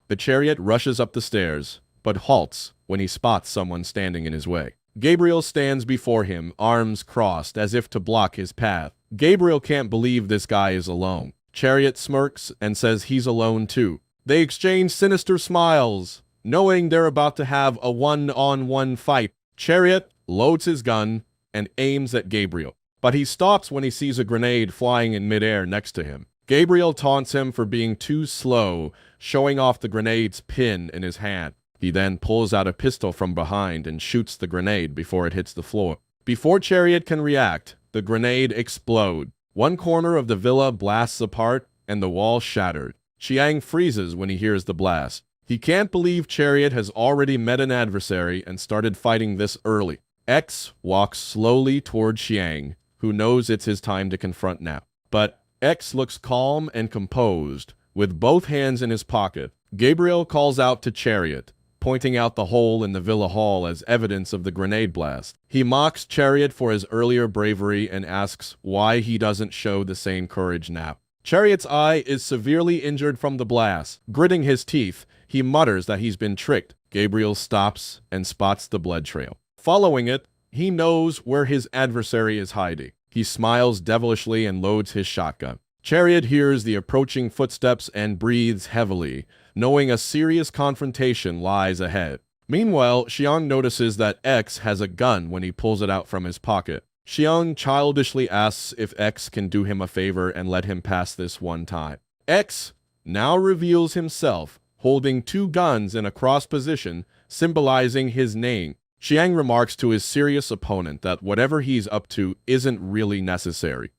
Speaker 1: The Chariot rushes up the stairs, but halts when he spots someone standing in his way. Gabriel stands before him, arms crossed as if to block his path. Gabriel can't believe this guy is alone. Chariot smirks and says he's alone too. They exchange sinister smiles, knowing they're about to have a one-on-one fight. Chariot loads his gun and aims at Gabriel, but he stops when he sees a grenade flying in midair next to him. Gabriel taunts him for being too slow, showing off the grenade's pin in his hand. He then pulls out a pistol from behind and shoots the grenade before it hits the floor. Before Chariot can react, the grenade explodes. One corner of the villa blasts apart, and the wall shattered. Xiang freezes when he hears the blast. He can't believe Chariot has already met an adversary and started fighting this early. X walks slowly toward Xiang, who knows it's his time to confront now. But X looks calm and composed, with both hands in his pocket. Gabriel calls out to Chariot, pointing out the hole in the villa hall as evidence of the grenade blast. He mocks Chariot for his earlier bravery and asks why he doesn't show the same courage now. Chariot's eye is severely injured from the blast. Gritting his teeth, he mutters that he's been tricked. Gabriel stops and spots the blood trail. Following it, he knows where his adversary is hiding. He smiles devilishly and loads his shotgun. Chariot hears the approaching footsteps and breathes heavily, knowing a serious confrontation lies ahead. Meanwhile, Xiang notices that X has a gun when he pulls it out from his pocket. Xiang childishly asks if X can do him a favor and let him pass this one time. X now reveals himself, holding two guns in a cross position, symbolizing his name. Xiang remarks to his serious opponent that whatever he's up to isn't really necessary.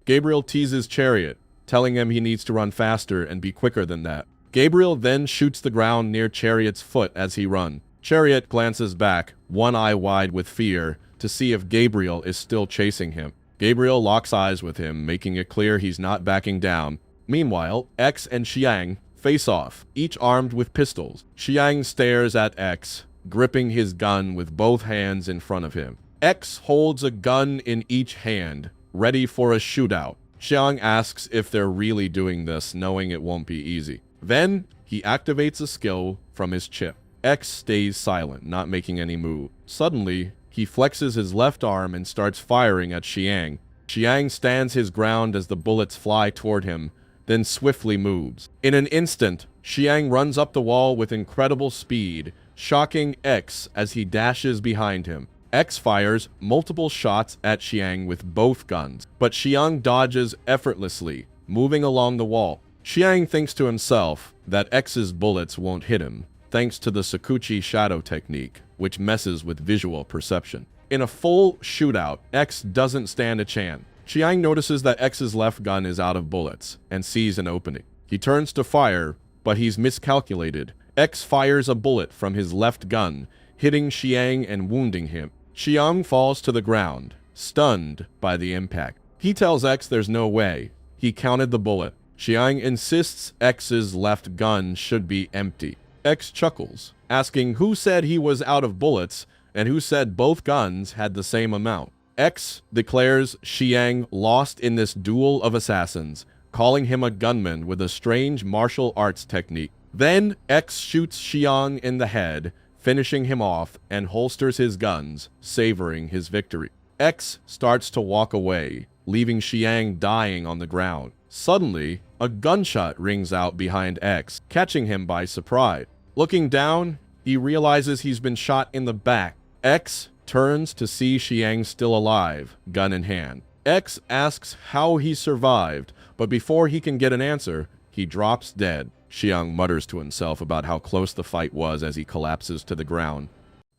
Speaker 1: Gabriel teases Chariot, telling him he needs to run faster and be quicker than that. Gabriel then shoots the ground near Chariot's foot as he runs. Chariot glances back, one eye wide with fear, to see if Gabriel is still chasing him. Gabriel locks eyes with him, making it clear he's not backing down. Meanwhile, X and Xiang face off, each armed with pistols. Xiang stares at X, gripping his gun with both hands in front of him. X holds a gun in each hand, ready for a shootout. Xiang asks if they're really doing this, knowing it won't be easy. Then, he activates a skill from his chip. X stays silent, not making any move. Suddenly, he flexes his left arm and starts firing at Xiang. Xiang stands his ground as the bullets fly toward him, then swiftly moves. In an instant, Xiang runs up the wall with incredible speed, shocking X as he dashes behind him. X fires multiple shots at Xiang with both guns, but Xiang dodges effortlessly, moving along the wall. Xiang thinks to himself that X's bullets won't hit him, thanks to the Sakuchi shadow technique, which messes with visual perception. In a full shootout, X doesn't stand a chance. Xiang notices that X's left gun is out of bullets, and sees an opening. He turns to fire, but he's miscalculated. X fires a bullet from his left gun, hitting Xiang and wounding him. Xiang falls to the ground, stunned by the impact. He tells X there's no way. He counted the bullet. Xiang insists X's left gun should be empty. X chuckles, asking who said he was out of bullets and who said both guns had the same amount. X declares Xiang lost in this duel of assassins, calling him a gunman with a strange martial arts technique. Then X shoots Xiang in the head, finishing him off, and holsters his guns, savoring his victory. X starts to walk away, leaving Xiang dying on the ground. Suddenly, a gunshot rings out behind X, catching him by surprise. Looking down, he realizes he's been shot in the back. X turns to see Xiang still alive, gun in hand. X asks how he survived, but before he can get an answer, he drops dead. Xiang mutters to himself about how close the fight was as he collapses to the ground.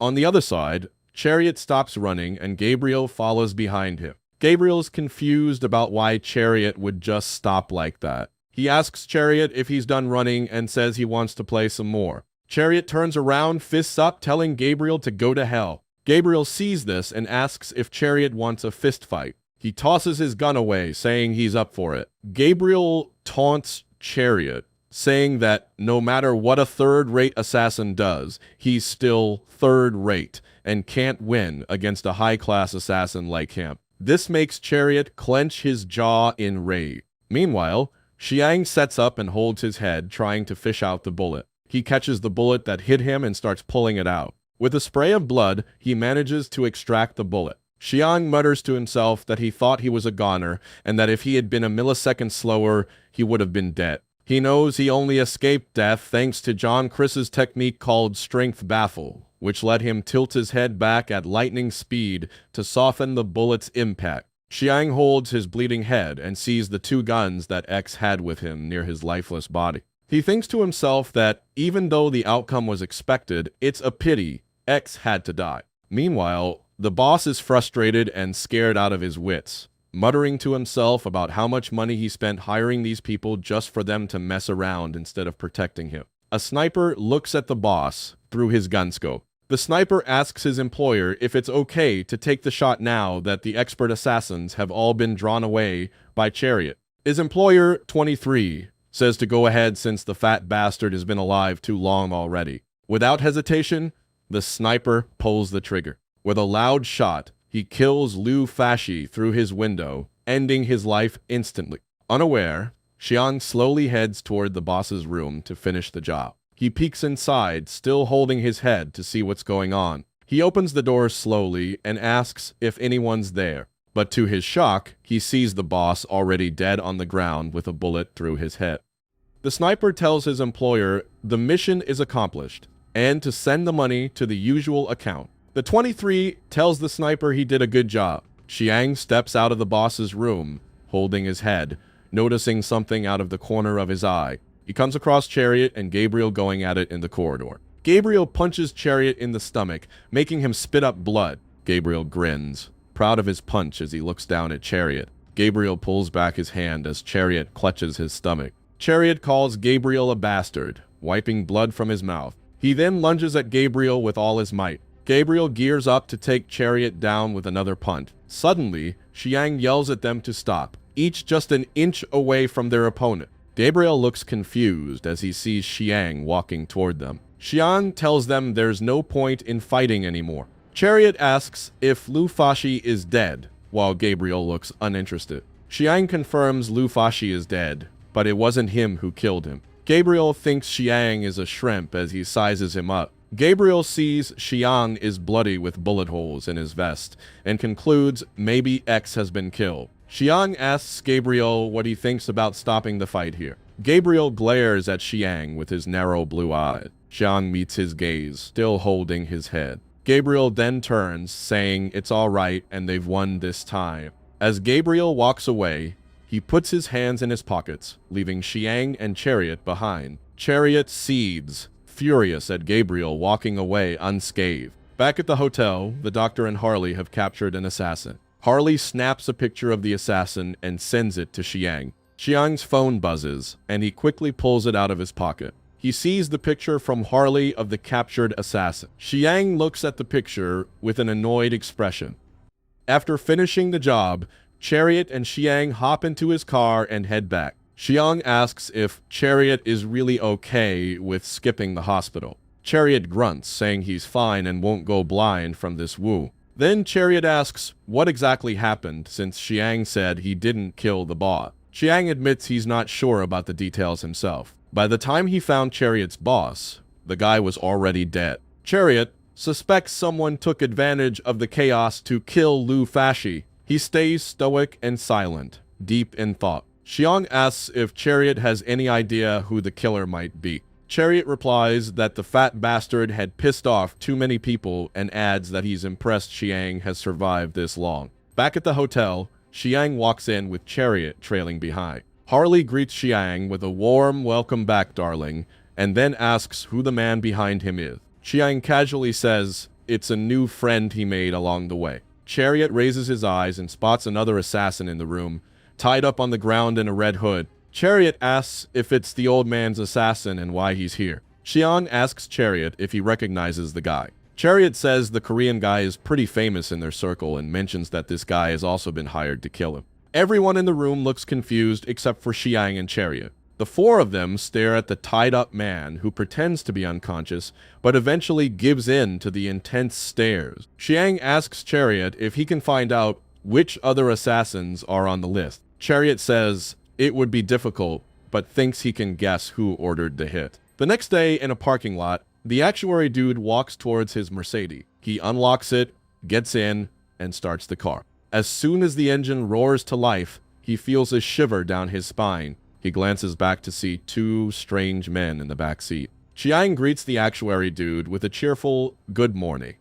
Speaker 1: On the other side, Chariot stops running and Gabriel follows behind him. Gabriel's confused about why Chariot would just stop like that. He asks Chariot if he's done running and says he wants to play some more. Chariot turns around, fists up, telling Gabriel to go to hell. Gabriel sees this and asks if Chariot wants a fist fight. He tosses his gun away, saying he's up for it. Gabriel taunts Chariot, saying that no matter what a third-rate assassin does, he's still third-rate and can't win against a high-class assassin like him. This makes Chariot clench his jaw in rage. Meanwhile, Xiang sets up and holds his head, trying to fish out the bullet. He catches the bullet that hit him and starts pulling it out. With a spray of blood, he manages to extract the bullet. Xiang mutters to himself that he thought he was a goner and that if he had been a millisecond slower, he would have been dead. He knows he only escaped death thanks to John Chris's technique called Strength Baffle, which let him tilt his head back at lightning speed to soften the bullet's impact. Xiang holds his bleeding head and sees the two guns that X had with him near his lifeless body. He thinks to himself that even though the outcome was expected, it's a pity X had to die. Meanwhile, the boss is frustrated and scared out of his wits, muttering to himself about how much money he spent hiring these people just for them to mess around instead of protecting him. A sniper looks at the boss through his gun scope. The sniper asks his employer if it's okay to take the shot now that the expert assassins have all been drawn away by Chariot. His employer, 23, says to go ahead since the fat bastard has been alive too long already. Without hesitation, the sniper pulls the trigger. With a loud shot, he kills Liu Fashi through his window, ending his life instantly. Unaware, Xiang slowly heads toward the boss's room to finish the job. He peeks inside, still holding his head to see what's going on. He opens the door slowly and asks if anyone's there. But to his shock, he sees the boss already dead on the ground with a bullet through his head. The sniper tells his employer the mission is accomplished and to send the money to the usual account. The 23 tells the sniper he did a good job. Xiang steps out of the boss's room, holding his head, noticing something out of the corner of his eye. He comes across Chariot and Gabriel going at it in the corridor. Gabriel punches Chariot in the stomach, making him spit up blood. Gabriel grins, proud of his punch as he looks down at Chariot. Gabriel pulls back his hand as Chariot clutches his stomach. Chariot calls Gabriel a bastard, wiping blood from his mouth. He then lunges at Gabriel with all his might. Gabriel gears up to take Chariot down with another punch. Suddenly, Xiang yells at them to stop, each just an inch away from their opponent. Gabriel looks confused as he sees Xiang walking toward them. Xiang tells them there's no point in fighting anymore. Chariot asks if Liu Fashi is dead, while Gabriel looks uninterested. Xiang confirms Liu Fashi is dead, but it wasn't him who killed him. Gabriel thinks Xiang is a shrimp as he sizes him up. Gabriel sees Xiang is bloody with bullet holes in his vest and concludes maybe X has been killed. Xiang asks Gabriel what he thinks about stopping the fight here. Gabriel glares at Xiang with his narrow blue eyes. Xiang meets his gaze, still holding his head. Gabriel then turns, saying it's all right and they've won this time. As Gabriel walks away, he puts his hands in his pockets, leaving Xiang and Chariot behind. Chariot seethes, furious at Gabriel walking away unscathed. Back at the hotel, the doctor and Harley have captured an assassin. Harley snaps a picture of the assassin and sends it to Xiang. Xiang's phone buzzes, and he quickly pulls it out of his pocket. He sees the picture from Harley of the captured assassin. Xiang looks at the picture with an annoyed expression. After finishing the job, Chariot and Xiang hop into his car and head back. Xiang asks if Chariot is really okay with skipping the hospital. Chariot grunts, saying he's fine and won't go blind from this woo. Then Chariot asks what exactly happened since Xiang said he didn't kill the boss. Xiang admits he's not sure about the details himself. By the time he found Chariot's boss, the guy was already dead. Chariot suspects someone took advantage of the chaos to kill Lu Fashi. He stays stoic and silent, deep in thought. Xiang asks if Chariot has any idea who the killer might be. Chariot replies that the fat bastard had pissed off too many people and adds that he's impressed Xiang has survived this long. Back at the hotel, Xiang walks in with Chariot trailing behind. Harley greets Xiang with a warm welcome back, darling, and then asks who the man behind him is. Xiang casually says it's a new friend he made along the way. Chariot raises his eyes and spots another assassin in the room, tied up on the ground in a red hood. Chariot asks if it's the old man's assassin and why he's here. Xiang asks Chariot if he recognizes the guy. Chariot says the Korean guy is pretty famous in their circle and mentions that this guy has also been hired to kill him. Everyone in the room looks confused except for Xiang and Chariot. The four of them stare at the tied-up man who pretends to be unconscious, but eventually gives in to the intense stares. Xiang asks Chariot if he can find out which other assassins are on the list. Chariot says it would be difficult, but thinks he can guess who ordered the hit. The next day, in a parking lot, the actuary dude walks towards his Mercedes. He unlocks it, gets in, and starts the car. As soon as the engine roars to life, he feels a shiver down his spine. He glances back to see two strange men in the back seat. Xiang greets the actuary dude with a cheerful good morning.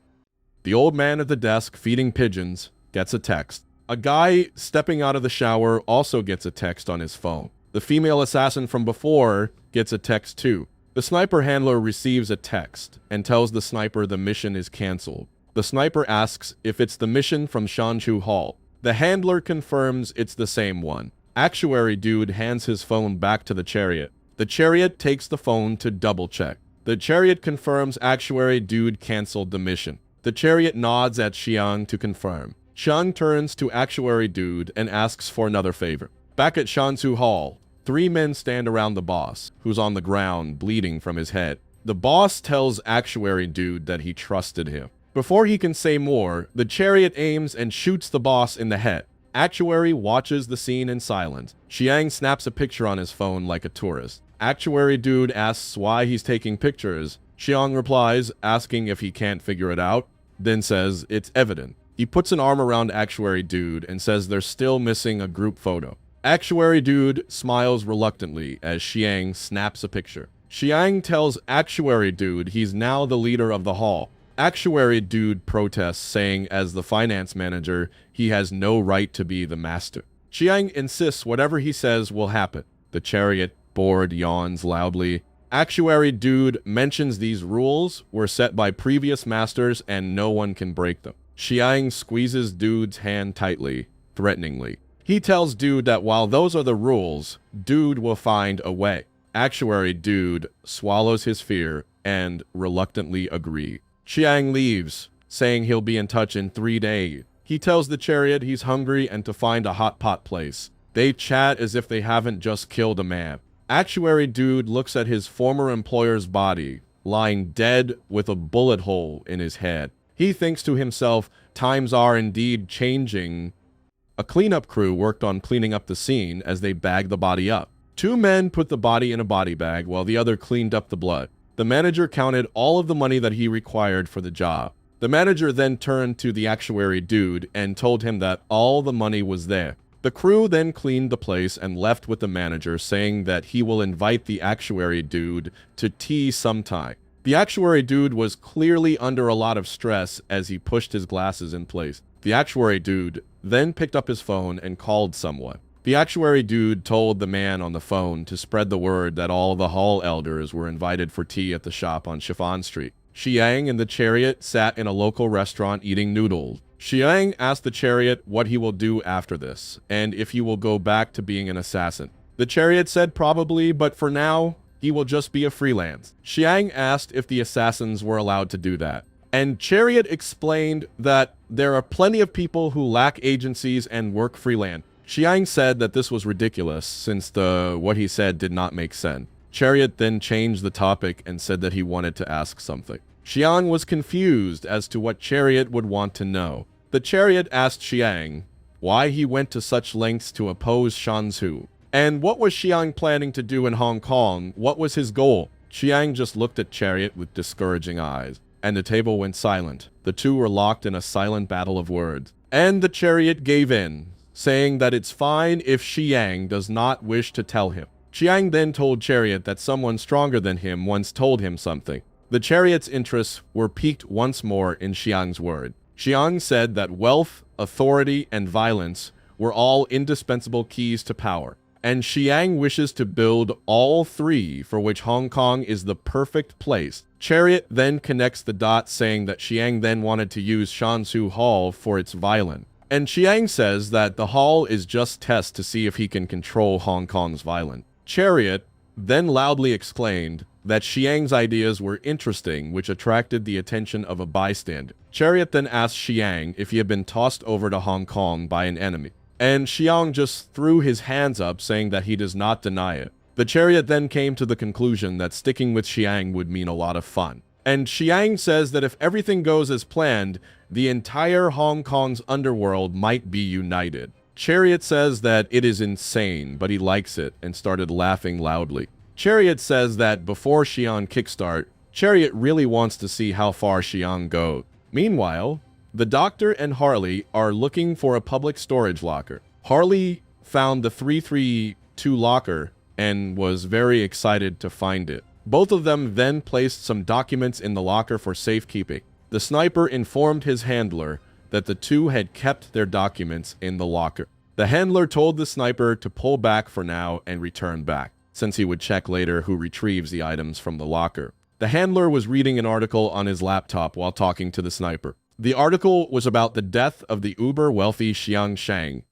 Speaker 1: The old man at the desk feeding pigeons gets a text. A guy stepping out of the shower also gets a text on his phone. The female assassin from before gets a text too. The sniper handler receives a text and tells the sniper the mission is canceled. The sniper asks if it's the mission from Shanchu Hall. The handler confirms it's the same one. Actuary dude hands his phone back to the Chariot. The Chariot takes the phone to double check. The Chariot confirms actuary dude canceled the mission. The Chariot nods at Xiang to confirm. Xiang turns to actuary dude and asks for another favor. Back at Shansu Hall, three men stand around the boss, who's on the ground bleeding from his head. The boss tells actuary dude that he trusted him. Before he can say more, the Chariot aims and shoots the boss in the head. Actuary watches the scene in silence. Xiang snaps a picture on his phone like a tourist. Actuary dude asks why he's taking pictures. Xiang replies, asking if he can't figure it out, then says it's evident. He puts an arm around actuary dude and says they're still missing a group photo. Actuary dude smiles reluctantly as Xiang snaps a picture. Xiang tells actuary dude he's now the leader of the hall. Actuary dude protests, saying as the finance manager, he has no right to be the master. Xiang insists whatever he says will happen. The Chariot, bored, yawns loudly. Actuary dude mentions these rules were set by previous masters and no one can break them. Xiang squeezes dude's hand tightly, threateningly. He tells dude that while those are the rules, dude will find a way. Actuary dude swallows his fear and reluctantly agrees. Xiang leaves, saying he'll be in touch in 3 days. He tells the Chariot he's hungry and to find a hot pot place. They chat as if they haven't just killed a man. Actuary dude looks at his former employer's body, lying dead with a bullet hole in his head. He thinks to himself, times are indeed changing. A cleanup crew worked on cleaning up the scene as they bagged the body up. 2 men put the body in a body bag while the other cleaned up the blood. The manager counted all of the money that he required for the job. The manager then turned to the actuary dude and told him that all the money was there. The crew then cleaned the place and left with the manager, saying that he will invite the actuary dude to tea sometime. The actuary dude was clearly under a lot of stress as he pushed his glasses in place. The actuary dude then picked up his phone and called someone. The actuary dude told the man on the phone to spread the word that all the hall elders were invited for tea at the shop on Chiffon Street. Xiang and the Chariot sat in a local restaurant eating noodles. Xiang asked the Chariot what he will do after this, and if he will go back to being an assassin. The Chariot said probably, but for now, he will just be a freelance. Xiang asked if the assassins were allowed to do that. And Chariot explained that there are plenty of people who lack agencies and work freelance. Xiang said that this was ridiculous since what he said did not make sense. Chariot then changed the topic and said that he wanted to ask something. Xiang was confused as to what Chariot would want to know. The Chariot asked Xiang why he went to such lengths to oppose Shanzhu. And what was Xiang planning to do in Hong Kong? What was his goal? Xiang just looked at Chariot with discouraging eyes, and the table went silent. The two were locked in a silent battle of words. And the Chariot gave in, saying that it's fine if Xiang does not wish to tell him. Xiang then told Chariot that someone stronger than him once told him something. The Chariot's interests were piqued once more in Xiang's word. Xiang said that wealth, authority, and violence were all indispensable keys to power, and Xiang wishes to build all three, for which Hong Kong is the perfect place. Chariot then connects the dots, saying that Xiang then wanted to use Shansu Hall for its violence. And Xiang says that the hall is just test to see if he can control Hong Kong's violence. Chariot then loudly exclaimed that Xiang's ideas were interesting, which attracted the attention of a bystander. Chariot then asked Xiang if he had been tossed over to Hong Kong by an enemy, and Xiang just threw his hands up, saying that he does not deny it. The Chariot then came to the conclusion that sticking with Xiang would mean a lot of fun. And Xiang says that if everything goes as planned, the entire Hong Kong's underworld might be united. Chariot says that it is insane, but he likes it, and started laughing loudly. Chariot says that before Xiang kickstart, Chariot really wants to see how far Xiang goes. Meanwhile, the Doctor and Harley are looking for a public storage locker. Harley found the 332 locker and was very excited to find it. Both of them then placed some documents in the locker for safekeeping. The sniper informed his handler that the two had kept their documents in the locker. The handler told the sniper to pull back for now and return back, since he would check later who retrieves the items from the locker. The handler was reading an article on his laptop while talking to the sniper. The article was about the death of the uber-wealthy Xiang Shang.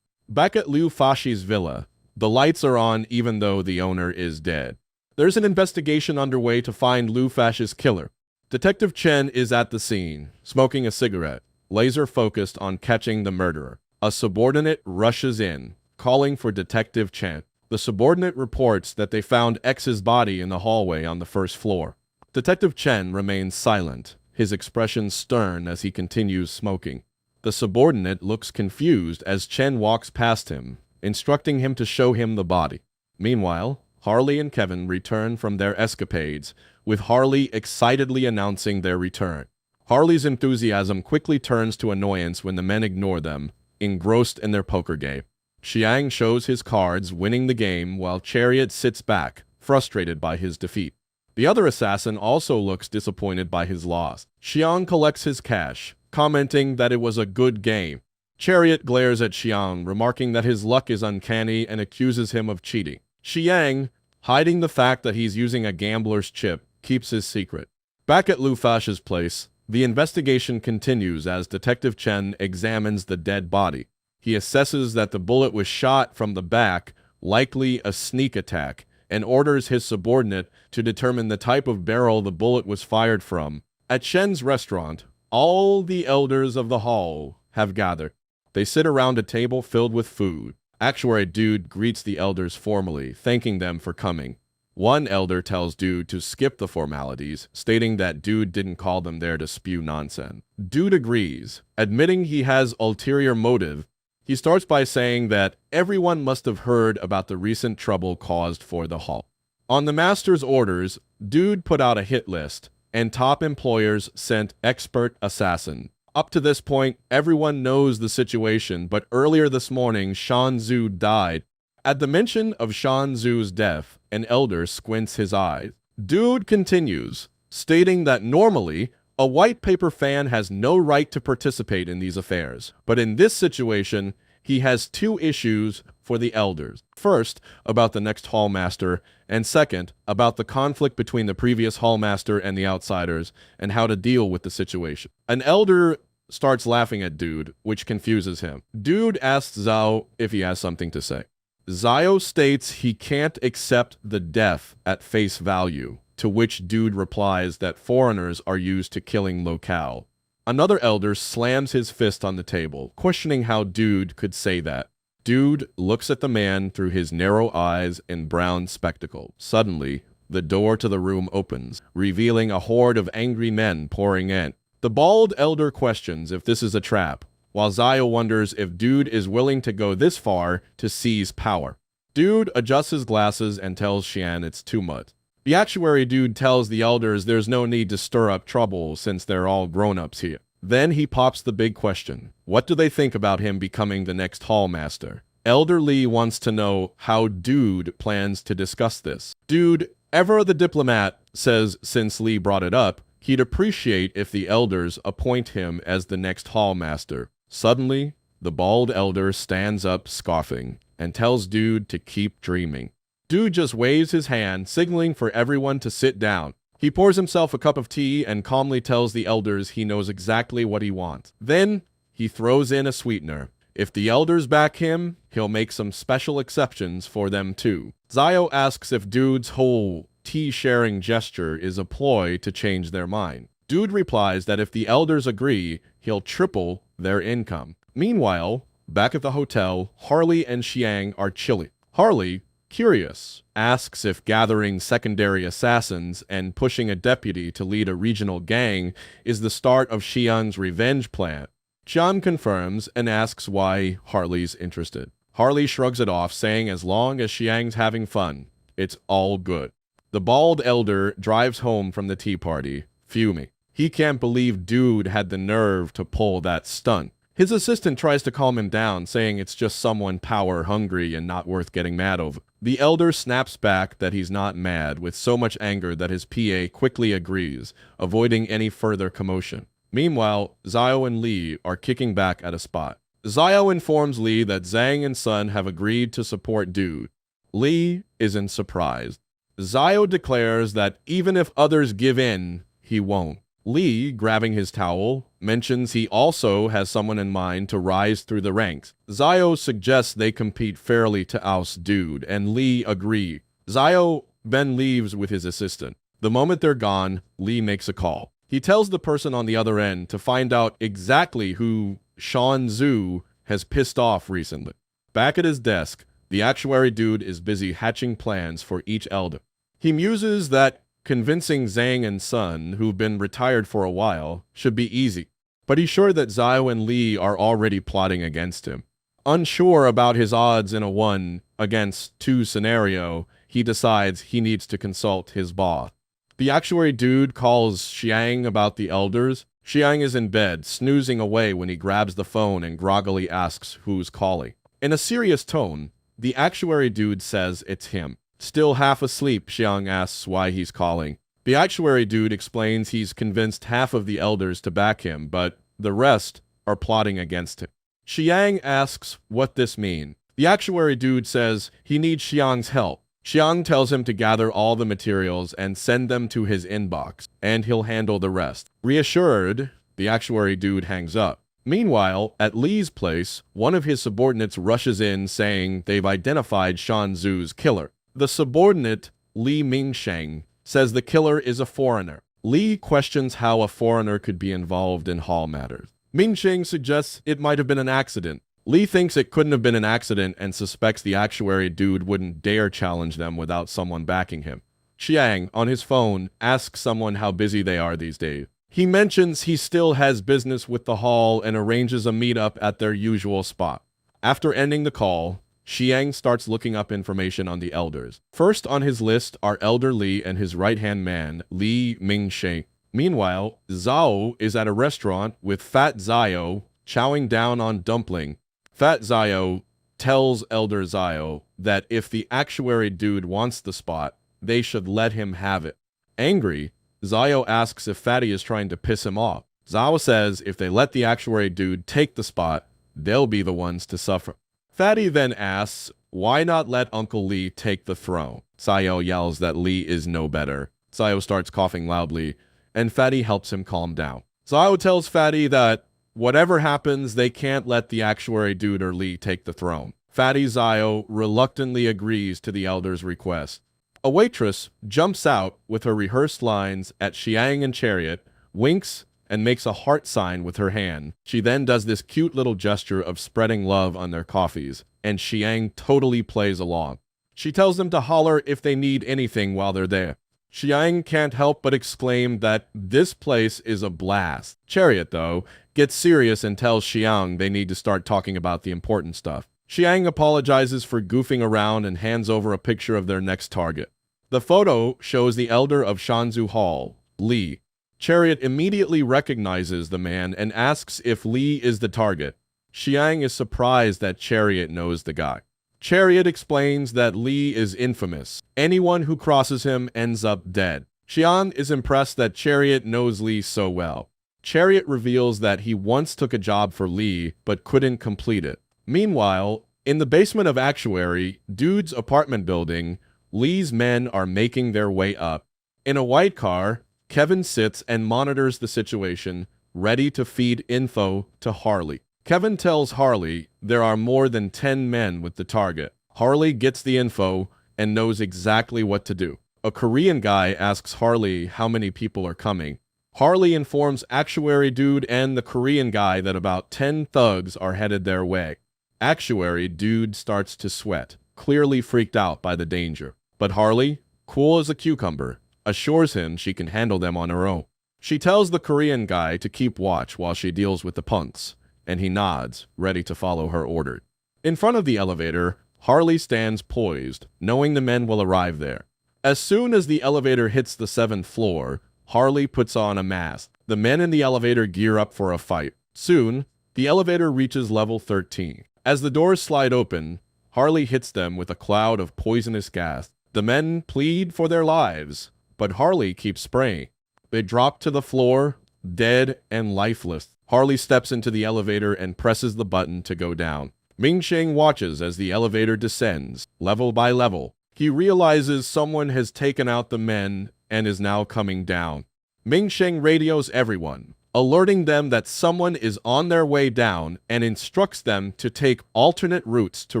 Speaker 1: Back at Liu Fashi's villa, the lights are on even though the owner is dead. There's an investigation underway to find Liu Fashi's killer. Detective Chen is at the scene, smoking a cigarette, laser-focused on catching the murderer. A subordinate rushes in, calling for Detective Chen. The subordinate reports that they found X's body in the hallway on the first floor. Detective Chen remains silent, his expression stern as he continues smoking. The subordinate looks confused as Chen walks past him, instructing him to show him the body. Meanwhile, Harley and Kevin return from their escapades, with Harley excitedly announcing their return. Harley's enthusiasm quickly turns to annoyance when the men ignore them, engrossed in their poker game. Xiang shows his cards, winning the game, while Chariot sits back, frustrated by his defeat. The other assassin also looks disappointed by his loss. Xiang collects his cash, commenting that it was a good game. Chariot glares at Xiang, remarking that his luck is uncanny and accuses him of cheating. Xiang, hiding the fact that he's using a gambler's chip, keeps his secret. Back at Liu Fashi's place, the investigation continues as Detective Chen examines the dead body. He assesses that the bullet was shot from the back, likely a sneak attack, and orders his subordinate to determine the type of barrel the bullet was fired from. At Chen's restaurant, all the elders of the hall have gathered. They sit around a table filled with food. Actuary Dude greets the elders formally, thanking them for coming. One elder tells Dude to skip the formalities, stating that Dude didn't call them there to spew nonsense. Dude agrees, admitting he has ulterior motive. He starts by saying that everyone must have heard about the recent trouble caused for the hall. On the master's orders, Dude put out a hit list, and top employers sent expert assassin. Up to this point, everyone knows the situation, but earlier this morning, Shan Zhu died. At the mention of Shan Zhu's death, an elder squints his eyes. Dude continues, stating that normally, a white paper fan has no right to participate in these affairs, but in this situation, he has two issues for the elders. First, about the next hallmaster, and second, about the conflict between the previous hallmaster and the outsiders, and how to deal with the situation. An elder starts laughing at Dude, which confuses him. Dude asks Zhao if he has something to say. Zhao states he can't accept the death at face value, to which Dude replies that foreigners are used to killing locale. Another elder slams his fist on the table, questioning how Dude could say that. Dude looks at the man through his narrow eyes and brown spectacles. Suddenly, the door to the room opens, revealing a horde of angry men pouring in. The bald elder questions if this is a trap, while Zio wonders if Dude is willing to go this far to seize power. Dude adjusts his glasses and tells Xian it's too much. The actuary dude tells the elders there's no need to stir up trouble since they're all grown-ups here. Then he pops the big question. What do they think about him becoming the next hall master? Elder Lee wants to know how Dude plans to discuss this. Dude, ever the diplomat, says since Lee brought it up, he'd appreciate if the elders appoint him as the next hall master. Suddenly, the bald elder stands up scoffing and tells Dude to keep dreaming. Dude just waves his hand, signaling for everyone to sit down. He pours himself a cup of tea and calmly tells the elders he knows exactly what he wants. Then, he throws in a sweetener. If the elders back him, he'll make some special exceptions for them too. Zio asks if Dude's whole tea-sharing gesture is a ploy to change their mind. Dude replies that if the elders agree, he'll triple their income. Meanwhile, back at the hotel, Harley and Xiang are chilling. Harley, curious, asks if gathering secondary assassins and pushing a deputy to lead a regional gang is the start of Xiang's revenge plan. Xiang confirms and asks why Harley's interested. Harley shrugs it off, saying as long as Xiang's having fun, it's all good. The bald elder drives home from the tea party, fuming. He can't believe Dude had the nerve to pull that stunt. His assistant tries to calm him down, saying it's just someone power-hungry and not worth getting mad over. The elder snaps back that he's not mad, with so much anger that his PA quickly agrees, avoiding any further commotion. Meanwhile, Zio and Lee are kicking back at a spot. Zio informs Lee that Zhang and Sun have agreed to support Dude. Lee isn't surprised. Zio declares that even if others give in, he won't. Lee, grabbing his towel, mentions he also has someone in mind to rise through the ranks. Zio suggests they compete fairly to oust Dude, and Lee agrees. Zio then leaves with his assistant. The moment they're gone, Lee makes a call. He tells the person on the other end to find out exactly who Sean Zhu has pissed off recently. Back at his desk, the actuary dude is busy hatching plans for each elder. He muses that convincing Zhang and Sun, who've been retired for a while, should be easy, but he's sure that Zio and Lee are already plotting against him. Unsure about his odds in a 1-against-2 scenario, he decides he needs to consult his boss. The actuary dude calls Xiang about the elders. Xiang is in bed, snoozing away when he grabs the phone and groggily asks who's calling. In a serious tone, the actuary dude says it's him. Still half asleep, Xiang asks why he's calling. The actuary dude explains he's convinced half of the elders to back him, but the rest are plotting against him. Xiang asks what this means. The actuary dude says he needs Xiang's help. Xiang tells him to gather all the materials and send them to his inbox, and he'll handle the rest. Reassured, the actuary dude hangs up. Meanwhile, at Lee's place, one of his subordinates rushes in saying they've identified Shan Zhu's killer. The subordinate, Li Mingsheng, says the killer is a foreigner. Lee questions how a foreigner could be involved in hall matters. Mingsheng suggests it might have been an accident. Lee thinks it couldn't have been an accident and suspects the actuary dude wouldn't dare challenge them without someone backing him. Xiang, on his phone, asks someone how busy they are these days. He mentions he still has business with the hall and arranges a meetup at their usual spot. After ending the call, Xiang starts looking up information on the elders. First on his list are Elder Li and his right-hand man, Li Mingsheng. Meanwhile, Zhao is at a restaurant with Fat Zio chowing down on dumpling. Fat Zio tells Elder Zio that if the actuary dude wants the spot, they should let him have it. Angry, Zio asks if Fatty is trying to piss him off. Zio says if they let the actuary dude take the spot, they'll be the ones to suffer. Fatty then asks, why not let Uncle Lee take the throne? Zio yells that Lee is no better. Zio starts coughing loudly, and Fatty helps him calm down. Zio tells Fatty that whatever happens, they can't let the actuary dude or Lee take the throne. Fatty Zio reluctantly agrees to the elder's request. A waitress jumps out with her rehearsed lines at Xiang and Chariot, winks, and makes a heart sign with her hand. She then does this cute little gesture of spreading love on their coffees, and Xiang totally plays along. She tells them to holler if they need anything while they're there. Xiang can't help but exclaim that this place is a blast. Chariot, though, gets serious and tells Xiang they need to start talking about the important stuff. Xiang apologizes for goofing around and hands over a picture of their next target. The photo shows the elder of Shanzhu Hall, Li. Chariot immediately recognizes the man and asks if Li is the target. Xiang is surprised that Chariot knows the guy. Chariot explains that Li is infamous. Anyone who crosses him ends up dead. Xiang is impressed that Chariot knows Li so well. Chariot reveals that he once took a job for Li, but couldn't complete it. Meanwhile, in the basement of Actuary, Dude's apartment building, Li's men are making their way up. In a white car, Kevin sits and monitors the situation, ready to feed info to Harley. Kevin tells Harley there are more than 10 men with the target. Harley gets the info and knows exactly what to do. A Korean guy asks Harley how many people are coming. Harley informs Actuary Dude and the Korean guy that about 10 thugs are headed their way. Actuary Dude starts to sweat, clearly freaked out by the danger. But Harley, cool as a cucumber, assures him she can handle them on her own. She tells the Korean guy to keep watch while she deals with the punks, and he nods, ready to follow her order. In front of the elevator, Harley stands poised, knowing the men will arrive there. As soon as the elevator hits the 7th floor, Harley puts on a mask. The men in the elevator gear up for a fight. Soon, the elevator reaches level 13. As the doors slide open, Harley hits them with a cloud of poisonous gas. The men plead for their lives, but Harley keeps spraying. They drop to the floor, dead and lifeless. Harley steps into the elevator and presses the button to go down. Ming-Sheng watches as the elevator descends, level by level. He realizes someone has taken out the men and is now coming down. Ming-Sheng radios everyone, alerting them that someone is on their way down and instructs them to take alternate routes to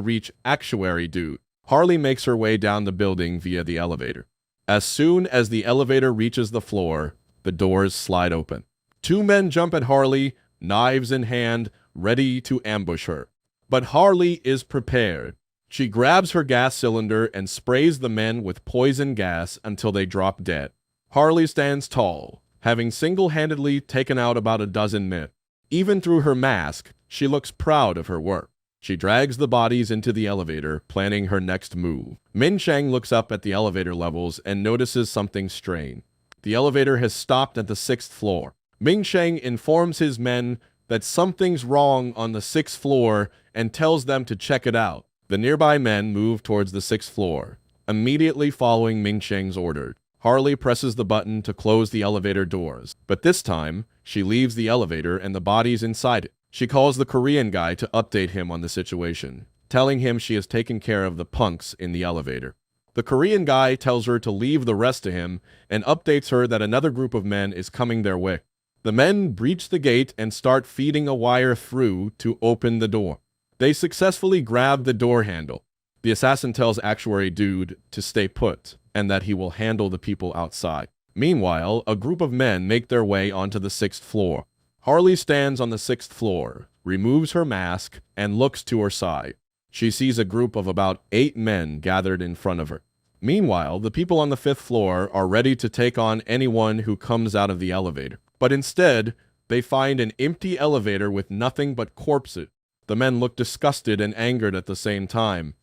Speaker 1: reach Actuary Dude. Harley makes her way down the building via the elevator. As soon as the elevator reaches the floor, the doors slide open. 2 men jump at Harley, knives in hand, ready to ambush her. But Harley is prepared. She grabs her gas cylinder and sprays the men with poison gas until they drop dead. Harley stands tall, having single-handedly taken out about a dozen men. Even through her mask, she looks proud of her work. She drags the bodies into the elevator, planning her next move. Min-Sheng looks up at the elevator levels and notices something strange. The elevator has stopped at the 6th floor. Ming-Sheng informs his men that something's wrong on the 6th floor and tells them to check it out. The nearby men move towards the 6th floor, immediately following Ming-Sheng's order. Harley presses the button to close the elevator doors, but this time, she leaves the elevator and the bodies inside it. She calls the Korean guy to update him on the situation, telling him she has taken care of the punks in the elevator. The Korean guy tells her to leave the rest to him and updates her that another group of men is coming their way. The men breach the gate and start feeding a wire through to open the door. They successfully grab the door handle. The assassin tells Actuary Dude to stay put and that he will handle the people outside. Meanwhile, a group of men make their way onto the 6th floor. Harley stands on the 6th floor, removes her mask, and looks to her side. She sees a group of about 8 men gathered in front of her. Meanwhile, the people on the 5th floor are ready to take on anyone who comes out of the elevator. But instead, they find an empty elevator with nothing but corpses. The men look disgusted and angered at the same time.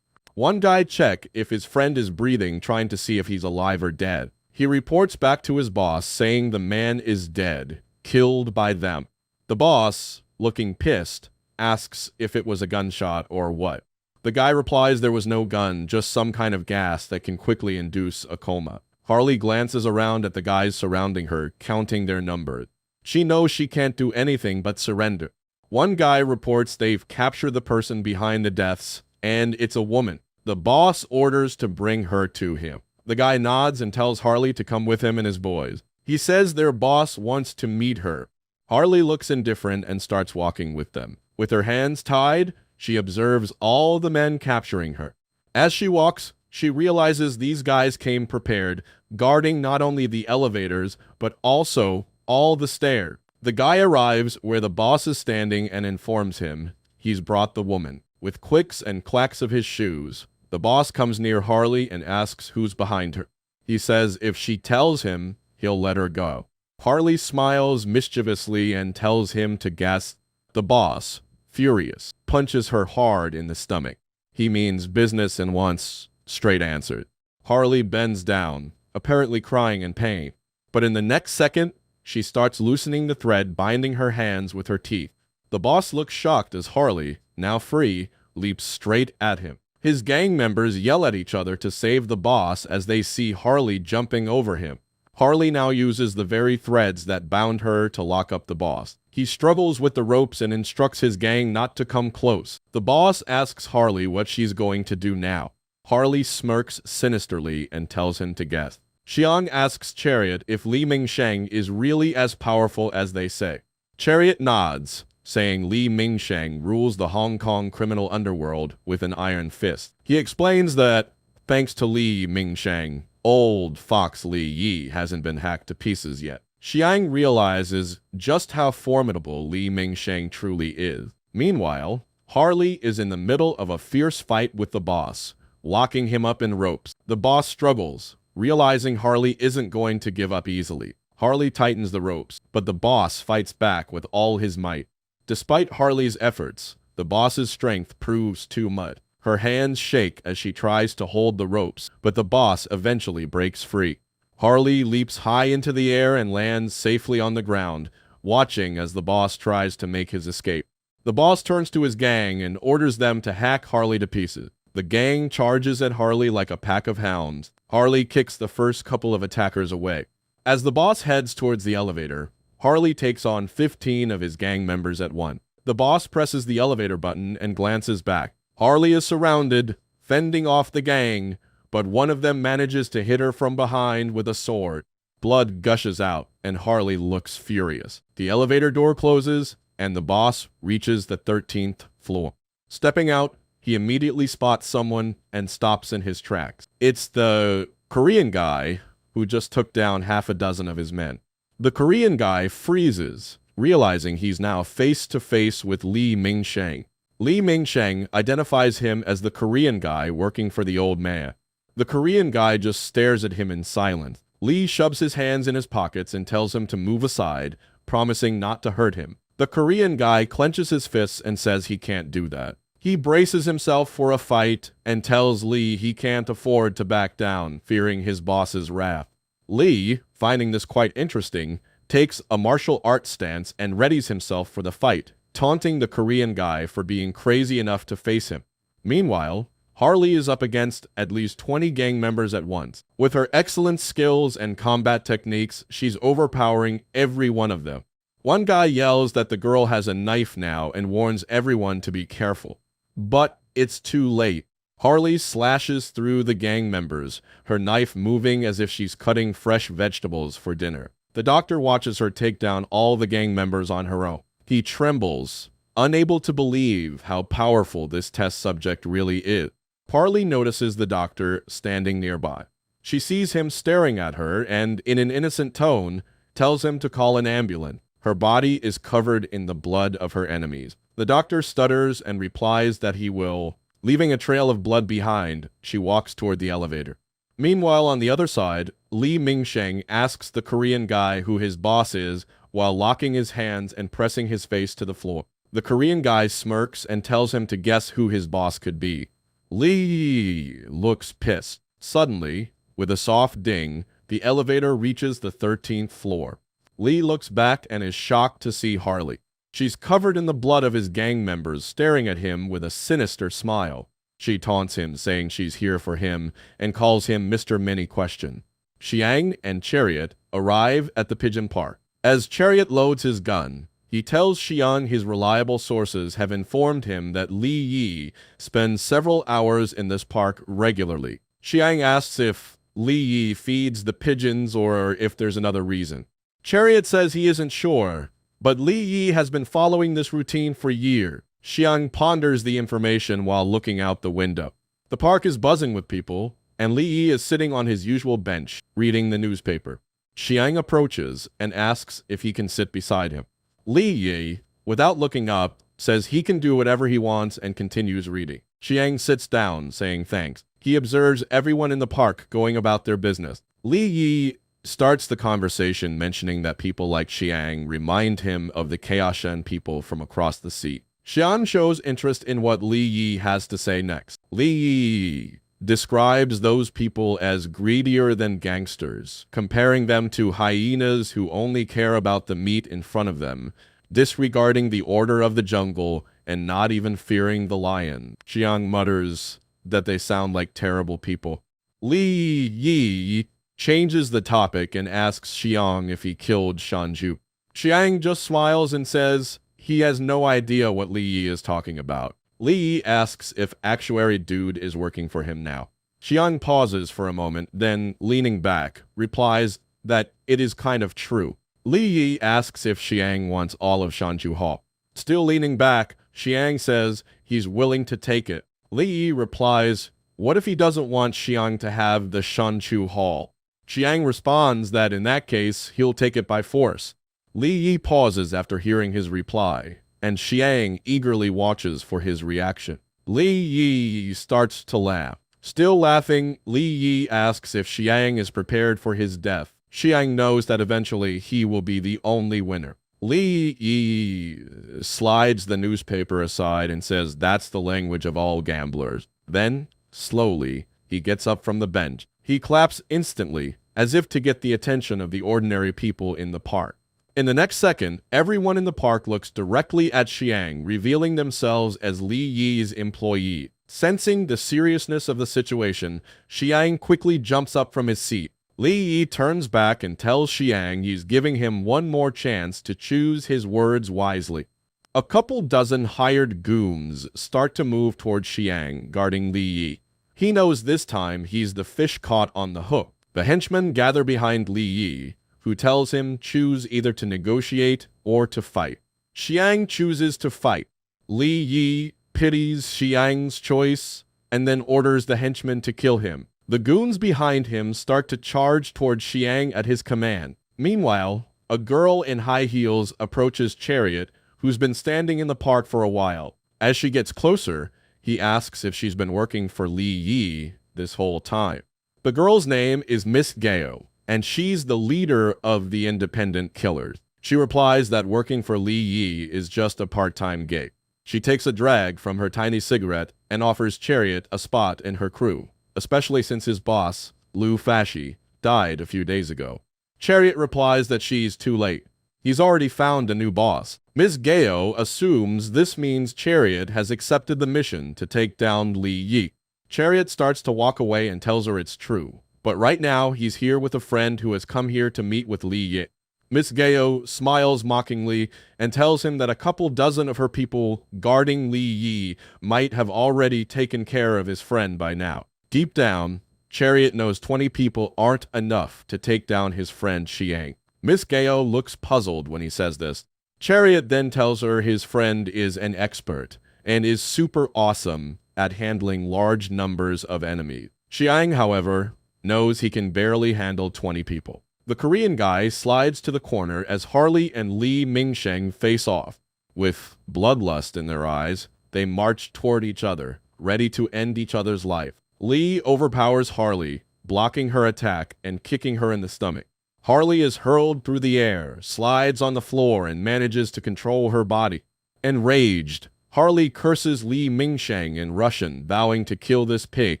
Speaker 1: One guy checks if his friend is breathing, trying to see if he's alive or dead. He reports back to his boss, saying the man is dead, killed by them. The boss, looking pissed, asks if it was a gunshot or what. The guy replies there was no gun, just some kind of gas that can quickly induce a coma. Harley glances around at the guys surrounding her, counting their number. She knows she can't do anything but surrender. One guy reports they've captured the person behind the deaths, and it's a woman. The boss orders to bring her to him. The guy nods and tells Harley to come with him and his boys. He says their boss wants to meet her. Harley looks indifferent and starts walking with them. With her hands tied, she observes all the men capturing her. As she walks, she realizes these guys came prepared, guarding not only the elevators, but also all the stairs. The guy arrives where the boss is standing and informs him he's brought the woman. With clicks and clacks of his shoes, the boss comes near Harley and asks who's behind her. He says if she tells him, he'll let her go. Harley smiles mischievously and tells him to guess. The boss, furious, punches her hard in the stomach. He means business and wants straight answers. Harley bends down, apparently crying in pain. But in the next second, she starts loosening the thread binding her hands with her teeth. The boss looks shocked as Harley, now free, leaps straight at him. His gang members yell at each other to save the boss as they see Harley jumping over him. Harley now uses the very threads that bound her to lock up the boss. He struggles with the ropes and instructs his gang not to come close. The boss asks Harley what she's going to do now. Harley smirks sinisterly and tells him to guess. Xiang asks Chariot if Li Mingsheng is really as powerful as they say. Chariot nods, saying Li Mingsheng rules the Hong Kong criminal underworld with an iron fist. He explains that, thanks to Li Mingsheng, old Fox Li Yi hasn't been hacked to pieces yet. Xiang realizes just how formidable Li Mingsheng truly is. Meanwhile, Harley is in the middle of a fierce fight with the boss, locking him up in ropes. The boss struggles, realizing Harley isn't going to give up easily. Harley tightens the ropes, but the boss fights back with all his might. Despite Harley's efforts, the boss's strength proves too much. Her hands shake as she tries to hold the ropes, but the boss eventually breaks free. Harley leaps high into the air and lands safely on the ground, watching as the boss tries to make his escape. The boss turns to his gang and orders them to hack Harley to pieces. The gang charges at Harley like a pack of hounds. Harley kicks the first couple of attackers away. As the boss heads towards the elevator, Harley takes on 15 of his gang members at once. The boss presses the elevator button and glances back. Harley is surrounded, fending off the gang, but one of them manages to hit her from behind with a sword. Blood gushes out, and Harley looks furious. The elevator door closes, and the boss reaches the 13th floor. Stepping out, he immediately spots someone and stops in his tracks. It's the Korean guy who just took down half a dozen of his men. The Korean guy freezes, realizing he's now face-to-face with Li Mingsheng. Li Mingsheng identifies him as the Korean guy working for the old man. The Korean guy just stares at him in silence. Li shoves his hands in his pockets and tells him to move aside, promising not to hurt him. The Korean guy clenches his fists and says he can't do that. He braces himself for a fight and tells Li he can't afford to back down, fearing his boss's wrath. Li, finding this quite interesting, takes a martial arts stance and readies himself for the fight, taunting the Korean guy for being crazy enough to face him. Meanwhile, Harley is up against at least 20 gang members at once. With her excellent skills and combat techniques, she's overpowering every one of them. One guy yells that the girl has a knife now and warns everyone to be careful. But it's too late. Harley slashes through the gang members, her knife moving as if she's cutting fresh vegetables for dinner. The doctor watches her take down all the gang members on her own. He trembles, unable to believe how powerful this test subject really is. Harley notices the doctor standing nearby. She sees him staring at her and, in an innocent tone, tells him to call an ambulance. Her body is covered in the blood of her enemies. The doctor stutters and replies that he will. Leaving a trail of blood behind, she walks toward the elevator. Meanwhile, on the other side, Li Mingsheng asks the Korean guy who his boss is while locking his hands and pressing his face to the floor. The Korean guy smirks and tells him to guess who his boss could be. Li looks pissed. Suddenly, with a soft ding, the elevator reaches the 13th floor. Li looks back and is shocked to see Harley. She's covered in the blood of his gang members, staring at him with a sinister smile. She taunts him, saying she's here for him, and calls him Mr. Many Question. Xiang and Chariot arrive at the Pigeon Park. As Chariot loads his gun, he tells Xiang his reliable sources have informed him that Li Yi spends several hours in this park regularly. Xiang asks if Li Yi feeds the pigeons or if there's another reason. Chariot says he isn't sure, but Li Yi has been following this routine for years. Xiang ponders the information while looking out the window. The park is buzzing with people, and Li Yi is sitting on his usual bench, reading the newspaper. Xiang approaches and asks if he can sit beside him. Li Yi, without looking up, says he can do whatever he wants and continues reading. Xiang sits down, saying thanks. He observes everyone in the park going about their business. Li Yi starts the conversation mentioning that people like Xiang remind him of the Kaoshan people from across the sea. Xian shows interest in what Li Yi has to say next. Li Yi describes those people as greedier than gangsters, comparing them to hyenas who only care about the meat in front of them, disregarding the order of the jungle, and not even fearing the lion. Xiang mutters that they sound like terrible people. Li Yi changes the topic and asks Xiang if he killed Shanju. Xiang just smiles and says he has no idea what Li Yi is talking about. Li Yi asks if Actuary Dude is working for him now. Xiang pauses for a moment, then, leaning back, replies that it is kind of true. Li Yi asks if Xiang wants all of Shanju Hall. Still leaning back, Xiang says he's willing to take it. Li Yi replies, what if he doesn't want Xiang to have the Shanchu Hall? Xiang responds that in that case, he'll take it by force. Li Yi pauses after hearing his reply, and Xiang eagerly watches for his reaction. Li Yi starts to laugh. Still laughing, Li Yi asks if Xiang is prepared for his death. Xiang knows that eventually he will be the only winner. Li Yi slides the newspaper aside and says that's the language of all gamblers. Then, slowly, he gets up from the bench. He claps instantly, as if to get the attention of the ordinary people in the park. In the next second, everyone in the park looks directly at Xiang, revealing themselves as Li Yi's employee. Sensing the seriousness of the situation, Xiang quickly jumps up from his seat. Li Yi turns back and tells Xiang he's giving him one more chance to choose his words wisely. A couple dozen hired goons start to move towards Xiang, guarding Li Yi. He knows this time he's the fish caught on the hook. The henchmen gather behind Li Yi, who tells him choose either to negotiate or to fight. Xiang chooses to fight. Li Yi pities Xiang's choice and then orders the henchmen to kill him. The goons behind him start to charge towards Xiang at his command. Meanwhile, a girl in high heels approaches Chariot, who's been standing in the park for a while. As she gets closer, he asks if she's been working for Li Yi this whole time. The girl's name is Miss Gao, and she's the leader of the independent killers. She replies that working for Li Yi is just a part-time gig. She takes a drag from her tiny cigarette and offers Chariot a spot in her crew, especially since his boss, Lu Fashi, died a few days ago. Chariot replies that she's too late. He's already found a new boss. Ms. Gao assumes this means Chariot has accepted the mission to take down Li Yi. Chariot starts to walk away and tells her it's true. But right now, he's here with a friend who has come here to meet with Li Yi. Miss Gao smiles mockingly and tells him that a couple dozen of her people guarding Li Yi might have already taken care of his friend by now. Deep down, Chariot knows 20 people aren't enough to take down his friend Xiang. Miss Gao looks puzzled when he says this. Chariot then tells her his friend is an expert and is super awesome at handling large numbers of enemies. Xiang, however, knows he can barely handle 20 people. The Korean guy slides to the corner as Harley and Li Mingsheng face off. With bloodlust in their eyes, they march toward each other, ready to end each other's life. Li overpowers Harley, blocking her attack and kicking her in the stomach. Harley is hurled through the air, slides on the floor, and manages to control her body. Enraged, Harley curses Li Mingsheng in Russian, vowing to kill this pig.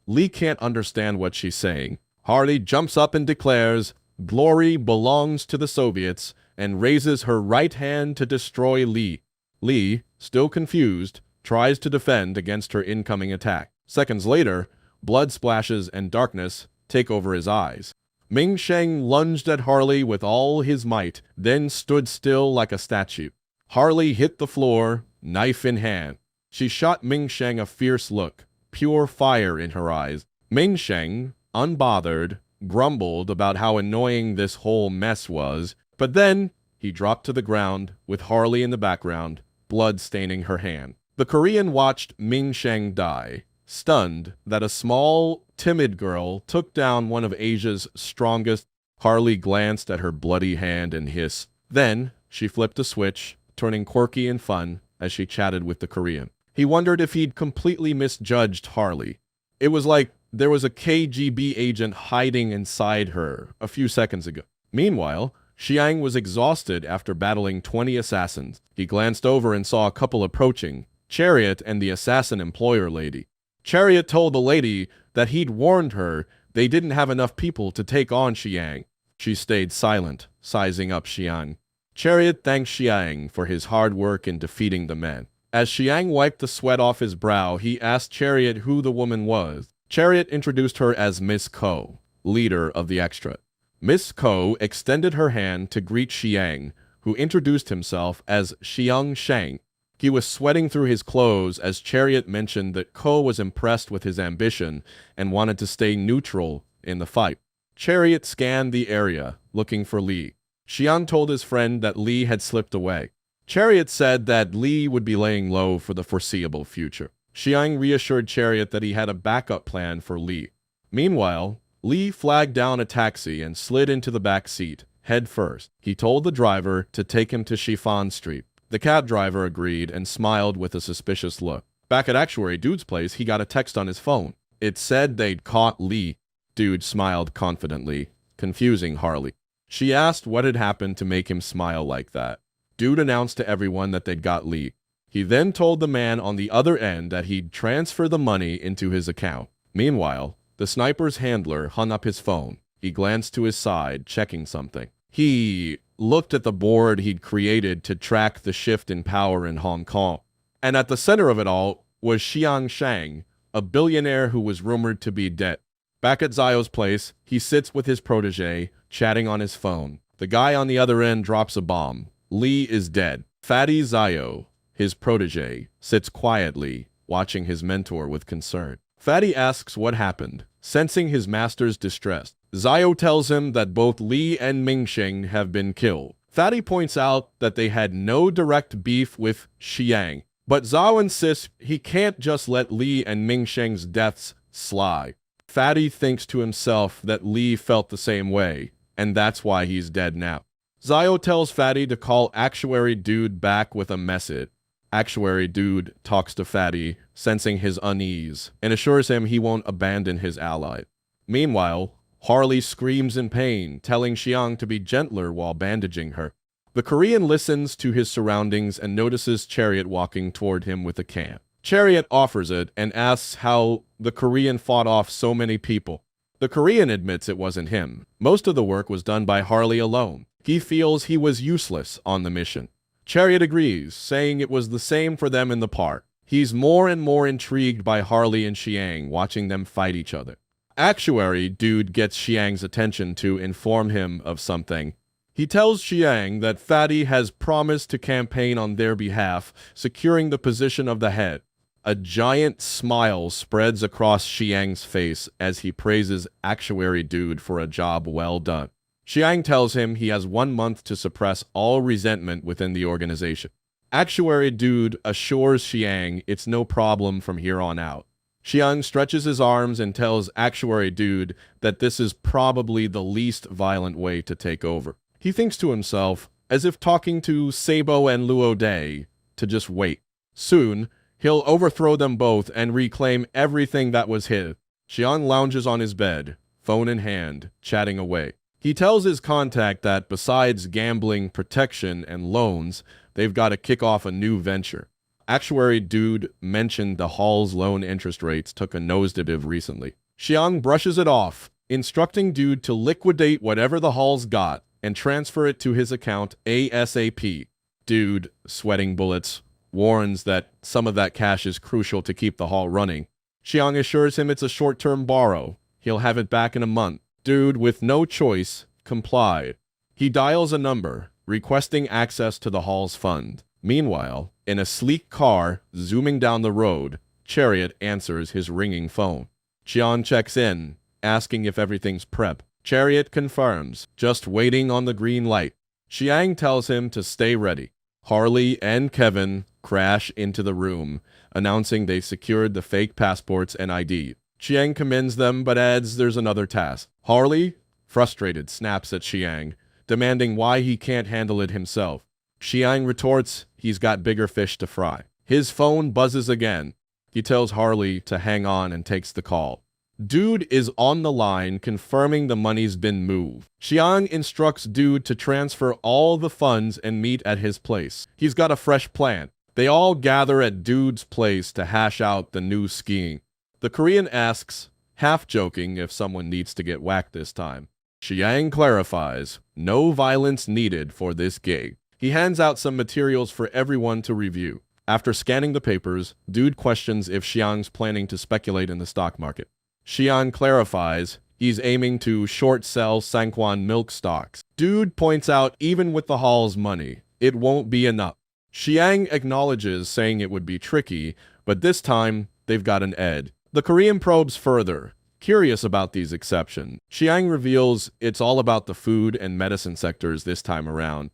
Speaker 1: Li can't understand what she's saying. Harley jumps up and declares, "Glory belongs to the Soviets," and raises her right hand to destroy Li. Li, still confused, tries to defend against her incoming attack. Seconds later, blood splashes and darkness take over his eyes. Mingsheng lunged at Harley with all his might, then stood still like a statue. Harley hit the floor, knife in hand. She shot Mingsheng a fierce look, pure fire in her eyes. Mingsheng, unbothered, grumbled about how annoying this whole mess was, but then he dropped to the ground with Harley in the background, blood staining her hand. The Korean watched Mingsheng die, stunned that a small, timid girl took down one of Asia's strongest. Harley glanced at her bloody hand and hissed. Then she flipped a switch, turning quirky and fun as she chatted with the Korean. He wondered if he'd completely misjudged Harley. It was like there was a KGB agent hiding inside her a few seconds ago. Meanwhile, Xiang was exhausted after battling 20 assassins. He glanced over and saw a couple approaching, Chariot and the assassin employer lady. Chariot told the lady that he'd warned her they didn't have enough people to take on Xiang. She stayed silent, sizing up Xiang. Chariot thanked Xiang for his hard work in defeating the men. As Xiang wiped the sweat off his brow, he asked Chariot who the woman was. Chariot introduced her as Miss Ko, leader of the extra. Miss Ko extended her hand to greet Xiang, who introduced himself as Xiang Shang. He was sweating through his clothes as Chariot mentioned that Ko was impressed with his ambition and wanted to stay neutral in the fight. Chariot scanned the area, looking for Li. Xiang told his friend that Li had slipped away. Chariot said that Li would be laying low for the foreseeable future. Xiang reassured Chariot that he had a backup plan for Li. Meanwhile, Li flagged down a taxi and slid into the back seat, head first. He told the driver to take him to Chiffon Street. The cab driver agreed and smiled with a suspicious look. Back at Actuary Dude's place, he got a text on his phone. It said they'd caught Li. Dude smiled confidently, confusing Harley. She asked what had happened to make him smile like that. Dude announced to everyone that they'd got Li. He then told the man on the other end that he'd transfer the money into his account. Meanwhile, the sniper's handler hung up his phone. He glanced to his side, checking something. He looked at the board he'd created to track the shift in power in Hong Kong. And at the center of it all was Xiang Shang, a billionaire who was rumored to be dead. Back at Zio's place, he sits with his protege, chatting on his phone. The guy on the other end drops a bomb. Li is dead. Fatty Zio, his protege, sits quietly, watching his mentor with concern. Fatty asks what happened, sensing his master's distress. Zio tells him that both Li and Mingsheng have been killed. Fatty points out that they had no direct beef with Xiang, but Zhao insists he can't just let Li and Mingsheng's deaths slide. Fatty thinks to himself that Li felt the same way, and that's why he's dead now. Zio tells Fatty to call Actuary Dude back with a message. Actuary Dude talks to Fatty, sensing his unease, and assures him he won't abandon his ally. Meanwhile, Harley screams in pain, telling Xiang to be gentler while bandaging her. The Korean listens to his surroundings and notices Chariot walking toward him with a can. Chariot offers it and asks how the Korean fought off so many people. The Korean admits it wasn't him. Most of the work was done by Harley alone. He feels he was useless on the mission. Chariot agrees, saying it was the same for them in the park. He's more and more intrigued by Harley and Xiang, watching them fight each other. Actuary Dude gets Xiang's attention to inform him of something. He tells Xiang that Fatty has promised to campaign on their behalf, securing the position of the head. A giant smile spreads across Xiang's face as he praises Actuary Dude for a job well done. Xiang tells him he has 1 month to suppress all resentment within the organization. Actuary Dude assures Xiang it's no problem from here on out. Xiang stretches his arms and tells Actuary Dude that this is probably the least violent way to take over. He thinks to himself, as if talking to Sabo and Luo Day, to just wait. Soon, he'll overthrow them both and reclaim everything that was his. Xiang lounges on his bed, phone in hand, chatting away. He tells his contact that besides gambling, protection, and loans, they've got to kick off a new venture. Actuary Dude mentioned the Hall's loan interest rates took a nosedive recently. Xiang brushes it off, instructing Dude to liquidate whatever the Hall's got and transfer it to his account ASAP. Dude, sweating bullets, warns that some of that cash is crucial to keep the Hall running. Xiang assures him it's a short-term borrow. He'll have it back in a month. Dude, with no choice, complied. He dials a number, requesting access to the Hall's fund. Meanwhile, in a sleek car zooming down the road, Chariot answers his ringing phone. Xiang checks in, asking if everything's prep. Chariot confirms, just waiting on the green light. Xiang tells him to stay ready. Harley and Kevin crash into the room, announcing they secured the fake passports and ID. Xiang commends them, but adds there's another task. Harley, frustrated, snaps at Xiang, demanding why he can't handle it himself. Xiang retorts he's got bigger fish to fry. His phone buzzes again. He tells Harley to hang on and takes the call. Dude is on the line confirming the money's been moved. Xiang instructs Dude to transfer all the funds and meet at his place. He's got a fresh plan. They all gather at Dude's place to hash out the new scheme. The Korean asks, half joking, if someone needs to get whacked this time. Xiang clarifies, no violence needed for this gig. He hands out some materials for everyone to review. After scanning the papers, Dude questions if Xiang's planning to speculate in the stock market. Xiang clarifies he's aiming to short sell Sangkwan milk stocks. Dude points out even with the Hall's money, it won't be enough. Xiang acknowledges, saying it would be tricky, but this time they've got an edge. The Korean probes further, curious about these exceptions. Xiang reveals it's all about the food and medicine sectors this time around.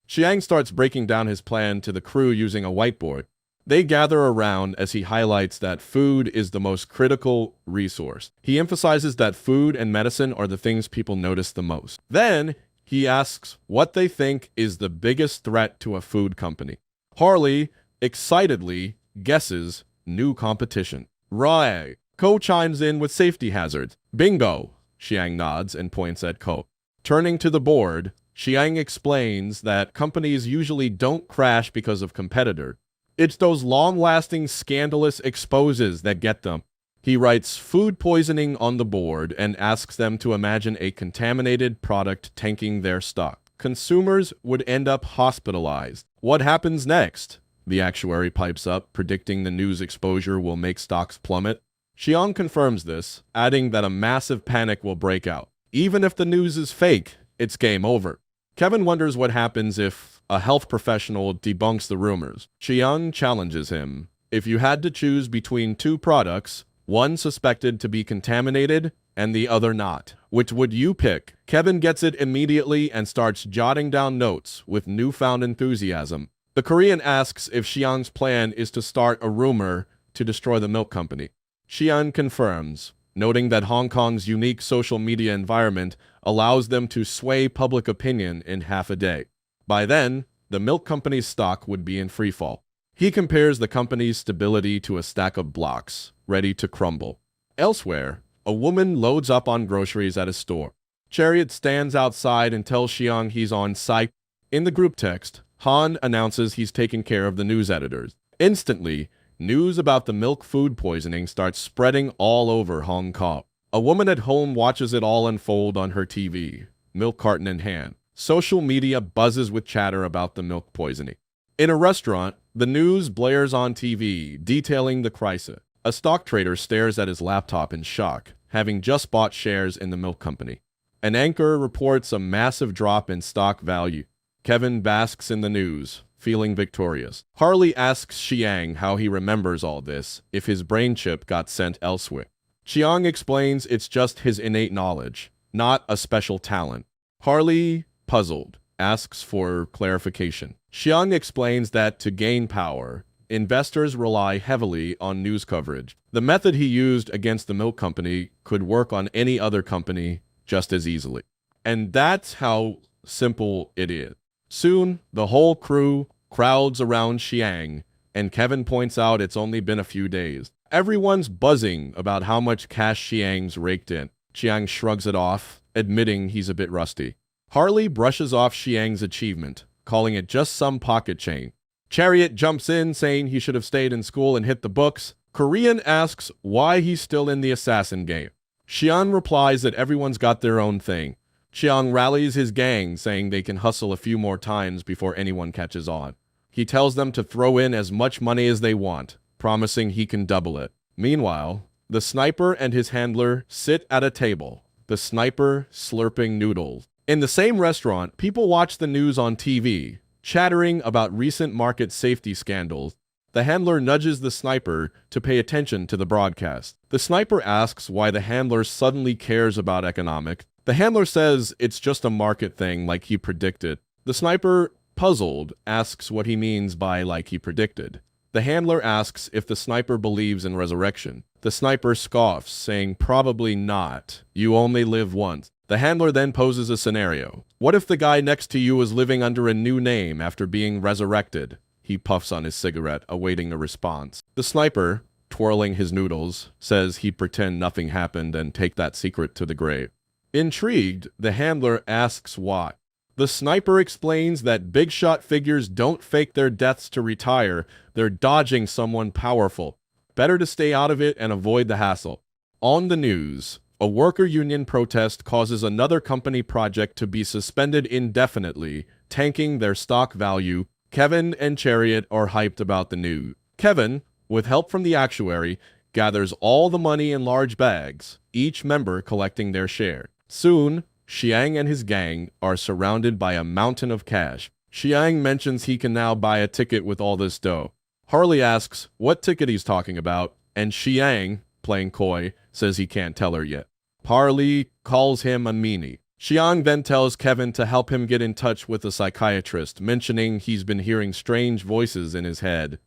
Speaker 1: Xiang starts breaking down his plan to the crew using a whiteboard. They gather around as he highlights that food is the most critical resource. He emphasizes that food and medicine are the things people notice the most. Then, he asks what they think is the biggest threat to a food company. Harley excitedly guesses new competition. Right. Ko chimes in with safety hazards. Bingo! Xiang nods and points at Ko. Turning to the board, Xiang explains that companies usually don't crash because of competitor. It's those long-lasting scandalous exposes that get them. He writes food poisoning on the board and asks them to imagine a contaminated product tanking their stock. Consumers would end up hospitalized. What happens next? The actuary pipes up, predicting the news exposure will make stocks plummet. Xiang confirms this, adding that a massive panic will break out. Even if the news is fake, it's game over. Kevin wonders what happens if a health professional debunks the rumors. Xiang challenges him. If you had to choose between two products, one suspected to be contaminated and the other not, which would you pick? Kevin gets it immediately and starts jotting down notes with newfound enthusiasm. The Korean asks if Xiang's plan is to start a rumor to destroy the milk company. Xiang confirms, noting that Hong Kong's unique social media environment allows them to sway public opinion in half a day. By then, the milk company's stock would be in freefall. He compares the company's stability to a stack of blocks, ready to crumble. Elsewhere, a woman loads up on groceries at a store. Chariot stands outside and tells Xiang he's on site. In the group text, Han announces he's taking care of the news editors. Instantly, news about the milk food poisoning starts spreading all over Hong Kong. A woman at home watches it all unfold on her TV, milk carton in hand. Social media buzzes with chatter about the milk poisoning. In a restaurant, the news blares on TV, detailing the crisis. A stock trader stares at his laptop in shock, having just bought shares in the milk company. An anchor reports a massive drop in stock value. Kevin basks in the news, feeling victorious. Harley asks Xiang how he remembers all this, if his brain chip got sent elsewhere. Xiang explains it's just his innate knowledge, not a special talent. Harley, puzzled, asks for clarification. Xiang explains that to gain power, investors rely heavily on news coverage. The method he used against the milk company could work on any other company just as easily. And that's how simple it is. Soon, the whole crew crowds around Xiang, and Kevin points out it's only been a few days. Everyone's buzzing about how much cash Xiang's raked in. Xiang shrugs it off, admitting he's a bit rusty. Harley brushes off Xiang's achievement, calling it just some pocket chain. Chariot jumps in, saying he should have stayed in school and hit the books. Korean asks why he's still in the assassin game. Xiang replies that everyone's got their own thing. Xiang rallies his gang, saying they can hustle a few more times before anyone catches on. He tells them to throw in as much money as they want, promising he can double it. Meanwhile, the sniper and his handler sit at a table, the sniper slurping noodles. In the same restaurant, people watch the news on TV, chattering about recent market safety scandals. The handler nudges the sniper to pay attention to the broadcast. The sniper asks why the handler suddenly cares about economics. The handler says it's just a market thing like he predicted. The sniper, puzzled, asks what he means by like he predicted. The handler asks if the sniper believes in resurrection. The sniper scoffs, saying probably not. You only live once. The handler then poses a scenario. What if the guy next to you is living under a new name after being resurrected? He puffs on his cigarette, awaiting a response. The sniper, twirling his noodles, says he'd pretend nothing happened and take that secret to the grave. Intrigued, the handler asks why. The sniper explains that big shot figures don't fake their deaths to retire, they're dodging someone powerful. Better to stay out of it and avoid the hassle. On the news, a worker union protest causes another company project to be suspended indefinitely, tanking their stock value. Kevin and Chariot are hyped about the news. Kevin, with help from the actuary, gathers all the money in large bags, each member collecting their share. Soon, Xiang and his gang are surrounded by a mountain of cash. Xiang mentions he can now buy a ticket with all this dough. Harley asks what ticket he's talking about, and Xiang, playing coy, says he can't tell her yet. Harley calls him a meanie. Xiang then tells Kevin to help him get in touch with a psychiatrist, mentioning he's been hearing strange voices in his head.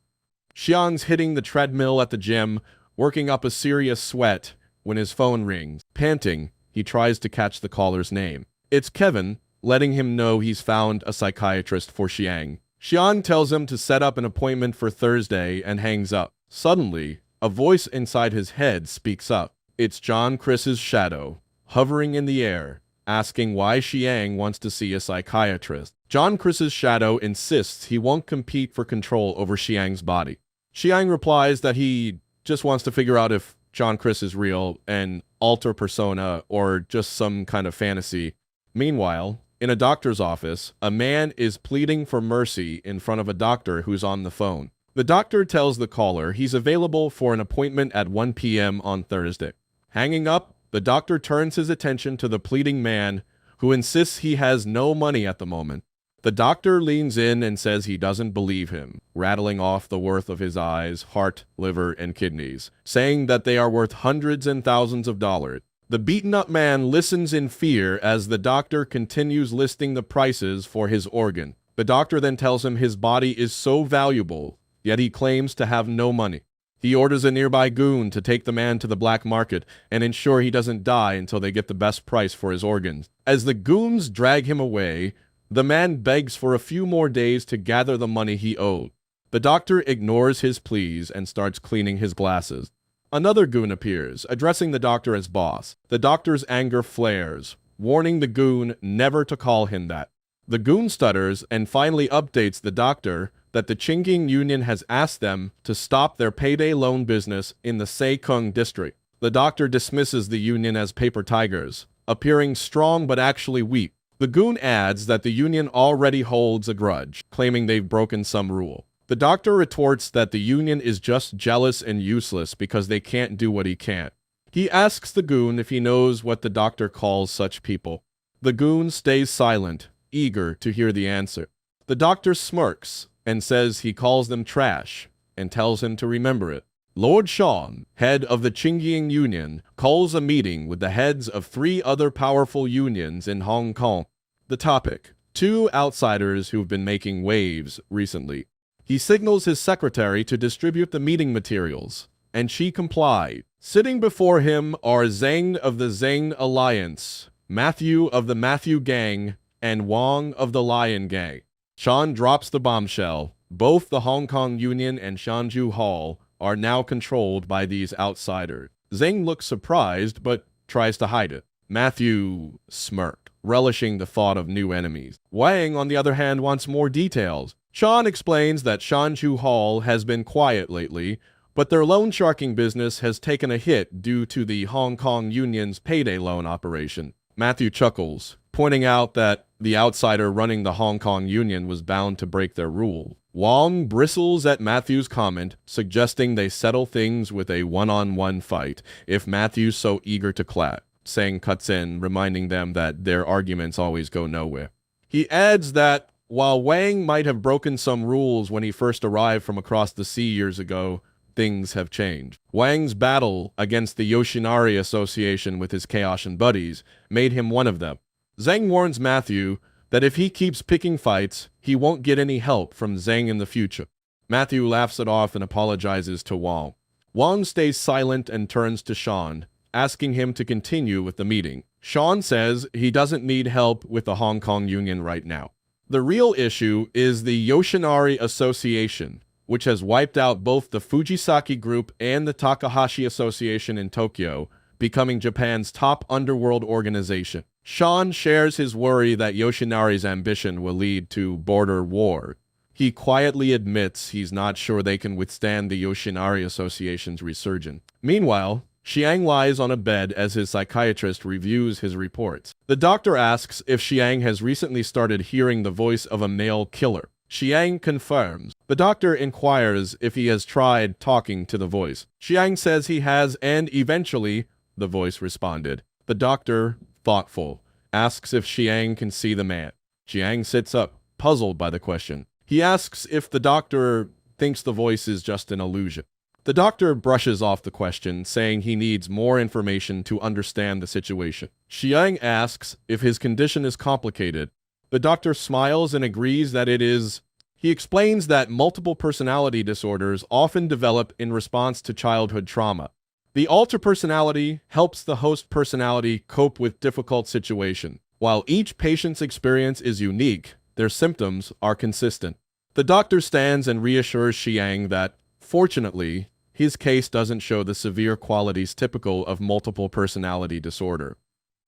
Speaker 1: Xiang's hitting the treadmill at the gym, working up a serious sweat, when his phone rings. Panting, he tries to catch the caller's name. It's Kevin, letting him know he's found a psychiatrist for Xiang. Xiang tells him to set up an appointment for Thursday and hangs up. Suddenly, a voice inside his head speaks up. It's John Chris's shadow, hovering in the air, asking why Xiang wants to see a psychiatrist. John Chris's shadow insists he won't compete for control over Xiang's body. Xiang replies that he just wants to figure out if John Chris is real, an alter persona, or just some kind of fantasy. Meanwhile, in a doctor's office, a man is pleading for mercy in front of a doctor who's on the phone. The doctor tells the caller he's available for an appointment at 1 p.m. on Thursday. Hanging up, the doctor turns his attention to the pleading man, who insists he has no money at the moment. The doctor leans in and says he doesn't believe him, rattling off the worth of his eyes, heart, liver, and kidneys, saying that they are worth hundreds and thousands of dollars. The beaten-up man listens in fear as the doctor continues listing the prices for his organ. The doctor then tells him his body is so valuable, yet he claims to have no money. He orders a nearby goon to take the man to the black market and ensure he doesn't die until they get the best price for his organs. As the goons drag him away, the man begs for a few more days to gather the money he owed. The doctor ignores his pleas and starts cleaning his glasses. Another goon appears, addressing the doctor as boss. The doctor's anger flares, warning the goon never to call him that. The goon stutters and finally updates the doctor that the Qingying Union has asked them to stop their payday loan business in the Seikung district. The doctor dismisses the union as paper tigers, appearing strong but actually weak. The goon adds that the union already holds a grudge, claiming they've broken some rule. The doctor retorts that the union is just jealous and useless because they can't do what he can't. He asks the goon if he knows what the doctor calls such people. The goon stays silent, eager to hear the answer. The doctor smirks and says he calls them trash and tells him to remember it. Lord Sean, head of the Qingying Union, calls a meeting with the heads of 3 other powerful unions in Hong Kong. The topic: 2 outsiders who've been making waves recently. He signals his secretary to distribute the meeting materials, and she complied. Sitting before him are Zheng of the Zheng Alliance, Matthew of the Matthew Gang, and Wang of the Lion Gang. Sean drops the bombshell. Both the Hong Kong Union and Shanju Hall are now controlled by these outsiders. Zheng looks surprised, but tries to hide it. Matthew smirked, relishing the thought of new enemies. Wang, on the other hand, wants more details. Sean explains that Shanju Hall has been quiet lately, but their loan sharking business has taken a hit due to the Hong Kong Union's payday loan operation. Matthew chuckles, pointing out that the outsider running the Hong Kong Union was bound to break their rule. Wang bristles at Matthew's comment, suggesting they settle things with a one-on-one fight if Matthew's so eager to clap. Zheng cuts in, reminding them that their arguments always go nowhere. He adds that while Wang might have broken some rules when he first arrived from across the sea years ago, things have changed. Wang's battle against the Yoshinari Association with his Chaosian buddies made him one of them. Zheng warns Matthew that if he keeps picking fights, he won't get any help from Zheng in the future. Matthew laughs it off and apologizes to Wang. Wang stays silent and turns to Sean, asking him to continue with the meeting. Sean says he doesn't need help with the Hong Kong Union right now. The real issue is the Yoshinari Association, which has wiped out both the Fujisaki Group and the Takahashi Association in Tokyo, becoming Japan's top underworld organization. Sean shares his worry that Yoshinari's ambition will lead to border war. He quietly admits he's not sure they can withstand the Yoshinari Association's resurgence. Meanwhile, Xiang lies on a bed as his psychiatrist reviews his reports. The doctor asks if Xiang has recently started hearing the voice of a male killer. Xiang confirms. The doctor inquires if he has tried talking to the voice. Xiang says he has, and eventually, the voice responded. The doctor, thoughtful, asks if Xiang can see the man. Xiang sits up, puzzled by the question. He asks if the doctor thinks the voice is just an illusion. The doctor brushes off the question, saying he needs more information to understand the situation. Xiang asks if his condition is complicated. The doctor smiles and agrees that it is. He explains that multiple personality disorders often develop in response to childhood trauma. The alter personality helps the host personality cope with difficult situations. While each patient's experience is unique, their symptoms are consistent. The doctor stands and reassures Xiang that, fortunately, his case doesn't show the severe qualities typical of multiple personality disorder.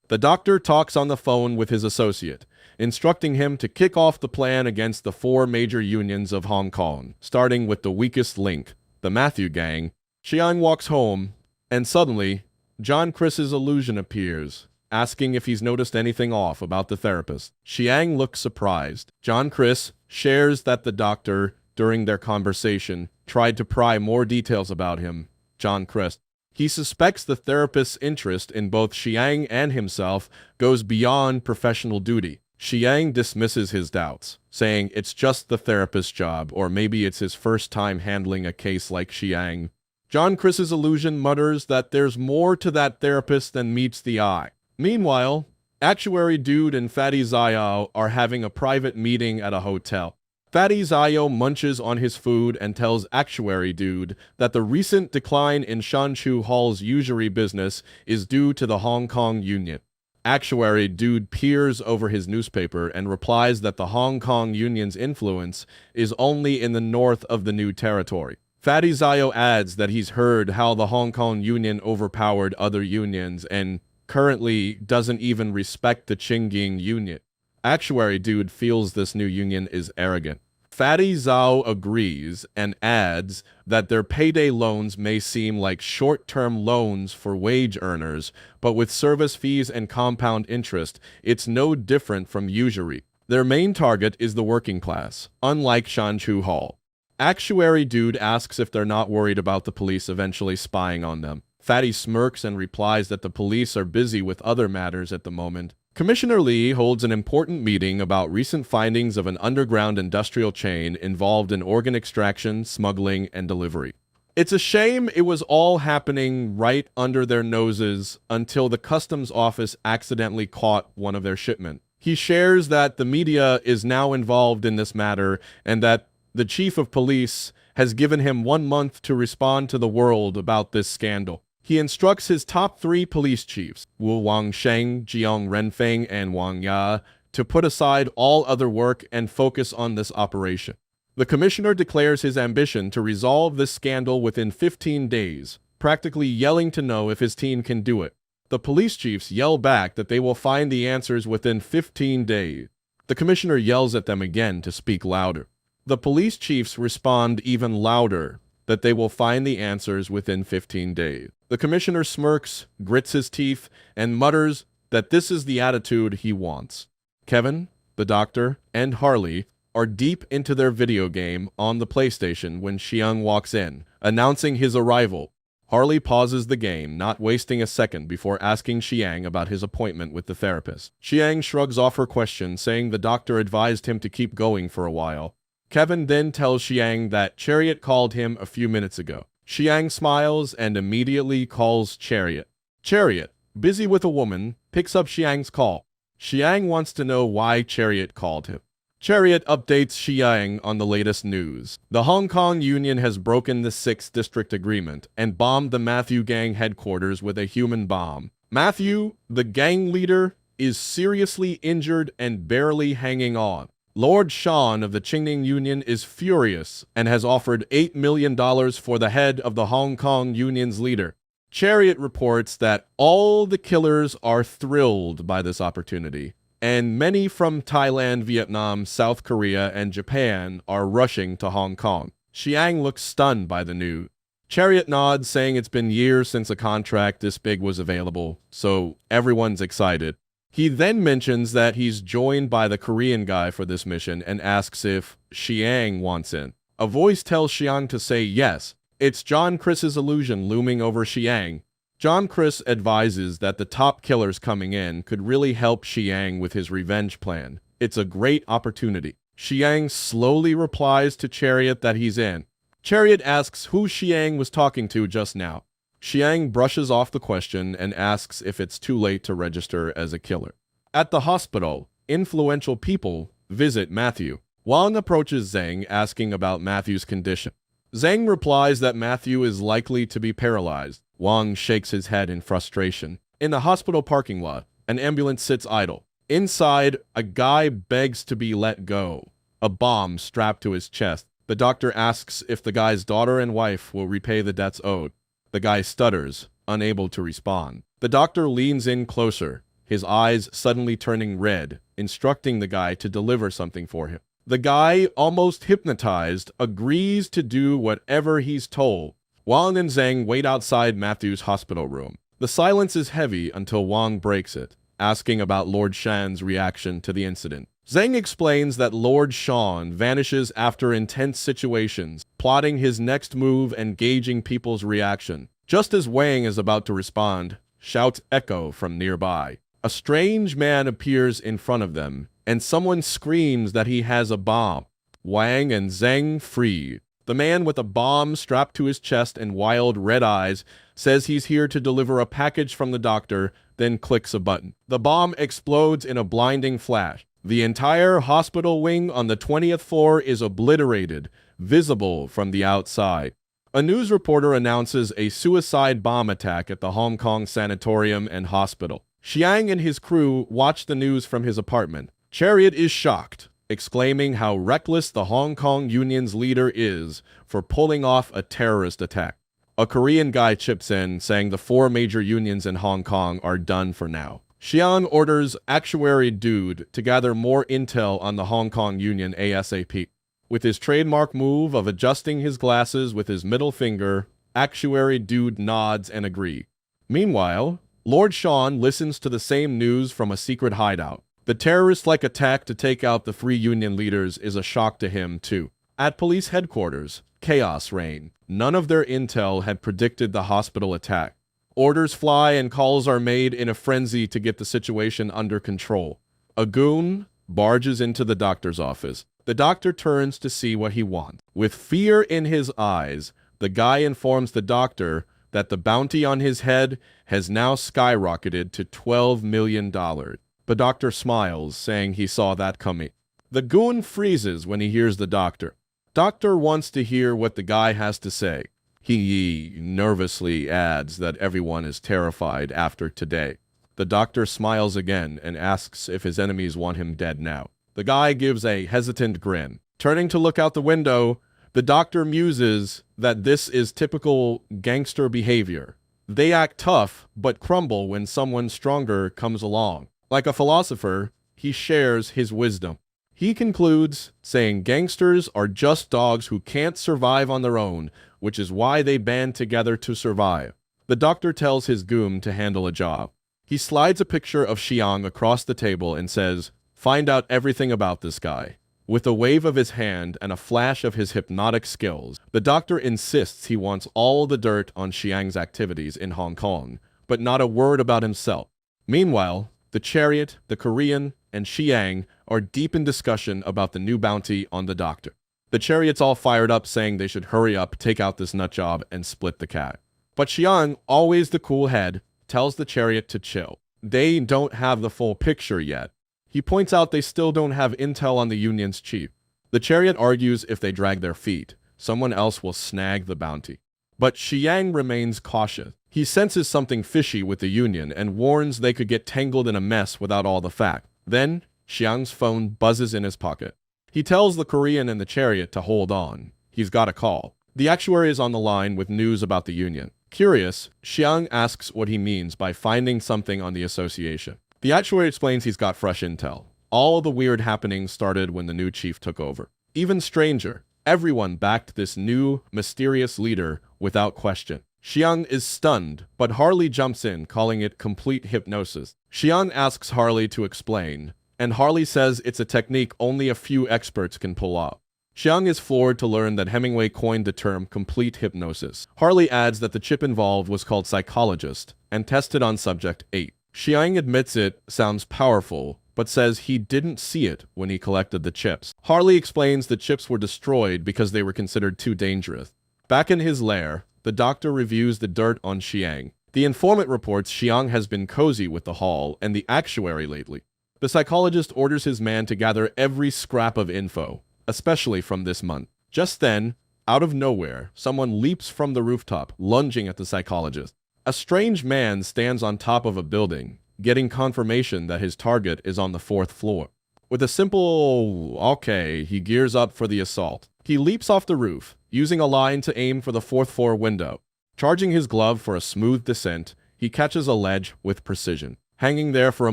Speaker 1: The doctor talks on the phone with his associate, instructing him to kick off the plan against the 4 major unions of Hong Kong, starting with the weakest link, the Matthew Gang. Xiang walks home, and suddenly, John Chris's illusion appears, asking if he's noticed anything off about the therapist. Xiang looks surprised. John Chris shares that the doctor, during their conversation, tried to pry more details about him, John Chris. He suspects the therapist's interest in both Xiang and himself goes beyond professional duty. Xiang dismisses his doubts, saying it's just the therapist's job, or maybe it's his first time handling a case like Xiang. John Chris's illusion mutters that there's more to that therapist than meets the eye. Meanwhile, Actuary Dude and Fatty Zayao are having a private meeting at a hotel. Fatty Zayao munches on his food and tells Actuary Dude that the recent decline in Shanchu Hall's usury business is due to the Hong Kong Union. Actuary Dude peers over his newspaper and replies that the Hong Kong Union's influence is only in the north of the new territory. Fatty Zayao adds that he's heard how the Hong Kong Union overpowered other unions and currently doesn't even respect the Qingying Union. Actuary Dude feels this new union is arrogant. Fatty Zhao agrees and adds that their payday loans may seem like short-term loans for wage earners, but with service fees and compound interest, it's no different from usury. Their main target is the working class, unlike Shanchu Hall. Actuary Dude asks if they're not worried about the police eventually spying on them. Fatty smirks and replies that the police are busy with other matters at the moment. Commissioner Lee holds an important meeting about recent findings of an underground industrial chain involved in organ extraction, smuggling, and delivery. It's a shame it was all happening right under their noses until the customs office accidentally caught one of their shipments. He shares that the media is now involved in this matter and that the chief of police has given him 1 month to respond to the world about this scandal. He instructs his top 3 police chiefs, Wu Wangsheng, Jiang Renfeng, and Wang Ya, to put aside all other work and focus on this operation. The commissioner declares his ambition to resolve this scandal within 15 days, practically yelling to know if his team can do it. The police chiefs yell back that they will find the answers within 15 days. The commissioner yells at them again to speak louder. The police chiefs respond even louder, that they will find the answers within 15 days. The commissioner smirks, grits his teeth, and mutters that this is the attitude he wants. Kevin, the doctor, and Harley are deep into their video game on the PlayStation when Xiang walks in, announcing his arrival. Harley pauses the game, not wasting a second before asking Xiang about his appointment with the therapist. Xiang shrugs off her question, saying the doctor advised him to keep going for a while. Kevin then tells Xiang that Chariot called him a few minutes ago. Xiang smiles and immediately calls Chariot. Chariot, busy with a woman, picks up Xiang's call. Xiang wants to know why Chariot called him. Chariot updates Xiang on the latest news. The Hong Kong Union has broken the 6th District Agreement and bombed the Matthew Gang headquarters with a human bomb. Matthew, the gang leader, is seriously injured and barely hanging on. Lord Shan of the Qingning Union is furious and has offered $8 million for the head of the Hong Kong Union's leader. Chariot reports that all the killers are thrilled by this opportunity, and many from Thailand, Vietnam, South Korea, and Japan are rushing to Hong Kong. Xiang looks stunned by the news. Chariot nods, saying it's been years since a contract this big was available, so everyone's excited. He then mentions that he's joined by the Korean guy for this mission and asks if Xiang wants in. A voice tells Xiang to say yes. It's John Chris's illusion looming over Xiang. John Chris advises that the top killers coming in could really help Xiang with his revenge plan. It's a great opportunity. Xiang slowly replies to Chariot that he's in. Chariot asks who Xiang was talking to just now. Xiang brushes off the question and asks if it's too late to register as a killer. At the hospital, influential people visit Matthew. Wang approaches Zhang, asking about Matthew's condition. Zhang replies that Matthew is likely to be paralyzed. Wang shakes his head in frustration. In the hospital parking lot, an ambulance sits idle. Inside, a guy begs to be let go. A bomb strapped to his chest. The doctor asks if the guy's daughter and wife will repay the debts owed. The guy stutters, unable to respond. The doctor leans in closer, his eyes suddenly turning red, instructing the guy to deliver something for him. The guy, almost hypnotized, agrees to do whatever he's told. Wang and Zhang wait outside Matthew's hospital room. The silence is heavy until Wang breaks it, asking about Lord Shan's reaction to the incident. Zhang explains that Lord Shan vanishes after intense situations, plotting his next move and gauging people's reaction. Just as Wang is about to respond, shouts echo from nearby. A strange man appears in front of them, and someone screams that he has a bomb. Wang and Zhang flee. The man with a bomb strapped to his chest and wild red eyes says he's here to deliver a package from the doctor, then clicks a button. The bomb explodes in a blinding flash. The entire hospital wing on the 20th floor is obliterated, visible from the outside. A news reporter announces a suicide bomb attack at the Hong Kong sanatorium and hospital. Xiang and his crew watch the news from his apartment. Chariot is shocked, exclaiming how reckless the Hong Kong Union's leader is for pulling off a terrorist attack. A Korean guy chips in, saying the 4 major unions in Hong Kong are done for now. Xiang orders Actuary Dude to gather more intel on the Hong Kong Union ASAP. With his trademark move of adjusting his glasses with his middle finger, Actuary Dude nods and agrees. Meanwhile, Lord Shan listens to the same news from a secret hideout. The terrorist-like attack to take out the 3 union leaders is a shock to him, too. At police headquarters, chaos reigned. None of their intel had predicted the hospital attack. Orders fly and calls are made in a frenzy to get the situation under control. A goon barges into the doctor's office. The doctor turns to see what he wants. With fear in his eyes, the guy informs the doctor that the bounty on his head has now skyrocketed to $12 million. The doctor smiles, saying he saw that coming. The goon freezes when he hears the doctor. Doctor wants to hear what the guy has to say. He nervously adds that everyone is terrified after today. The doctor smiles again and asks if his enemies want him dead now. The guy gives a hesitant grin. Turning to look out the window, the doctor muses that this is typical gangster behavior. They act tough, but crumble when someone stronger comes along. Like a philosopher, he shares his wisdom. He concludes, saying gangsters are just dogs who can't survive on their own, which is why they band together to survive. The doctor tells his goon to handle a job. He slides a picture of Xiang across the table and says, "Find out everything about this guy." With a wave of his hand and a flash of his hypnotic skills, the doctor insists he wants all the dirt on Xiang's activities in Hong Kong, but not a word about himself. Meanwhile, the Chariot, the Korean, and Xiang are deep in discussion about the new bounty on the doctor. The Chariot's all fired up, saying they should hurry up, take out this nut job, and split the cat. But Xiang, always the cool head, tells the Chariot to chill. They don't have the full picture yet. He points out they still don't have intel on the Union's chief. The Chariot argues if they drag their feet, someone else will snag the bounty. But Xiang remains cautious. He senses something fishy with the Union and warns they could get tangled in a mess without all the facts. Then, Xiang's phone buzzes in his pocket. He tells the Korean in the chariot to hold on. He's got a call. The actuary is on the line with news about the union. Curious, Xiang asks what he means by finding something on the association. The actuary explains he's got fresh intel. All of the weird happenings started when the new chief took over. Even stranger, everyone backed this new, mysterious leader without question. Xiang is stunned, but Harley jumps in, calling it complete hypnosis. Xiang asks Harley to explain, and Harley says it's a technique only a few experts can pull off. Xiang is floored to learn that Hemingway coined the term complete hypnosis. Harley adds that the chip involved was called psychologist and tested on subject 8. Xiang admits it sounds powerful, but says he didn't see it when he collected the chips. Harley explains the chips were destroyed because they were considered too dangerous. Back in his lair, the doctor reviews the dirt on Xiang. The informant reports Xiang has been cozy with the hall and the actuary lately. The psychologist orders his man to gather every scrap of info, especially from this month. Just then, out of nowhere, someone leaps from the rooftop, lunging at the psychologist. A strange man stands on top of a building, getting confirmation that his target is on the 4th floor. With a simple okay, he gears up for the assault. He leaps off the roof, using a line to aim for the 4th floor window. Charging his glove for a smooth descent, he catches a ledge with precision. Hanging there for a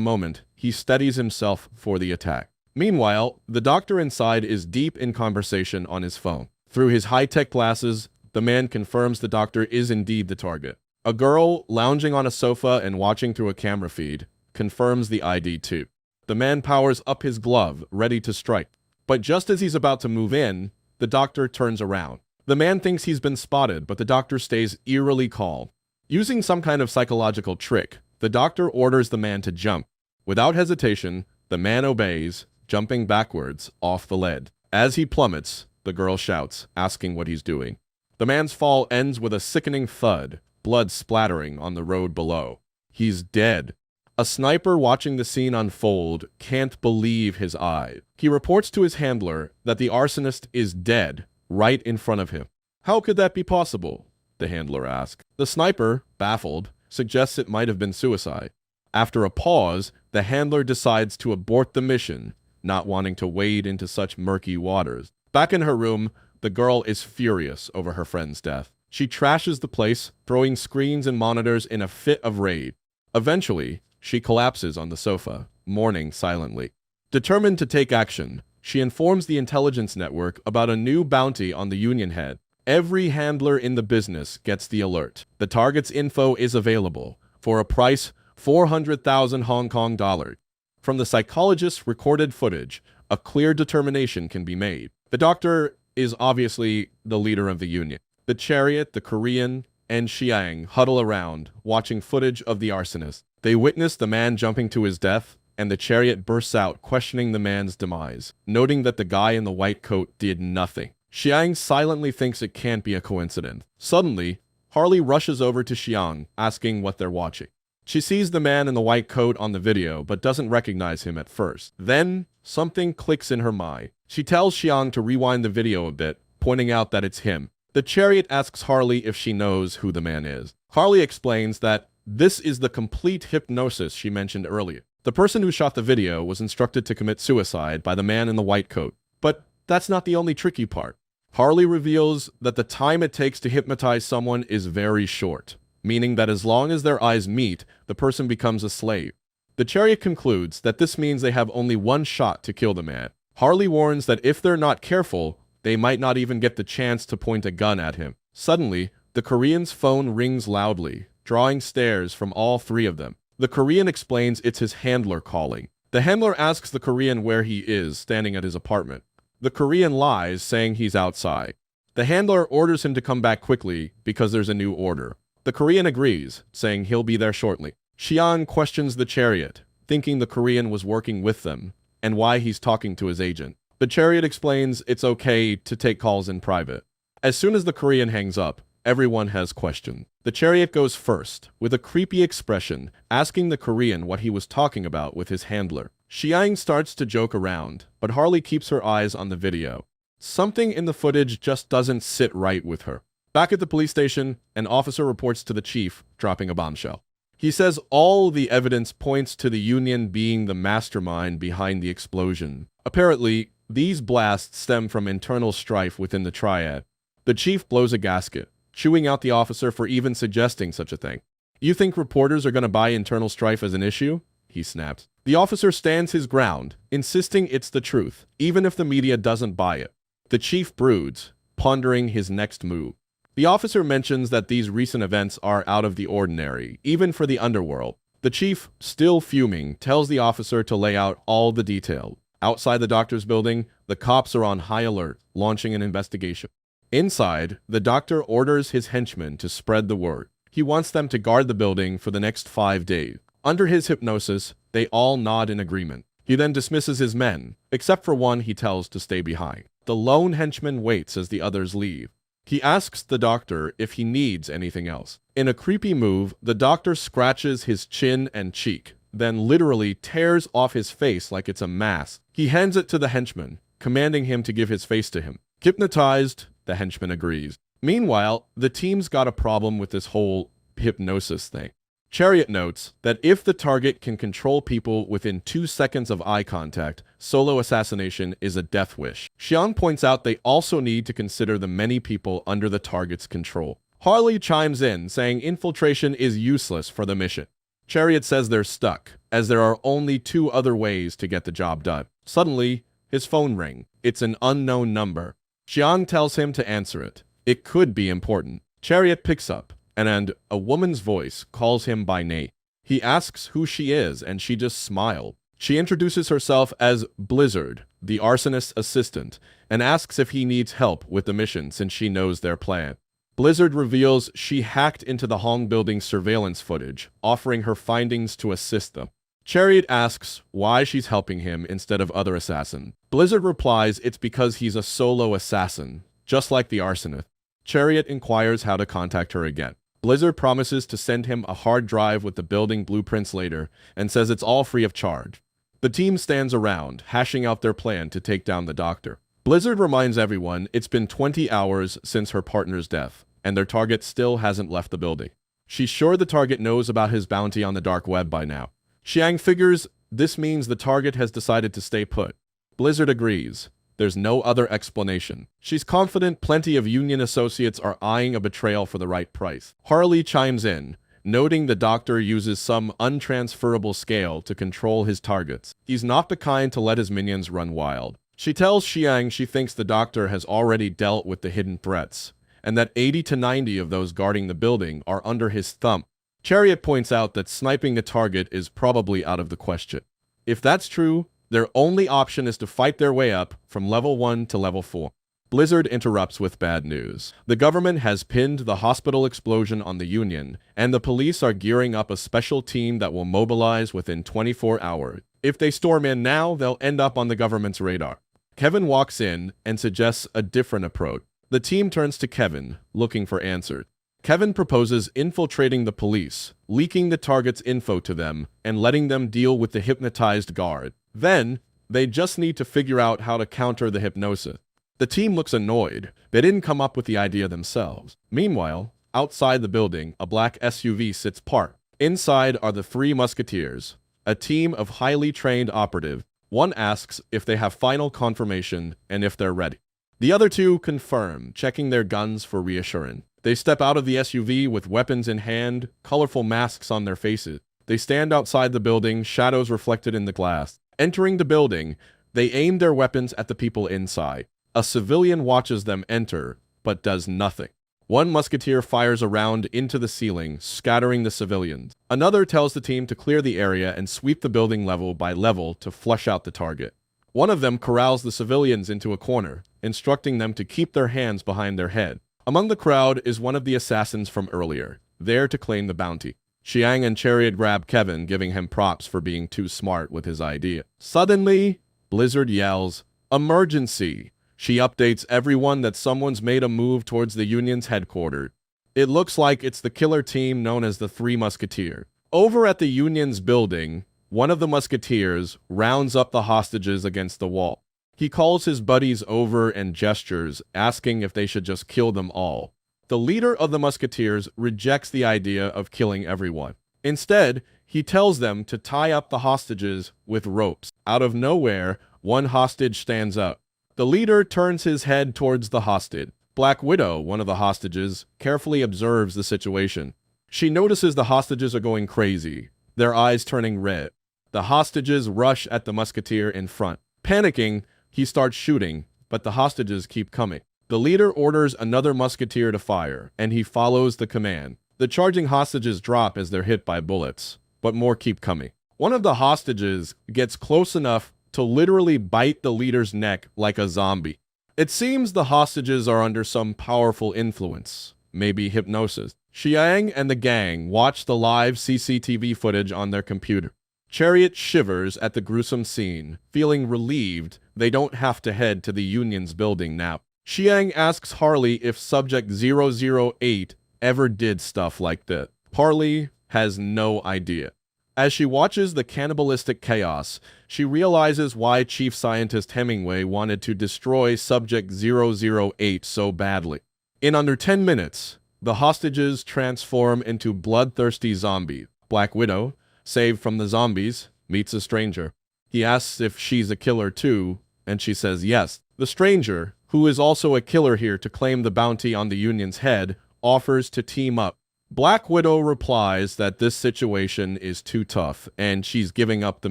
Speaker 1: moment, he steadies himself for the attack. Meanwhile, the doctor inside is deep in conversation on his phone. Through his high-tech glasses, the man confirms the doctor is indeed the target. A girl, lounging on a sofa and watching through a camera feed, confirms the ID too. The man powers up his glove, ready to strike. But just as he's about to move in, the doctor turns around. The man thinks he's been spotted, but the doctor stays eerily calm. Using some kind of psychological trick, the doctor orders the man to jump. Without hesitation, the man obeys, jumping backwards off the lead. As he plummets, the girl shouts, asking what he's doing. The man's fall ends with a sickening thud, blood splattering on the road below. He's dead. A sniper watching the scene unfold can't believe his eyes. He reports to his handler that the arsonist is dead, right in front of him. How could that be possible? The handler asks. The sniper, baffled, suggests it might have been suicide. After a pause, the handler decides to abort the mission, not wanting to wade into such murky waters. Back in her room, the girl is furious over her friend's death. She trashes the place, throwing screens and monitors in a fit of rage. Eventually, she collapses on the sofa, mourning silently. Determined to take action, she informs the intelligence network about a new bounty on the union head. Every handler in the business gets the alert. The target's info is available, for a price 400,000 Hong Kong dollars. From the psychologist's recorded footage, a clear determination can be made. The doctor is obviously the leader of the union. The chariot, the Korean, and Xiang huddle around, watching footage of the arsonist. They witness the man jumping to his death, and the chariot bursts out, questioning the man's demise, noting that the guy in the white coat did nothing. Xiang silently thinks it can't be a coincidence. Suddenly, Harley rushes over to Xiang, asking what they're watching. She sees the man in the white coat on the video, but doesn't recognize him at first. Then, something clicks in her mind. She tells Xiang to rewind the video a bit, pointing out that it's him. The chariot asks Harley if she knows who the man is. Harley explains that this is the complete hypnosis she mentioned earlier. The person who shot the video was instructed to commit suicide by the man in the white coat. But that's not the only tricky part. Harley reveals that the time it takes to hypnotize someone is very short, meaning that as long as their eyes meet, the person becomes a slave. The chariot concludes that this means they have only one shot to kill the man. Harley warns that if they're not careful, they might not even get the chance to point a gun at him. Suddenly, the Korean's phone rings loudly, drawing stares from all three of them. The Korean explains it's his handler calling. The handler asks the Korean where he is, standing at his apartment. The Korean lies, saying he's outside. The handler orders him to come back quickly because there's a new order. The Korean agrees, saying he'll be there shortly. Xiang questions the chariot, thinking the Korean was working with them, and why he's talking to his agent. The chariot explains it's okay to take calls in private. As soon as the Korean hangs up, everyone has questions. The chariot goes first, with a creepy expression, asking the Korean what he was talking about with his handler. Xiang starts to joke around, but Harley keeps her eyes on the video. Something in the footage just doesn't sit right with her. Back at the police station, an officer reports to the chief, dropping a bombshell. He says all the evidence points to the union being the mastermind behind the explosion. Apparently, These blasts stem from internal strife within the triad. The chief blows a gasket, chewing out the officer for even suggesting such a thing. "You think reporters are going to buy internal strife as an issue?" he snaps. The officer stands his ground, insisting it's the truth, even if the media doesn't buy it. The chief broods, pondering his next move. The officer mentions that these recent events are out of the ordinary, even for the underworld. The chief, still fuming, tells the officer to lay out all the detail. Outside the doctor's building, the cops are on high alert, launching an investigation. Inside, the doctor orders his henchmen to spread the word. He wants them to guard the building for the next 5 days. Under his hypnosis, they all nod in agreement. He then dismisses his men, except for one he tells to stay behind. The lone henchman waits as the others leave. He asks the doctor if he needs anything else. In a creepy move, the doctor scratches his chin and cheek, then literally tears off his face like it's a mask. He hands it to the henchman, commanding him to give his face to him. Hypnotized, the henchman agrees. Meanwhile, the team's got a problem with this whole hypnosis thing. Chariot notes that if the target can control people within 2 seconds of eye contact, solo assassination is a death wish. Xiang points out they also need to consider the many people under the target's control. Harley chimes in, saying infiltration is useless for the mission. Chariot says they're stuck, as there are only 2 other ways to get the job done. Suddenly, his phone rings. It's an unknown number. Xiang tells him to answer it. It could be important. Chariot picks up, and a woman's voice calls him by name. He asks who she is, and she just smiles. She introduces herself as Blizzard, the arsonist's assistant, and asks if he needs help with the mission since she knows their plan. Blizzard reveals she hacked into the Hong building's surveillance footage, offering her findings to assist them. Chariot asks why she's helping him instead of other assassins. Blizzard replies it's because he's a solo assassin, just like the arsonist. Chariot inquires how to contact her again. Blizzard promises to send him a hard drive with the building blueprints later, and says it's all free of charge. The team stands around, hashing out their plan to take down the doctor. Blizzard reminds everyone it's been 20 hours since her partner's death, and their target still hasn't left the building. She's sure the target knows about his bounty on the dark web by now. Xiang figures this means the target has decided to stay put. Blizzard agrees. There's no other explanation. She's confident plenty of union associates are eyeing a betrayal for the right price. Harley chimes in, noting the doctor uses some untransferable scale to control his targets. He's not the kind to let his minions run wild. She tells Xiang she thinks the doctor has already dealt with the hidden threats, and that 80 to 90 of those guarding the building are under his thumb. Chariot points out that sniping the target is probably out of the question. If that's true, their only option is to fight their way up from level 1 to level 4. Blizzard interrupts with bad news. The government has pinned the hospital explosion on the Union, and the police are gearing up a special team that will mobilize within 24 hours. If they storm in now, they'll end up on the government's radar. Kevin walks in and suggests a different approach. The team turns to Kevin, looking for answers. Kevin proposes infiltrating the police, leaking the target's info to them, and letting them deal with the hypnotized guard. Then, they just need to figure out how to counter the hypnosis. The team looks annoyed. They didn't come up with the idea themselves. Meanwhile, outside the building, a black SUV sits parked. Inside are the 3 musketeers, a team of highly trained operatives. One asks if they have final confirmation and if they're ready. The other 2 confirm, checking their guns for reassurance. They step out of the SUV with weapons in hand, colorful masks on their faces. They stand outside the building, shadows reflected in the glass. Entering the building, they aim their weapons at the people inside. A civilian watches them enter, but does nothing. One musketeer fires a round into the ceiling, scattering the civilians. Another tells the team to clear the area and sweep the building level by level to flush out the target. One of them corrals the civilians into a corner, instructing them to keep their hands behind their head. Among the crowd is one of the assassins from earlier, there to claim the bounty. Xiang and Chariot grab Kevin, giving him props for being too smart with his idea. Suddenly, Blizzard yells, "Emergency!" She updates everyone that someone's made a move towards the Union's headquarters. It looks like it's the killer team known as the 3 Musketeers. Over at the Union's building, one of the Musketeers rounds up the hostages against the wall. He calls his buddies over and gestures, asking if they should just kill them all. The leader of the Musketeers rejects the idea of killing everyone. Instead, he tells them to tie up the hostages with ropes. Out of nowhere, One hostage stands up. The leader turns his head towards the hostage. Black Widow, one of the hostages, carefully observes the situation. She notices the hostages are going crazy, their eyes turning red. The hostages rush at the musketeer in front. Panicking, he starts shooting, but the hostages keep coming. The leader orders another musketeer to fire, and he follows the command. The charging hostages drop as they're hit by bullets, but more keep coming. One of the hostages gets close enough to literally bite the leader's neck like a zombie. It seems the hostages are under some powerful influence, maybe hypnosis. Xiang and the gang watch the live CCTV footage on their computer. Chariot shivers at the gruesome scene, feeling relieved they don't have to head to the Union's building now. Xiang asks Harley if Subject 008 ever did stuff like that. Harley has no idea. As she watches the cannibalistic chaos, she realizes why Chief Scientist Hemingway wanted to destroy Subject 008 so badly. In under 10 minutes, the hostages transform into bloodthirsty zombies. Black Widow, saved from the zombies, meets a stranger. He asks if she's a killer too, and she says yes. The stranger, who is also a killer here to claim the bounty on the Union's head, offers to team up. Black Widow replies that this situation is too tough, and she's giving up the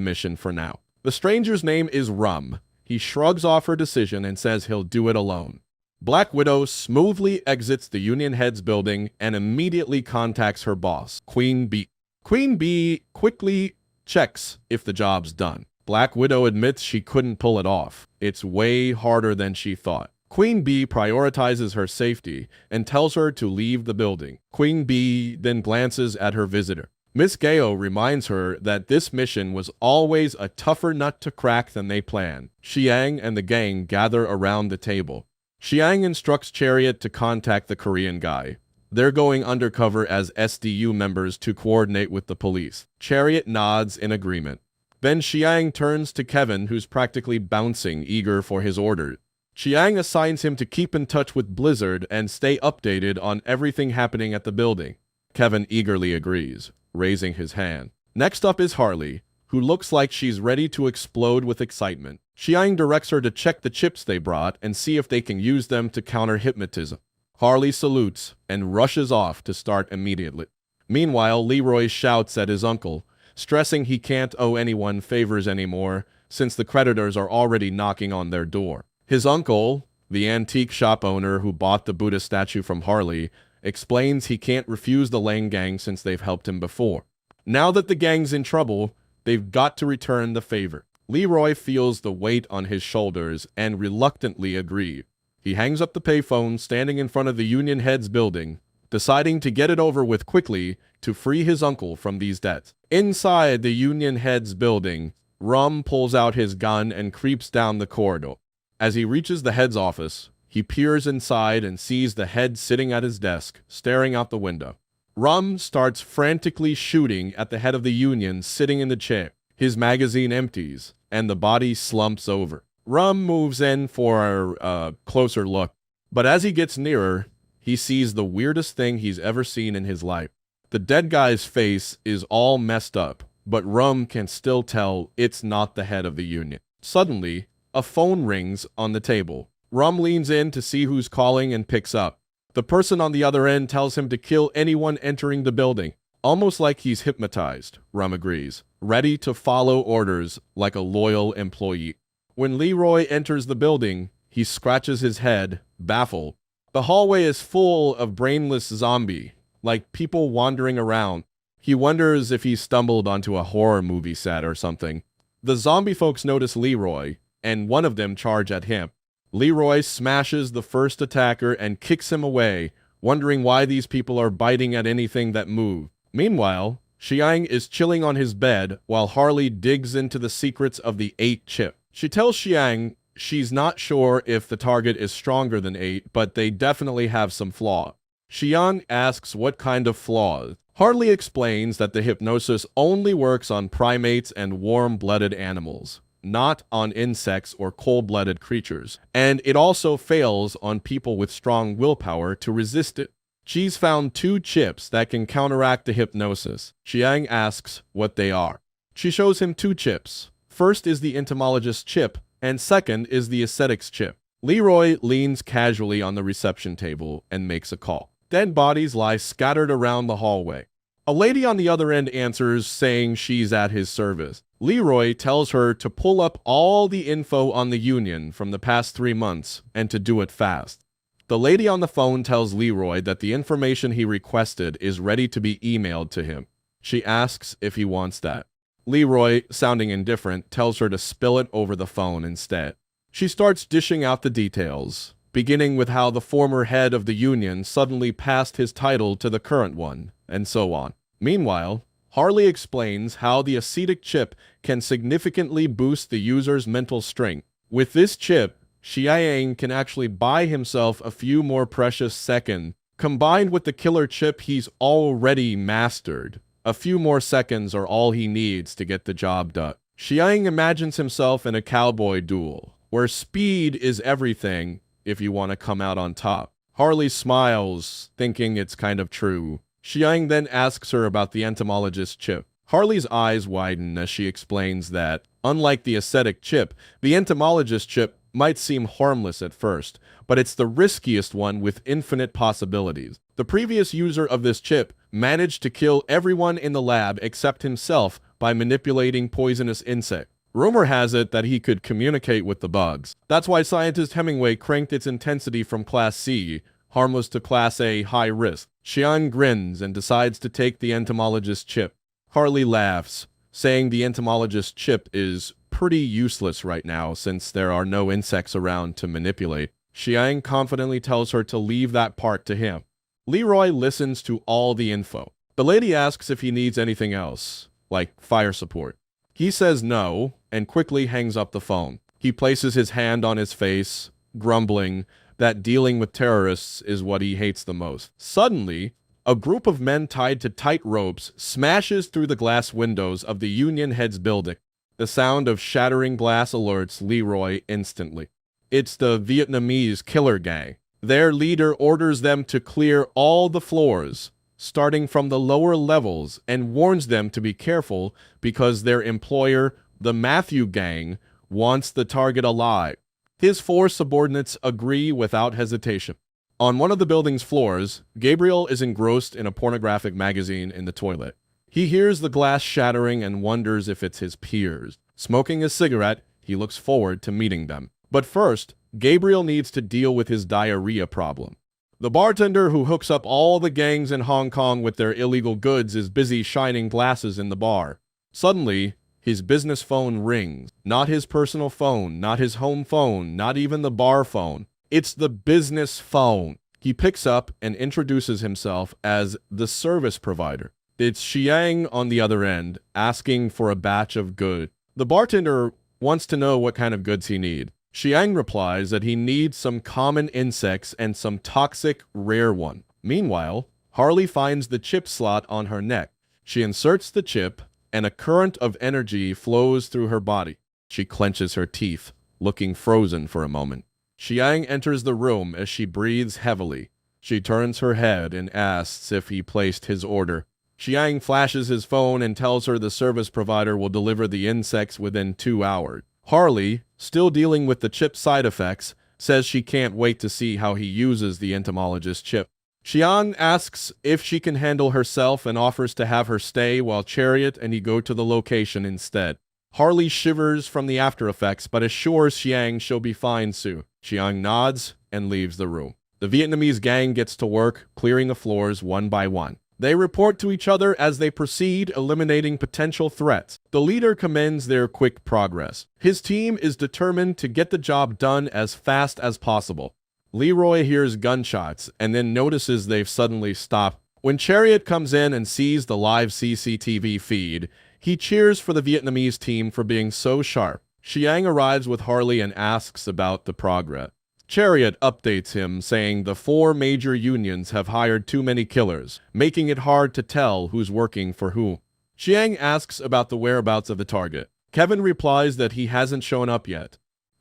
Speaker 1: mission for now. The stranger's name is Rum. He shrugs off her decision and says he'll do it alone. Black Widow smoothly exits the Union head's building and immediately contacts her boss, Queen Bee. Queen Bee quickly checks if the job's done. Black Widow admits she couldn't pull it off. It's way harder than she thought. Queen Bee prioritizes her safety and tells her to leave the building. Queen Bee then glances at her visitor. Miss Gao reminds her that this mission was always a tougher nut to crack than they planned. Xiang and the gang gather around the table. Xiang instructs Chariot to contact the Korean guy. They're going undercover as SDU members to coordinate with the police. Chariot nods in agreement. Then Xiang turns to Kevin, who's practically bouncing, eager for his orders. Xiang assigns him to keep in touch with Blizzard and stay updated on everything happening at the building. Kevin eagerly agrees, raising his hand. Next up is Harley, who looks like she's ready to explode with excitement. Xiang directs her to check the chips they brought and see if they can use them to counter hypnotism. Harley salutes and rushes off to start immediately. Meanwhile, Leroy shouts at his uncle, stressing he can't owe anyone favors anymore since the creditors are already knocking on their door. His uncle, the antique shop owner who bought the Buddha statue from Harley, explains he can't refuse the Lang gang since they've helped him before. Now that the gang's in trouble, they've got to return the favor. Leroy feels the weight on his shoulders and reluctantly agrees. He hangs up the payphone standing in front of the Union head's building, deciding to get it over with quickly to free his uncle from these debts. Inside the Union head's building, Rum pulls out his gun and creeps down the corridor. As he reaches the head's office, he peers inside and sees the head sitting at his desk, staring out the window. Rum starts frantically shooting at the head of the Union sitting in the chair. His magazine empties, and the body slumps over. Rum moves in for a closer look, but as he gets nearer, he sees the weirdest thing he's ever seen in his life. The dead guy's face is all messed up, but Rum can still tell it's not the head of the Union. Suddenly, a phone rings on the table. Rum leans in to see who's calling and picks up. The person on the other end tells him to kill anyone entering the building. Almost like he's hypnotized, Rum agrees, ready to follow orders like a loyal employee. When Leroy enters the building, he scratches his head, baffled. The hallway is full of brainless zombies, like people wandering around. He wonders if he stumbled onto a horror movie set or something. The zombie folks notice Leroy, and one of them charge at him. Leroy smashes the first attacker and kicks him away, wondering why these people are biting at anything that moves. Meanwhile, Xiang is chilling on his bed while Harley digs into the secrets of the 8 chip. She tells Xiang she's not sure if the target is stronger than 8, but they definitely have some flaw. Xiang asks what kind of flaws. Harley explains that the hypnosis only works on primates and warm-blooded animals, not on insects or cold-blooded creatures, and it also fails on people with strong willpower to resist it. She's found 2 chips that can counteract the hypnosis. Xiang asks what they are. She shows him 2 chips. First is the entomologist chip and second is the aesthetics chip. Leroy leans casually on the reception table and makes a call. Dead bodies lie scattered around the hallway. A lady on the other end answers, saying she's at his service. Leroy tells her to pull up all the info on the union from the past 3 months and to do it fast. The lady on the phone tells Leroy that the information he requested is ready to be emailed to him. She asks if he wants that. Leroy, sounding indifferent, tells her to spill it over the phone instead. She starts dishing out the details, beginning with how the former head of the union suddenly passed his title to the current one, and so on. Meanwhile, Harley explains how the ascetic chip can significantly boost the user's mental strength. With this chip, Xiang can actually buy himself a few more precious seconds. Combined with the killer chip he's already mastered, a few more seconds are all he needs to get the job done. Xiang imagines himself in a cowboy duel, where speed is everything if you want to come out on top. Harley smiles, thinking it's kind of true. Xiang then asks her about the entomologist chip. Harley's eyes widen as she explains that, unlike the ascetic chip, the entomologist chip might seem harmless at first, but it's the riskiest one with infinite possibilities. The previous user of this chip managed to kill everyone in the lab except himself by manipulating poisonous insects. Rumor has it that he could communicate with the bugs. That's why scientist Hemingway cranked its intensity from Class C, harmless, to Class A, high risk. Xiang grins and decides to take the entomologist chip. Harley laughs, saying the entomologist chip is pretty useless right now since there are no insects around to manipulate. Xiang confidently tells her to leave that part to him. Leroy listens to all the info. The lady asks if he needs anything else, like fire support. He says no, and quickly hangs up the phone. He places his hand on his face, grumbling that dealing with terrorists is what he hates the most. Suddenly, a group of men tied to tight ropes smashes through the glass windows of the Union Head's building. The sound of shattering glass alerts Leroy instantly. It's the Vietnamese killer gang. Their leader orders them to clear all the floors, starting from the lower levels, and warns them to be careful because their employer, the Matthew gang, wants the target alive. His 4 subordinates agree without hesitation. On one of the building's floors, Gabriel is engrossed in a pornographic magazine in the toilet. He hears the glass shattering and wonders if it's his peers. Smoking a cigarette, he looks forward to meeting them. But first, Gabriel needs to deal with his diarrhea problem. The bartender who hooks up all the gangs in Hong Kong with their illegal goods is busy shining glasses in the bar. Suddenly, his business phone rings. Not his personal phone, not his home phone, not even the bar phone. It's the business phone. He picks up and introduces himself as the service provider. It's Xiang on the other end, asking for a batch of goods. The bartender wants to know what kind of goods he needs. Xiang replies that he needs some common insects and some toxic, rare one. Meanwhile, Harley finds the chip slot on her neck. She inserts the chip, and a current of energy flows through her body. She clenches her teeth, looking frozen for a moment. Xiang enters the room as she breathes heavily. She turns her head and asks if he placed his order. Xiang flashes his phone and tells her the service provider will deliver the insects within 2 hours. Harley, still dealing with the chip side effects, says she can't wait to see how he uses the entomologist chip. Xiang asks if she can handle herself and offers to have her stay while Chariot and he go to the location instead. Harley shivers from the after effects but assures Xiang she'll be fine soon. Xiang nods and leaves the room. The Vietnamese gang gets to work, clearing the floors one by one. They report to each other as they proceed, eliminating potential threats. The leader commends their quick progress. His team is determined to get the job done as fast as possible. Leroy hears gunshots and then notices they've suddenly stopped. When Chariot comes in and sees the live CCTV feed, he cheers for the Vietnamese team for being so sharp. Xiang arrives with Harley and asks about the progress. Chariot updates him, saying the 4 major unions have hired too many killers, making it hard to tell who's working for who. Xiang asks about the whereabouts of the target. Kevin replies that he hasn't shown up yet.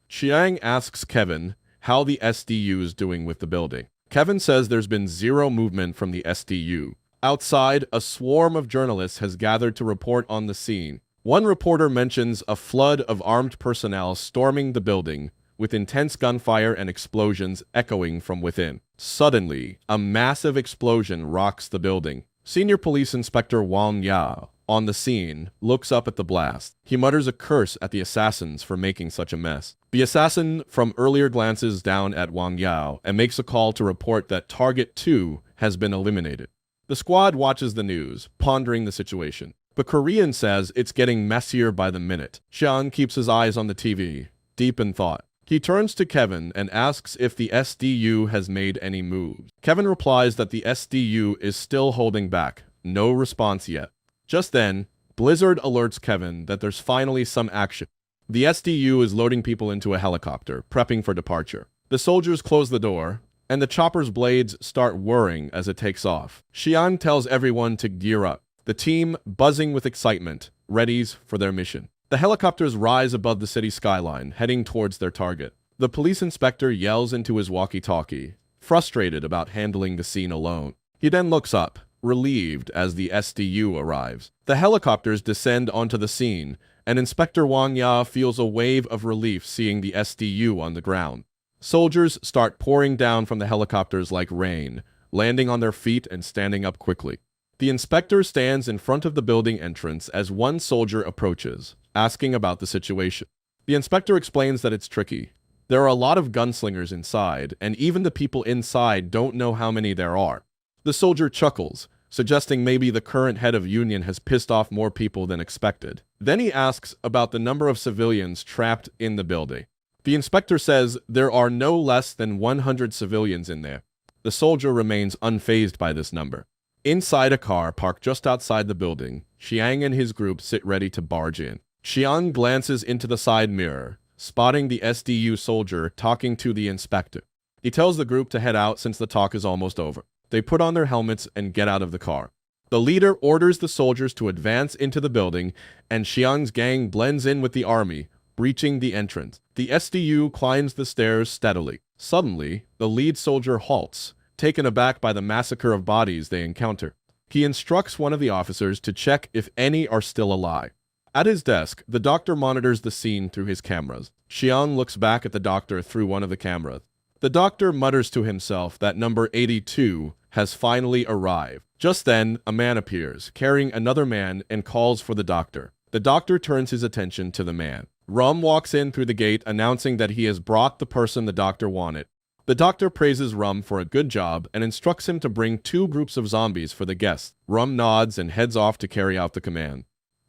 Speaker 1: Xiang asks Kevin how the SDU is doing with the building. Kevin says there's been 0 movement from the SDU. Outside, a swarm of journalists has gathered to report on the scene. One reporter mentions a flood of armed personnel storming the building, with intense gunfire and explosions echoing from within. Suddenly, a massive explosion rocks the building. Senior Police Inspector Wang Ya, on the scene, looks up at the blast. He mutters a curse at the assassins for making such a mess. The assassin from earlier glances down at Wang Yao and makes a call to report that Target 2 has been eliminated. The squad watches the news, pondering the situation. The Korean says it's getting messier by the minute. Xiang keeps his eyes on the TV, deep in thought. He turns to Kevin and asks if the SDU has made any moves. Kevin replies that the SDU is still holding back. No response yet. Just then, Blizzard alerts Kevin that there's finally some action. The SDU is loading people into a helicopter, prepping for departure. The soldiers close the door, and the chopper's blades start whirring as it takes off. Xian tells everyone to gear up. The team, buzzing with excitement, readies for their mission. The helicopters rise above the city skyline, heading towards their target. The police inspector yells into his walkie-talkie, frustrated about handling the scene alone. He then looks up, relieved as the SDU arrives. The helicopters descend onto the scene, and Inspector Wang Ya feels a wave of relief seeing the SDU on the ground. Soldiers start pouring down from the helicopters like rain, landing on their feet and standing up quickly. The inspector stands in front of the building entrance as one soldier approaches, asking about the situation. The inspector explains that it's tricky. There are a lot of gunslingers inside, and even the people inside don't know how many there are. The soldier chuckles, suggesting maybe the current head of Union has pissed off more people than expected. Then he asks about the number of civilians trapped in the building. The inspector says there are no less than 100 civilians in there. The soldier remains unfazed by this number. Inside a car parked just outside the building, Xiang and his group sit ready to barge in. Xiang glances into the side mirror, spotting the SDU soldier talking to the inspector. He tells the group to head out since the talk is almost over. They put on their helmets and get out of the car. The leader orders the soldiers to advance into the building, and Xiang's gang blends in with the army, breaching the entrance. The SDU climbs the stairs steadily. Suddenly, the lead soldier halts, taken aback by the massacre of bodies they encounter. He instructs one of the officers to check if any are still alive. At his desk, the doctor monitors the scene through his cameras. Xiang looks back at the doctor through one of the cameras. The doctor mutters to himself that number 82 has finally arrived. Just then, a man appears, carrying another man, and calls for the doctor. The doctor turns his attention to the man. Rum walks in through the gate, announcing that he has brought the person the doctor wanted. The doctor praises Rum for a good job and instructs him to bring 2 groups of zombies for the guests. Rum nods and heads off to carry out the command.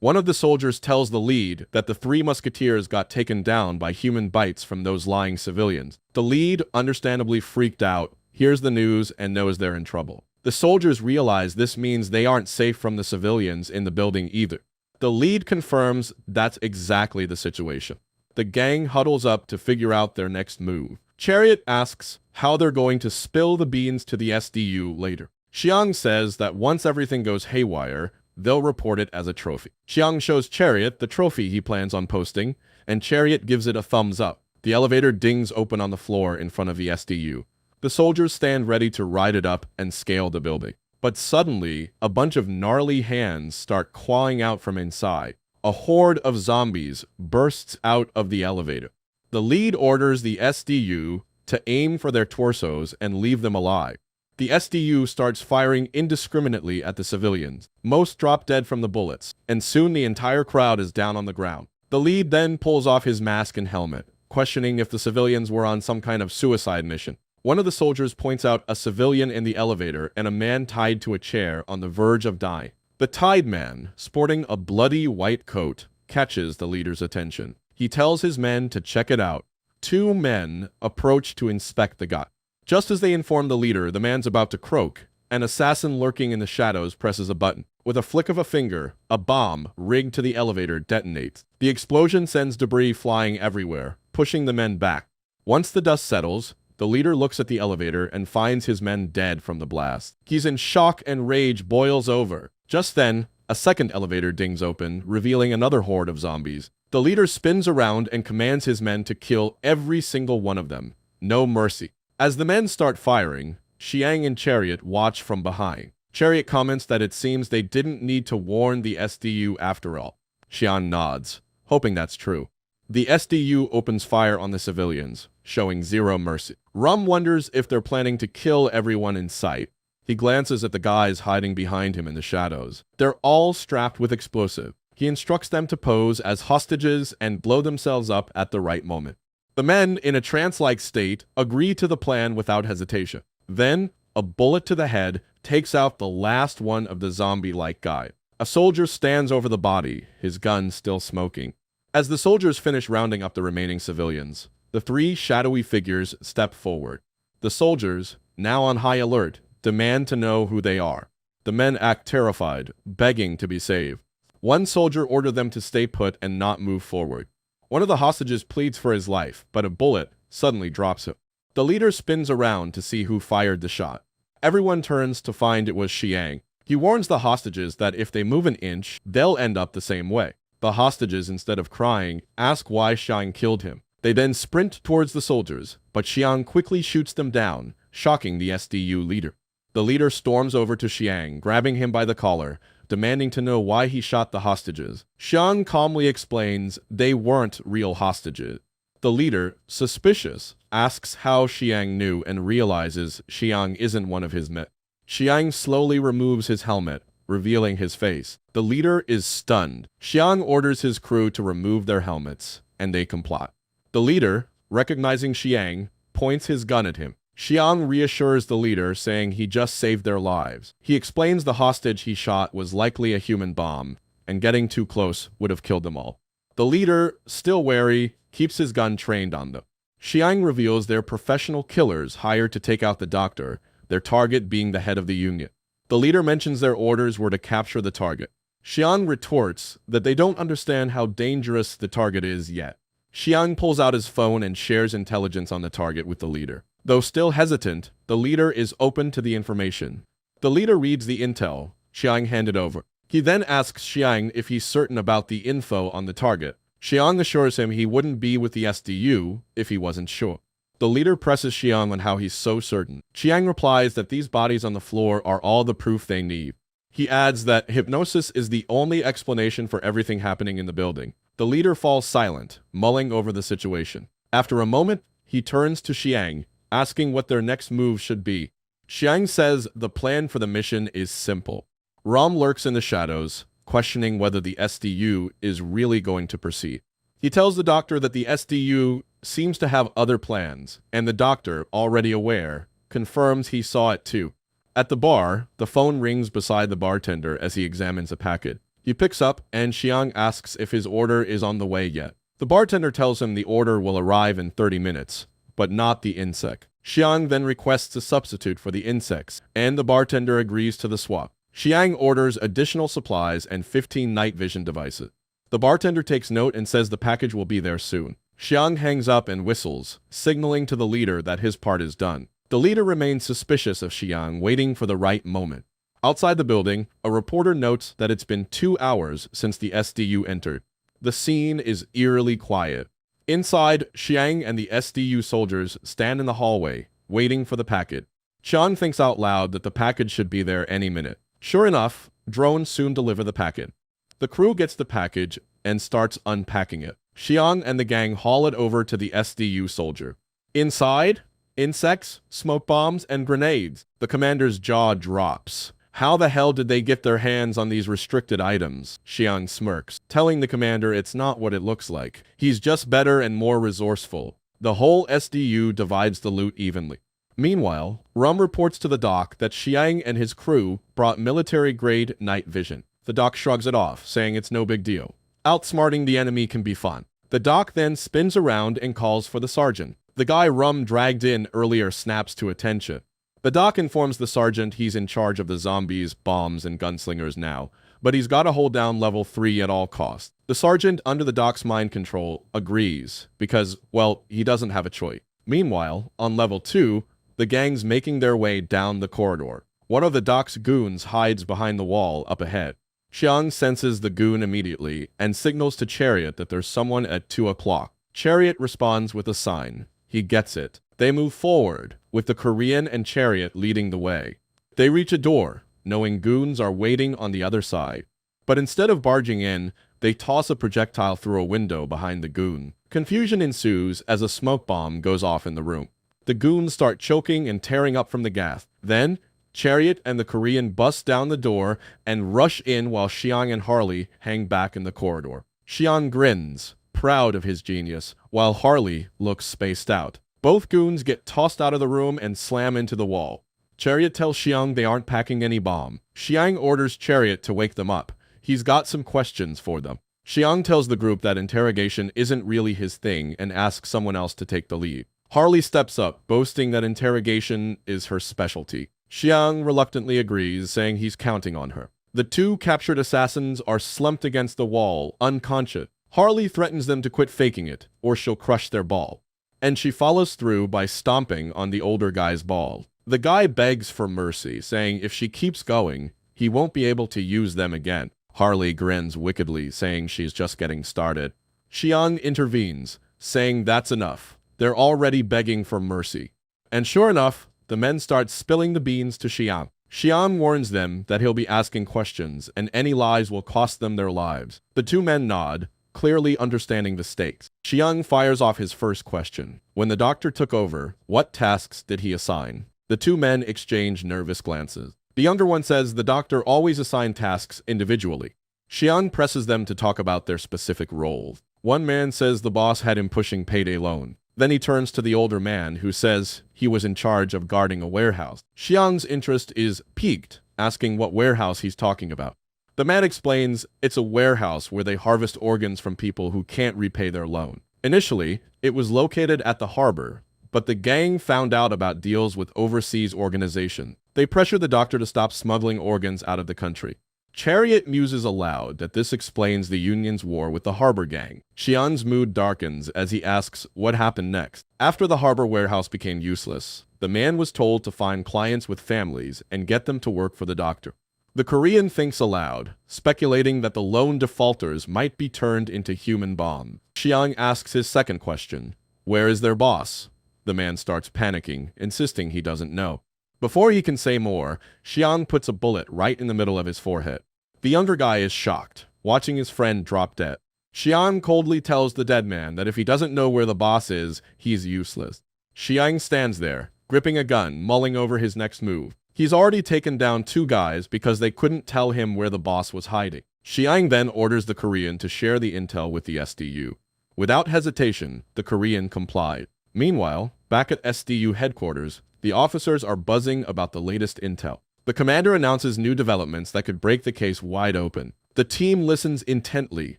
Speaker 1: One of the soldiers tells the lead that the 3 musketeers got taken down by human bites from those lying civilians. The lead, understandably freaked out, hears the news and knows they're in trouble. The soldiers realize this means they aren't safe from the civilians in the building either. The lead confirms that's exactly the situation. The gang huddles up to figure out their next move. Chariot asks how they're going to spill the beans to the SDU later. Xiang says that once everything goes haywire, they'll report it as a trophy. Xiang shows Chariot the trophy he plans on posting, and Chariot gives it a thumbs up. The elevator dings open on the floor in front of the SDU. The soldiers stand ready to ride it up and scale the building. But suddenly, a bunch of gnarly hands start clawing out from inside. A horde of zombies bursts out of the elevator. The lead orders the SDU to aim for their torsos and leave them alive. The SDU starts firing indiscriminately at the civilians. Most drop dead from the bullets, and soon the entire crowd is down on the ground. The lead then pulls off his mask and helmet, questioning if the civilians were on some kind of suicide mission. One of the soldiers points out a civilian in the elevator and a man tied to a chair on the verge of dying. The tied man, sporting a bloody white coat, catches the leader's attention. He tells his men to check it out. 2 men approach to inspect the guy. Just as they inform the leader the man's about to croak, an assassin lurking in the shadows presses a button. With a flick of a finger, a bomb rigged to the elevator detonates. The explosion sends debris flying everywhere, pushing the men back. Once the dust settles, the leader looks at the elevator and finds his men dead from the blast. He's in shock and rage boils over. Just then, a second elevator dings open, revealing another horde of zombies. The leader spins around and commands his men to kill every single one of them. No mercy. As the men start firing, Xiang and Chariot watch from behind. Chariot comments that it seems they didn't need to warn the SDU after all. Xiang nods, hoping that's true. The SDU opens fire on the civilians, showing zero mercy. Rum wonders if they're planning to kill everyone in sight. He glances at the guys hiding behind him in the shadows. They're all strapped with explosive. He instructs them to pose as hostages and blow themselves up at the right moment. The men, in a trance-like state, agree to the plan without hesitation. Then, a bullet to the head takes out the last one of the zombie-like guy. A soldier stands over the body, his gun still smoking. As the soldiers finish rounding up the remaining civilians, the three shadowy figures step forward. The soldiers, now on high alert, demand to know who they are. The men act terrified, begging to be saved. One soldier orders them to stay put and not move forward. One of the hostages pleads for his life, but a bullet suddenly drops him. The leader spins around to see who fired the shot. Everyone turns to find it was Xiang. He warns the hostages that if they move an inch, they'll end up the same way. The hostages, instead of crying, ask why Xiang killed him. They then sprint towards the soldiers, but Xiang quickly shoots them down, shocking the SDU leader. The leader storms over to Xiang, grabbing him by the collar, demanding to know why he shot the hostages. Xiang calmly explains they weren't real hostages. The leader, suspicious, asks how Xiang knew and realizes Xiang isn't one of his men. Xiang slowly removes his helmet, revealing his face. The leader is stunned. Xiang orders his crew to remove their helmets, and they comply. The leader, recognizing Xiang, points his gun at him. Xiang reassures the leader, saying he just saved their lives. He explains the hostage he shot was likely a human bomb, and getting too close would have killed them all. The leader, still wary, keeps his gun trained on them. Xiang reveals they're professional killers hired to take out the doctor, their target being the head of the union. The leader mentions their orders were to capture the target. Xiang retorts that they don't understand how dangerous the target is yet. Xiang pulls out his phone and shares intelligence on the target with the leader. Though still hesitant, the leader is open to the information. The leader reads the intel Xiang handed over. He then asks Xiang if he's certain about the info on the target. Xiang assures him he wouldn't be with the SDU if he wasn't sure. The leader presses Xiang on how he's so certain. Xiang replies that these bodies on the floor are all the proof they need. He adds that hypnosis is the only explanation for everything happening in the building. The leader falls silent, mulling over the situation. After a moment, he turns to Xiang, asking what their next move should be. Xiang says the plan for the mission is simple. Ram lurks in the shadows, questioning whether the SDU is really going to proceed. He tells the doctor that the SDU seems to have other plans, and the doctor, already aware, confirms he saw it too. At the bar, the phone rings beside the bartender as he examines a packet. He picks up, and Xiang asks if his order is on the way yet. The bartender tells him the order will arrive in 30 minutes, but not the insect. Xiang then requests a substitute for the insects, and the bartender agrees to the swap. Xiang orders additional supplies and 15 night vision devices. The bartender takes note and says the package will be there soon. Xiang hangs up and whistles, signaling to the leader that his part is done. The leader remains suspicious of Xiang, waiting for the right moment. Outside the building, a reporter notes that it's been 2 hours since the SDU entered. The scene is eerily quiet. Inside, Xiang and the SDU soldiers stand in the hallway, waiting for the packet. Xiang thinks out loud that the package should be there any minute. Sure enough, drones soon deliver the packet. The crew gets the package and starts unpacking it. Xiang and the gang haul it over to the SDU soldier. Inside, insects, smoke bombs, and grenades. The commander's jaw drops. How the hell did they get their hands on these restricted items? Xiang smirks, telling the commander it's not what it looks like. He's just better and more resourceful. The whole SDU divides the loot evenly. Meanwhile, Rum reports to the doc that Xiang and his crew brought military-grade night vision. The doc shrugs it off, saying it's no big deal. Outsmarting the enemy can be fun. The doc then spins around and calls for the sergeant. The guy Rum dragged in earlier snaps to attention. The doc informs the sergeant he's in charge of the zombies, bombs, and gunslingers now, but he's got to hold down level 3 at all costs. The sergeant, under the doc's mind control, agrees, because, well, he doesn't have a choice. Meanwhile, on level 2, the gang's making their way down the corridor. One of the doc's goons hides behind the wall up ahead. Xiang senses the goon immediately and signals to Chariot that there's someone at 2 o'clock. Chariot responds with a sign. He gets it. They move forward, with the Korean and Chariot leading the way. They reach a door, knowing goons are waiting on the other side. But instead of barging in, They toss a projectile through a window behind the goon. Confusion ensues as a smoke bomb goes off in the room. The goons start choking and tearing up from the gas. Then, Chariot and the Korean bust down the door and rush in while Xiang and Harley hang back in the corridor. Xiang grins, proud of his genius, while Harley looks spaced out. Both goons get tossed out of the room and slam into the wall. Chariot tells Xiang they aren't packing any bomb. Xiang orders Chariot to wake them up. He's got some questions for them. Xiang tells the group that interrogation isn't really his thing and asks someone else to take the lead. Harley steps up, boasting that interrogation is her specialty. Xiang reluctantly agrees, saying he's counting on her. The two captured assassins are slumped against the wall, unconscious. Harley threatens them to quit faking it, or she'll crush their ball. And she follows through by stomping on the older guy's ball. The guy begs for mercy, saying if she keeps going, he won't be able to use them again. Harley grins wickedly, saying she's just getting started. Xiang intervenes, saying that's enough. They're already begging for mercy. And sure enough, the men start spilling the beans to Xiang. Xiang warns them that he'll be asking questions, and any lies will cost them their lives. The two men nod, clearly understanding the stakes. Xiang fires off his first question. When the doctor took over, what tasks did he assign? The two men exchange nervous glances. The younger one says the doctor always assigned tasks individually. Xiang presses them to talk about their specific roles. One man says the boss had him pushing payday loan. Then he turns to the older man, who says he was in charge of guarding a warehouse. Xiang's interest is piqued, asking what warehouse he's talking about. The man explains it's a warehouse where they harvest organs from people who can't repay their loan. Initially, it was located at the harbor, but the gang found out about deals with overseas organizations. They pressure the doctor to stop smuggling organs out of the country. Chariot muses aloud that this explains the Union's war with the harbor gang. Xiang's mood darkens as he asks what happened next. After the harbor warehouse became useless, the man was told to find clients with families and get them to work for the doctor. The Korean thinks aloud, speculating that the loan defaulters might be turned into human bombs. Xiang asks his second question, where is their boss? The man starts panicking, insisting he doesn't know. Before he can say more, Xiang puts a bullet right in the middle of his forehead. The younger guy is shocked, watching his friend drop dead. Xiang coldly tells the dead man that if he doesn't know where the boss is, he's useless. Xiang stands there, gripping a gun, mulling over his next move. He's already taken down two guys because they couldn't tell him where the boss was hiding. Xiang then orders the Korean to share the intel with the SDU. Without hesitation, the Korean complied. Meanwhile, back at SDU headquarters, the officers are buzzing about the latest intel. The commander announces new developments that could break the case wide open. The team listens intently,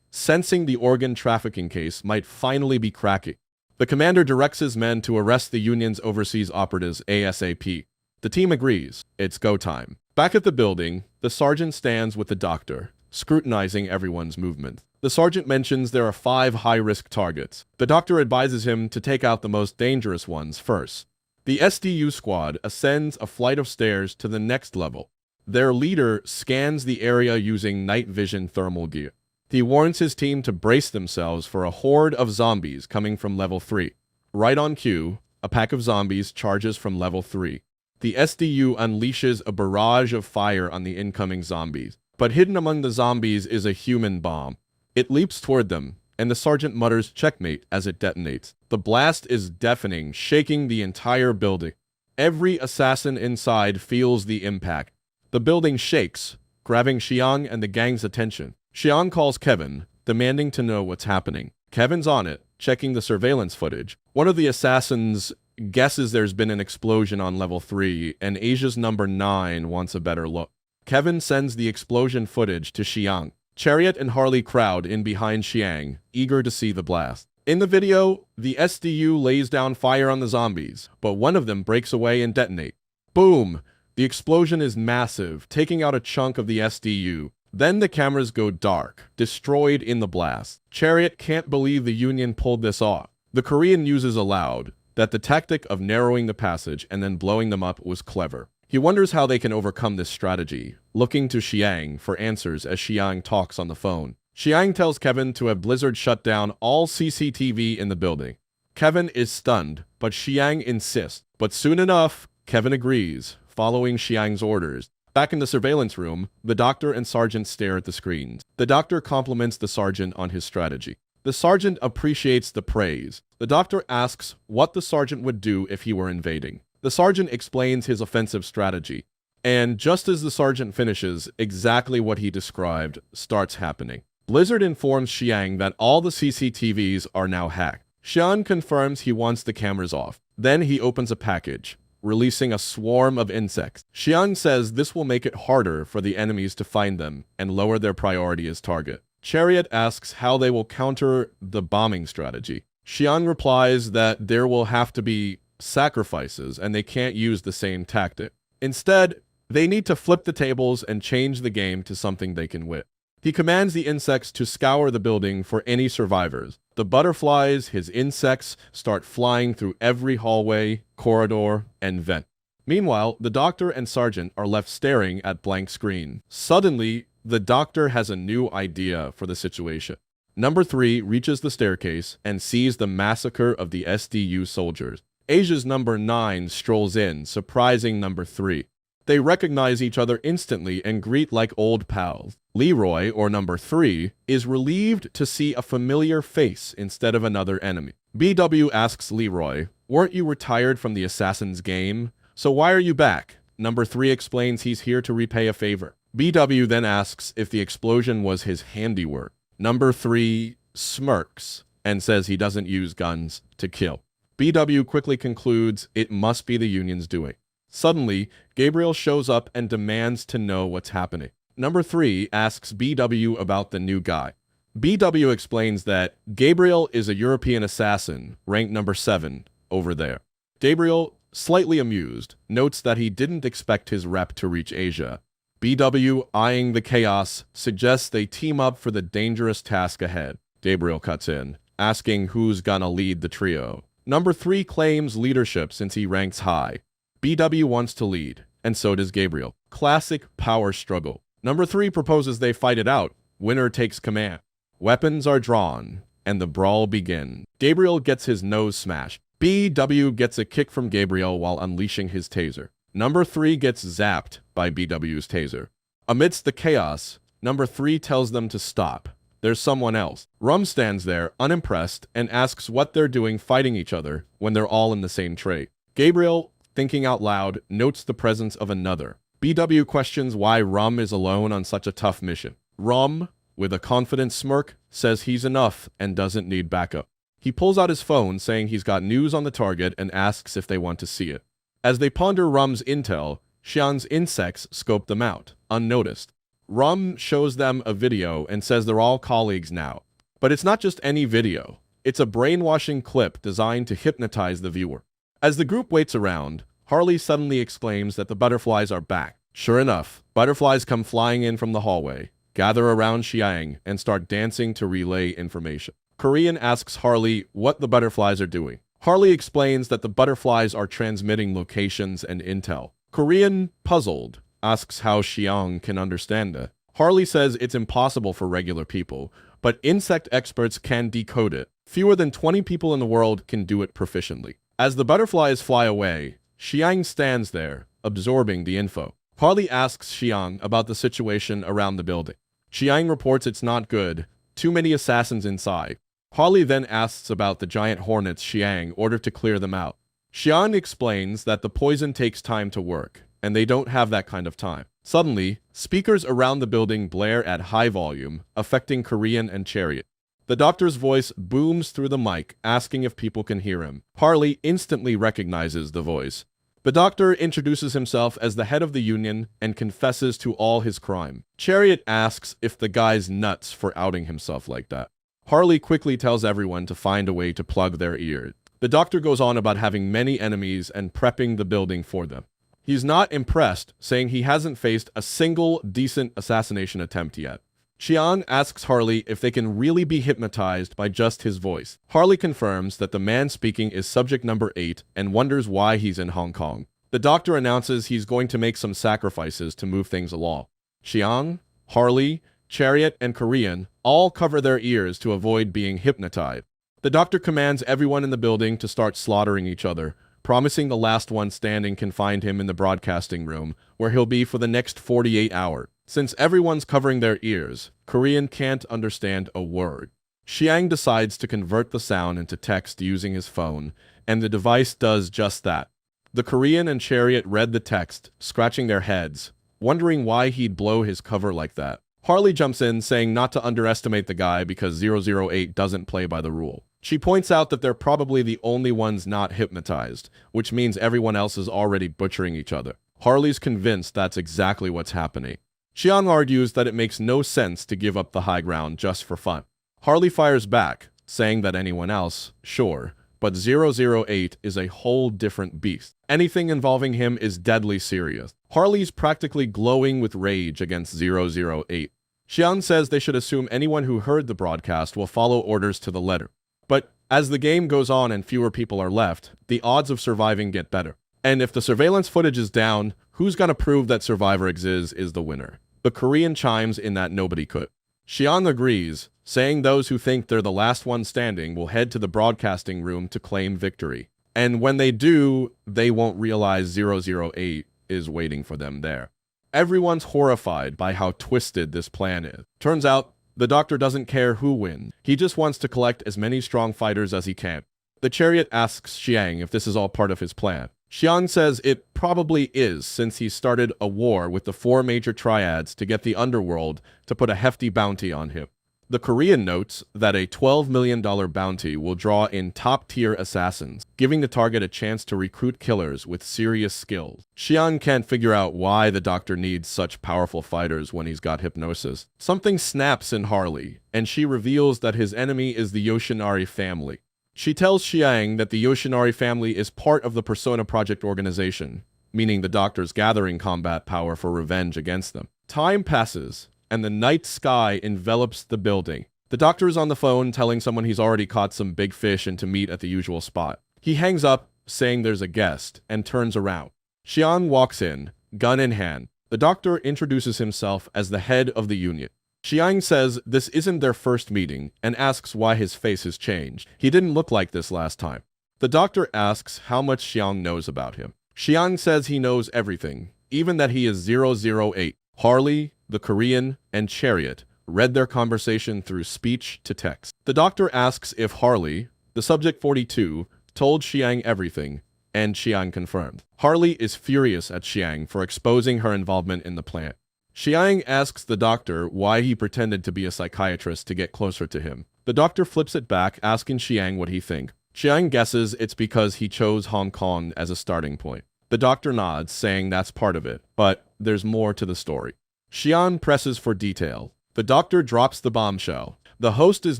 Speaker 1: sensing the organ trafficking case might finally be cracking. The commander directs his men to arrest the Union's overseas operatives ASAP. The team agrees. It's go time. Back at the building, the sergeant stands with the doctor, scrutinizing everyone's movement. The sergeant mentions there are 5 high-risk targets. The doctor advises him to take out the most dangerous ones first. The SDU squad ascends a flight of stairs to the next level. Their leader scans the area using night vision thermal gear. He warns his team to brace themselves for a horde of zombies coming from level 3. Right on cue, a pack of zombies charges from level 3. The SDU unleashes a barrage of fire on the incoming zombies. But hidden among the zombies is a human bomb. It leaps toward them, and the sergeant mutters checkmate as it detonates. The blast is deafening, shaking the entire building. Every assassin inside feels the impact. The building shakes, grabbing Xiang and the gang's attention. Xiang calls Kevin, demanding to know what's happening. Kevin's on it, checking the surveillance footage. One of the assassins guesses there's been an explosion on level 3, and Asia's number 9 wants a better look. Kevin sends the explosion footage to Xiang. Chariot and Harley crowd in behind Xiang, eager to see the blast. In the video, the SDU lays down fire on the zombies, but one of them breaks away and detonates. Boom! The explosion is massive, taking out a chunk of the SDU. Then the cameras go dark, destroyed in the blast. Chariot can't believe the Union pulled this off. The Korean uses aloud that the tactic of narrowing the passage and then blowing them up was clever. He wonders how they can overcome this strategy, looking to Xiang for answers as Xiang talks on the phone. Xiang tells Kevin to have Blizzard shut down all CCTV in the building. Kevin is stunned, but Xiang insists. But soon enough, Kevin agrees, following Xiang's orders. Back in the surveillance room, the doctor and sergeant stare at the screens. The doctor compliments the sergeant on his strategy. The sergeant appreciates the praise. The doctor asks what the sergeant would do if he were invading. The sergeant explains his offensive strategy. And just as the sergeant finishes, exactly what he described starts happening. Blizzard informs Xiang that all the CCTVs are now hacked. Xiang confirms he wants the cameras off. Then he opens a package, releasing a swarm of insects. Xiang says this will make it harder for the enemies to find them and lower their priority as target. Chariot asks how they will counter the bombing strategy. Xiang replies that there will have to be sacrifices and they can't use the same tactic. Instead, they need to flip the tables and change the game to something they can win. He commands the insects to scour the building for any survivors. The butterflies, his insects, start flying through every hallway, corridor, and vent. Meanwhile, the doctor and sergeant are left staring at blank screen. Suddenly, the doctor has a new idea for the situation. Number 3 reaches the staircase and sees the massacre of the SDU soldiers. Asia's number 9 strolls in, surprising number 3. They recognize each other instantly and greet like old pals. Leroy, or number 3, is relieved to see a familiar face instead of another enemy. BW asks Leroy, "Weren't you retired from the assassin's game? So why are you back?" Number 3 explains he's here to repay a favor. BW then asks if the explosion was his handiwork. Number 3 smirks and says he doesn't use guns to kill. BW quickly concludes it must be the Union's doing. Suddenly, Gabriel shows up and demands to know what's happening. Number 3 asks BW about the new guy. BW explains that Gabriel is a European assassin, ranked number 7, over there. Gabriel, slightly amused, notes that he didn't expect his rep to reach Asia. BW, eyeing the chaos, suggests they team up for the dangerous task ahead. Gabriel cuts in, asking who's gonna lead the trio. Number 3 claims leadership since he ranks high. BW wants to lead, and so does Gabriel. Classic power struggle. Number 3 proposes they fight it out. Winner takes command. Weapons are drawn, and the brawl begins. Gabriel gets his nose smashed. BW gets a kick from Gabriel while unleashing his taser. Number 3 gets zapped by BW's taser. Amidst the chaos, number 3 tells them to stop. There's someone else. Rum stands there, unimpressed, and asks what they're doing fighting each other when they're all in the same trait. Gabriel, thinking out loud, notes the presence of another. BW questions why Rum is alone on such a tough mission. Rum, with a confident smirk, says he's enough and doesn't need backup. He pulls out his phone saying he's got news on the target and asks if they want to see it. As they ponder Rum's intel, Xiang's insects scope them out, unnoticed. Rum shows them a video and says they're all colleagues now. But it's not just any video. It's a brainwashing clip designed to hypnotize the viewer. As the group waits around, Harley suddenly exclaims that the butterflies are back. Sure enough, butterflies come flying in from the hallway, gather around Xiang, and start dancing to relay information. Korean asks Harley what the butterflies are doing. Harley explains that the butterflies are transmitting locations and intel. Korean, puzzled, asks how Xiang can understand it. Harley says it's impossible for regular people, but insect experts can decode it. Fewer than 20 people in the world can do it proficiently. As the butterflies fly away, Xiang stands there, absorbing the info. Harley asks Xiang about the situation around the building. Xiang reports it's not good, too many assassins inside. Harley then asks about the giant hornets Xiang ordered to clear them out. Xiang explains that the poison takes time to work, and they don't have that kind of time. Suddenly, speakers around the building blare at high volume, affecting Korean and Chariot. The doctor's voice booms through the mic, asking if people can hear him. Harley instantly recognizes the voice. The doctor introduces himself as the head of the Union and confesses to all his crime. Chariot asks if the guy's nuts for outing himself like that. Harley quickly tells everyone to find a way to plug their ears. The doctor goes on about having many enemies and prepping the building for them. He's not impressed, saying he hasn't faced a single decent assassination attempt yet. Xiang asks Harley if they can really be hypnotized by just his voice. Harley confirms that the man speaking is subject number 8 and wonders why he's in Hong Kong. The doctor announces he's going to make some sacrifices to move things along. Xiang, Harley, Chariot, and Korean all cover their ears to avoid being hypnotized. The doctor commands everyone in the building to start slaughtering each other, promising the last one standing can find him in the broadcasting room, where he'll be for the next 48 hours. Since everyone's covering their ears, Korean can't understand a word. Xiang decides to convert the sound into text using his phone, and the device does just that. The Korean and Chariot read the text, scratching their heads, wondering why he'd blow his cover like that. Harley jumps in, saying not to underestimate the guy because 008 doesn't play by the rule. She points out that they're probably the only ones not hypnotized, which means everyone else is already butchering each other. Harley's convinced that's exactly what's happening. Xiang argues that it makes no sense to give up the high ground just for fun. Harley fires back, saying that anyone else, sure, but 008 is a whole different beast. Anything involving him is deadly serious. Harley's practically glowing with rage against 008. Xiang says they should assume anyone who heard the broadcast will follow orders to the letter. But as the game goes on and fewer people are left, the odds of surviving get better. And if the surveillance footage is down, who's gonna prove that survivor exists is the winner. The Korean chimes in that nobody could. Xiang agrees, saying those who think they're the last one standing will head to the broadcasting room to claim victory. And when they do, they won't realize 008 is waiting for them there. Everyone's horrified by how twisted this plan is. Turns out, the Doctor doesn't care who wins. He just wants to collect as many strong fighters as he can. The Chariot asks Xiang if this is all part of his plan. Xiang says it probably is, since he started a war with the 4 major triads to get the underworld to put a hefty bounty on him. The Korean notes that a $12 million bounty will draw in top-tier assassins, giving the target a chance to recruit killers with serious skills. Xiang can't figure out why the Doctor needs such powerful fighters when he's got hypnosis. Something snaps in Harley, and she reveals that his enemy is the Yoshinari family. She tells Xiang that the Yoshinari family is part of the Persona Project organization, meaning the Doctor's gathering combat power for revenge against them. Time passes, and the night sky envelops the building. The Doctor is on the phone telling someone he's already caught some big fish and to meet at the usual spot. He hangs up, saying there's a guest, and turns around. Xiang walks in, gun in hand. The Doctor introduces himself as the head of the Union. Xiang says this isn't their first meeting and asks why his face has changed. He didn't look like this last time. The Doctor asks how much Xiang knows about him. Xiang says he knows everything, even that he is 008. Harley, the Korean, and Chariot read their conversation through speech to text. The Doctor asks if Harley, the subject 42, told Xiang everything, and Xiang confirmed. Harley is furious at Xiang for exposing her involvement in the plan. Xiang asks the Doctor why he pretended to be a psychiatrist to get closer to him. The Doctor flips it back, asking Xiang what he thinks. Xiang guesses it's because he chose Hong Kong as a starting point. The Doctor nods, saying that's part of it, but there's more to the story. Xiang presses for detail. The Doctor drops the bombshell. The host is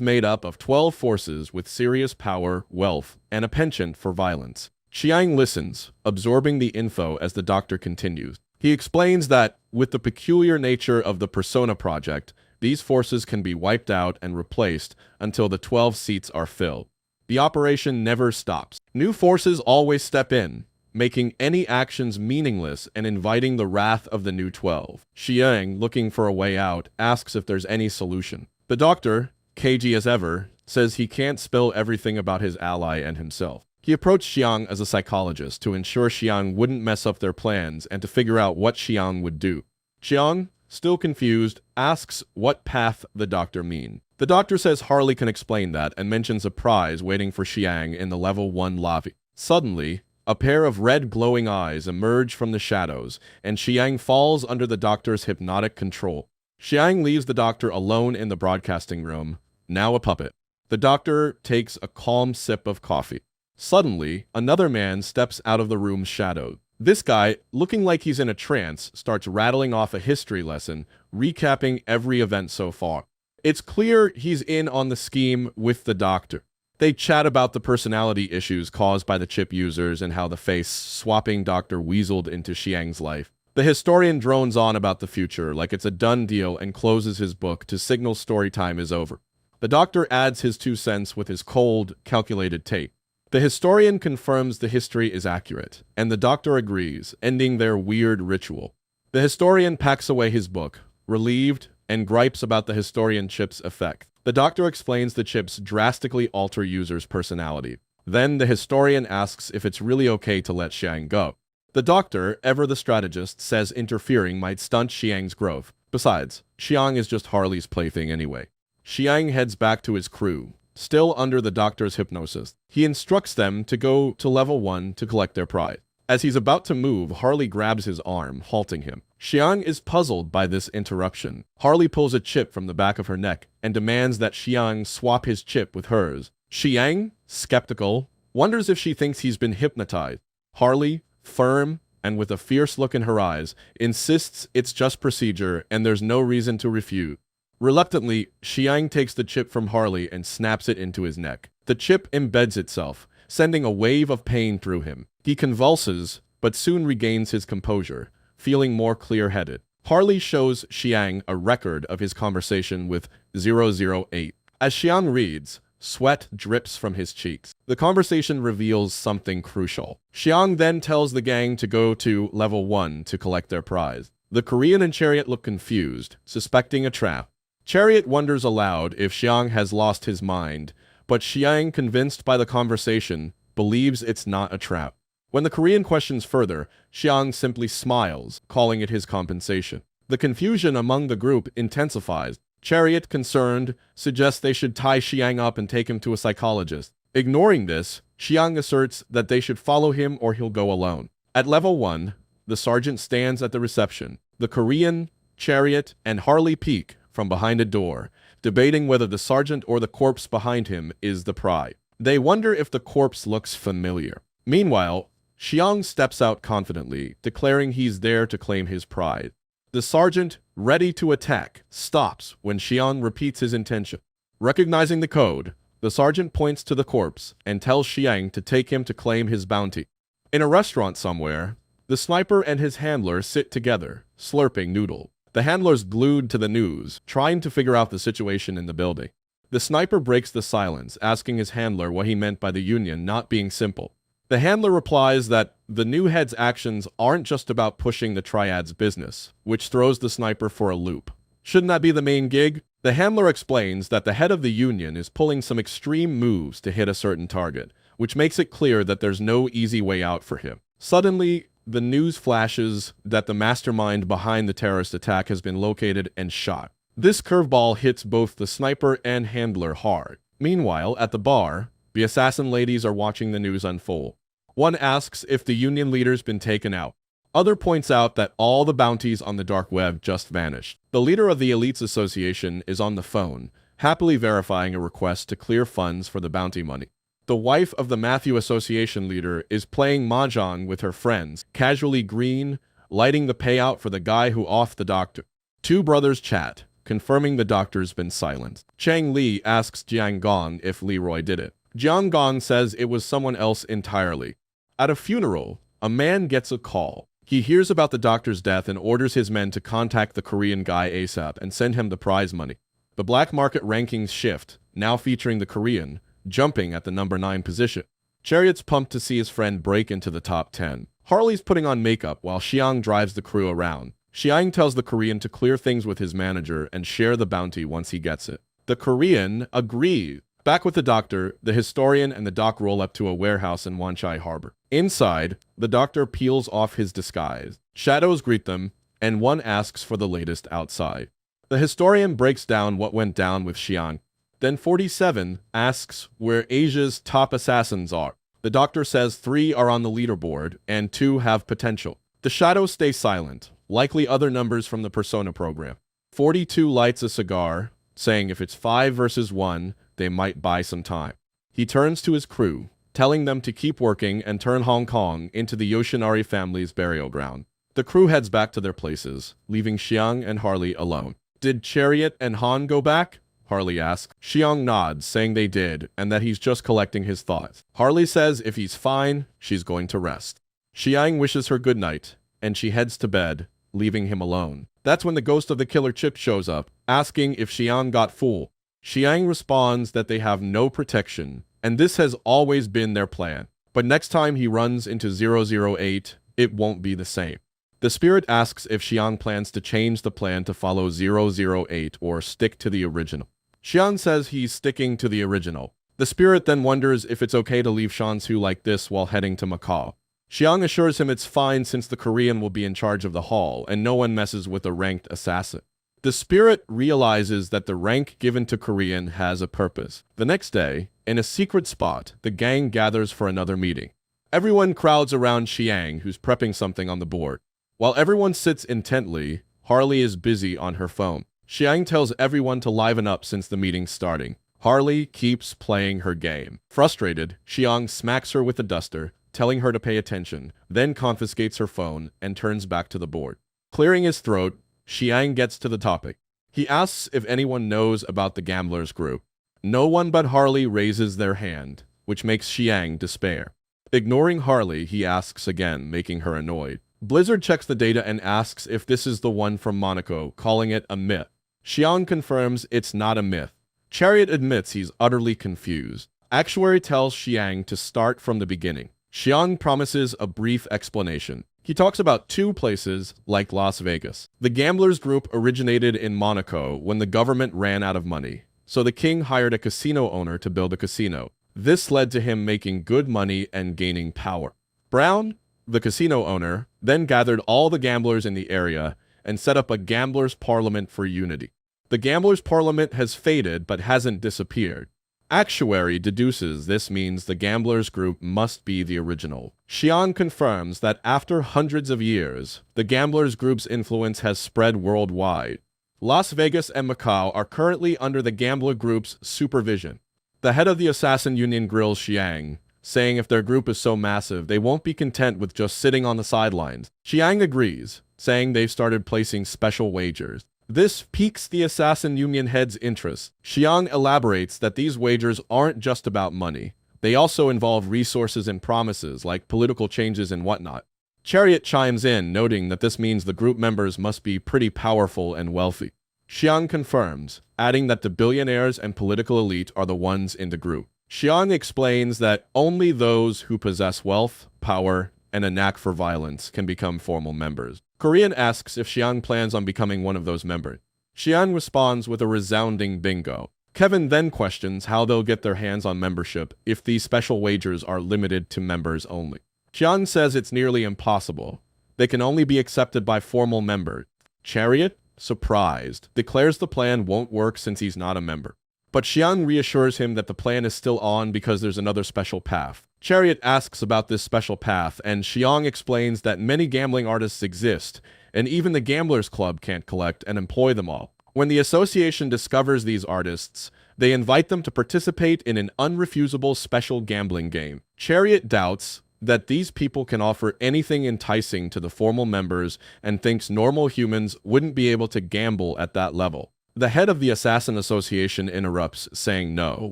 Speaker 1: made up of 12 forces with serious power, wealth, and a penchant for violence. Xiang listens, absorbing the info as the Doctor continues. He explains that, with the peculiar nature of the Persona Project, these forces can be wiped out and replaced until the 12 seats are filled. The operation never stops. New forces always step in, making any actions meaningless and inviting the wrath of the new 12. Xiang, looking for a way out, asks if there's any solution. The Doctor, cagey as ever, says he can't spill everything about his ally and himself. He approached Xiang as a psychologist to ensure Xiang wouldn't mess up their plans and to figure out what Xiang would do. Xiang, still confused, asks what path the Doctor mean. The Doctor says Harley can explain that and mentions a prize waiting for Xiang in the level 1 lobby. Suddenly, a pair of red glowing eyes emerge from the shadows, and Xiang falls under the Doctor's hypnotic control. Xiang leaves the Doctor alone in the broadcasting room, now a puppet. The Doctor takes a calm sip of coffee. Suddenly, another man steps out of the room's shadow. This guy, looking like he's in a trance, starts rattling off a history lesson, recapping every event so far. It's clear he's in on the scheme with the Doctor. They chat about the personality issues caused by the chip users and how the face-swapping Doctor weaseled into Xiang's life. The historian drones on about the future like it's a done deal and closes his book to signal story time is over. The Doctor adds his 2 cents with his cold, calculated take. The historian confirms the history is accurate, and the Doctor agrees, ending their weird ritual. The historian packs away his book, relieved, and gripes about the historian chip's effect. The Doctor explains the chips drastically alter users' personality. Then the historian asks if it's really okay to let Xiang go. The doctor, ever the strategist, says interfering might stunt Xiang's growth. Besides, Xiang is just Harley's plaything anyway. Xiang heads back to his crew, still under the doctor's hypnosis. He instructs them to go to level 1 to collect their prize. As he's about to move, Harley grabs his arm, halting him. Xiang is puzzled by this interruption. Harley pulls a chip from the back of her neck and demands that Xiang swap his chip with hers. Xiang, skeptical, wonders if she thinks he's been hypnotized. Harley, firm and with a fierce look in her eyes, insists it's just procedure and there's no reason to refuse. Reluctantly, Xiang takes the chip from Harley and snaps it into his neck. The chip embeds itself, sending a wave of pain through him. He convulses, but soon regains his composure, feeling more clear-headed. Harley shows Xiang a record of his conversation with 008. As Xiang reads, sweat drips from his cheeks. The conversation reveals something crucial. Xiang then tells the gang to go to level 1 to collect their prize. The Korean and Chariot look confused, suspecting a trap. Chariot wonders aloud if Xiang has lost his mind, but Xiang, convinced by the conversation, believes it's not a trap. When the Korean questions further, Xiang simply smiles, calling it his compensation. The confusion among the group intensifies. Chariot, concerned, suggests they should tie Xiang up and take him to a psychologist. Ignoring this, Xiang asserts that they should follow him or he'll go alone. At level 1, the sergeant stands at the reception. The Korean, Chariot, and Harley peek from behind a door, debating whether the sergeant or the corpse behind him is the prize. They wonder if the corpse looks familiar. Meanwhile, Xiang steps out confidently, declaring he's there to claim his prize. The sergeant, ready to attack, stops when Xiang repeats his intention. Recognizing the code, the sergeant points to the corpse and tells Xiang to take him to claim his bounty. In a restaurant somewhere, the sniper and his handler sit together, slurping noodle. The handler's glued to the news, trying to figure out the situation in the building. The sniper breaks the silence, asking his handler what he meant by the union not being simple. The handler replies that the new head's actions aren't just about pushing the triad's business, which throws the sniper for a loop. Shouldn't that be the main gig? The handler explains that the head of the union is pulling some extreme moves to hit a certain target, which makes it clear that there's no easy way out for him. Suddenly, the news flashes that the mastermind behind the terrorist attack has been located and shot. This curveball hits both the sniper and handler hard. Meanwhile, at the bar, the assassin ladies are watching the news unfold. One asks if the union leader's been taken out. Other points out that all the bounties on the dark web just vanished. The leader of the Elites Association is on the phone, happily verifying a request to clear funds for the bounty money. The wife of the Matthew Association leader is playing mahjong with her friends, casually green, lighting the payout for the guy who offed the doctor. Two brothers chat, confirming the doctor's been silent. Chang Li asks Jiang Gong if Leroy did it. Jiang Gong says it was someone else entirely. At a funeral, a man gets a call. He hears about the doctor's death and orders his men to contact the Korean guy ASAP and send him the prize money. The black market rankings shift, now featuring the Korean, jumping at the number 9 position. Chariot's pumped to see his friend break into the top 10. Harley's putting on makeup while Xiang drives the crew around. Xiang tells the Korean to clear things with his manager and share the bounty once he gets it. The Korean agrees. Back with the doctor, the historian and the doc roll up to a warehouse in Wanchai Harbor. Inside, the doctor peels off his disguise. Shadows greet them, and one asks for the latest outside. The historian breaks down what went down with Xiang. Then 47 asks where Asia's top assassins are. The doctor says 3 are on the leaderboard, and 2 have potential. The shadows stay silent, likely other numbers from the Persona program. 42 lights a cigar, saying if it's 5 versus 1, they might buy some time. He turns to his crew, telling them to keep working and turn Hong Kong into the Yoshinari family's burial ground. The crew heads back to their places, leaving Xiang and Harley alone. Did Chariot and Han go back? Harley asks. Xiang nods, saying they did, and that he's just collecting his thoughts. Harley says if he's fine, she's going to rest. Xiang wishes her good night, and she heads to bed, leaving him alone. That's when the ghost of the killer Chip shows up, asking if Xiang got fooled. Xiang responds that they have no protection, and this has always been their plan. But next time he runs into 008, it won't be the same. The spirit asks if Xiang plans to change the plan to follow 008 or stick to the original. Xiang says he's sticking to the original. The spirit then wonders if it's okay to leave Shansu like this while heading to Macau. Xiang assures him it's fine since the Korean will be in charge of the hall, and no one messes with a ranked assassin. The spirit realizes that the rank given to Korean has a purpose. The next day, in a secret spot, the gang gathers for another meeting. Everyone crowds around Xiang, who's prepping something on the board. While everyone sits intently, Harley is busy on her phone. Xiang tells everyone to liven up since the meeting's starting. Harley keeps playing her game. Frustrated, Xiang smacks her with a duster, telling her to pay attention, then confiscates her phone and turns back to the board. Clearing his throat, Xiang gets to the topic. He asks if anyone knows about the gamblers group. No one but Harley raises their hand, which makes Xiang despair. Ignoring Harley, he asks again, making her annoyed. Blizzard checks the data and asks if this is the one from Monaco, calling it a myth. Xiang confirms it's not a myth. Chariot admits he's utterly confused. Actuary tells Xiang to start from the beginning. Xiang promises a brief explanation. He talks about two places, like Las Vegas. The gamblers group originated in Monaco when the government ran out of money, so the king hired a casino owner to build a casino. This led to him making good money and gaining power. Brown, the casino owner, then gathered all the gamblers in the area and set up a gamblers' parliament for unity. The gamblers' parliament has faded but hasn't disappeared. Actuary deduces this means the gamblers group must be the original. Xiang confirms that after hundreds of years, the gamblers group's influence has spread worldwide. Las Vegas and Macau are currently under the gambler group's supervision. The head of the assassin union grills Xiang, saying if their group is so massive, they won't be content with just sitting on the sidelines. Xiang agrees, saying they've started placing special wagers. This piques the assassin union head's interest. Xiang elaborates that these wagers aren't just about money. They also involve resources and promises, like political changes and whatnot. Chariot chimes in, noting that this means the group members must be pretty powerful and wealthy. Xiang confirms, adding that the billionaires and political elite are the ones in the group. Xiang explains that only those who possess wealth, power, and a knack for violence can become formal members. Korean asks if Xiang plans on becoming one of those members. Xiang responds with a resounding bingo. Kevin then questions how they'll get their hands on membership if these special wagers are limited to members only. Xiang says it's nearly impossible. They can only be accepted by formal members. Chariot, surprised, declares the plan won't work since he's not a member. But Xiang reassures him that the plan is still on because there's another special path. Chariot asks about this special path, and Xiang explains that many gambling artists exist, and even the Gamblers Club can't collect and employ them all. When the association discovers these artists, they invite them to participate in an unrefusable special gambling game. Chariot doubts that these people can offer anything enticing to the formal members and thinks normal humans wouldn't be able to gamble at that level. The head of the Assassin Association interrupts, saying no,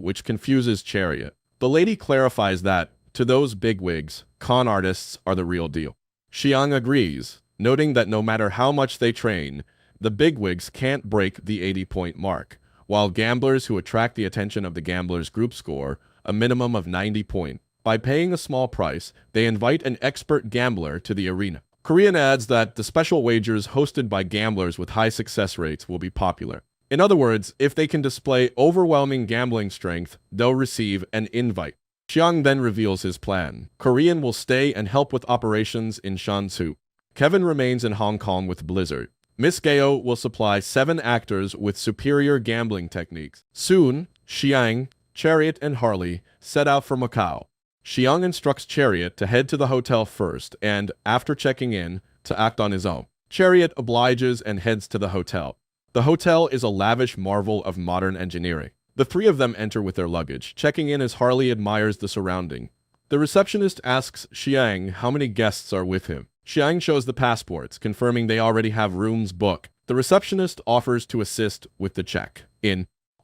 Speaker 1: which confuses Chariot. The lady clarifies that, to those bigwigs, con artists are the real deal. Xiang agrees, noting that no matter how much they train, the bigwigs can't break the 80-point mark, while gamblers who attract the attention of the gamblers group score a minimum of 90 points. By paying a small price, they invite an expert gambler to the arena. Korean adds that the special wagers hosted by gamblers with high success rates will be popular. In other words, if they can display overwhelming gambling strength, they'll receive an invite. Xiang then reveals his plan. Korean will stay and help with operations in Shansu. Kevin remains in Hong Kong with Blizzard. Miss Gao will supply 7 actors with superior gambling techniques. Soon, Xiang, Chariot, and Harley set out for Macau. Xiang instructs Chariot to head to the hotel first and, after checking in, to act on his own. Chariot obliges and heads to the hotel. The hotel is a lavish marvel of modern engineering. The three of them enter with their luggage, checking in as Harley admires the surrounding. The receptionist asks Xiang how many guests are with him. Xiang shows the passports, confirming they already have rooms booked. The receptionist offers to assist with the check.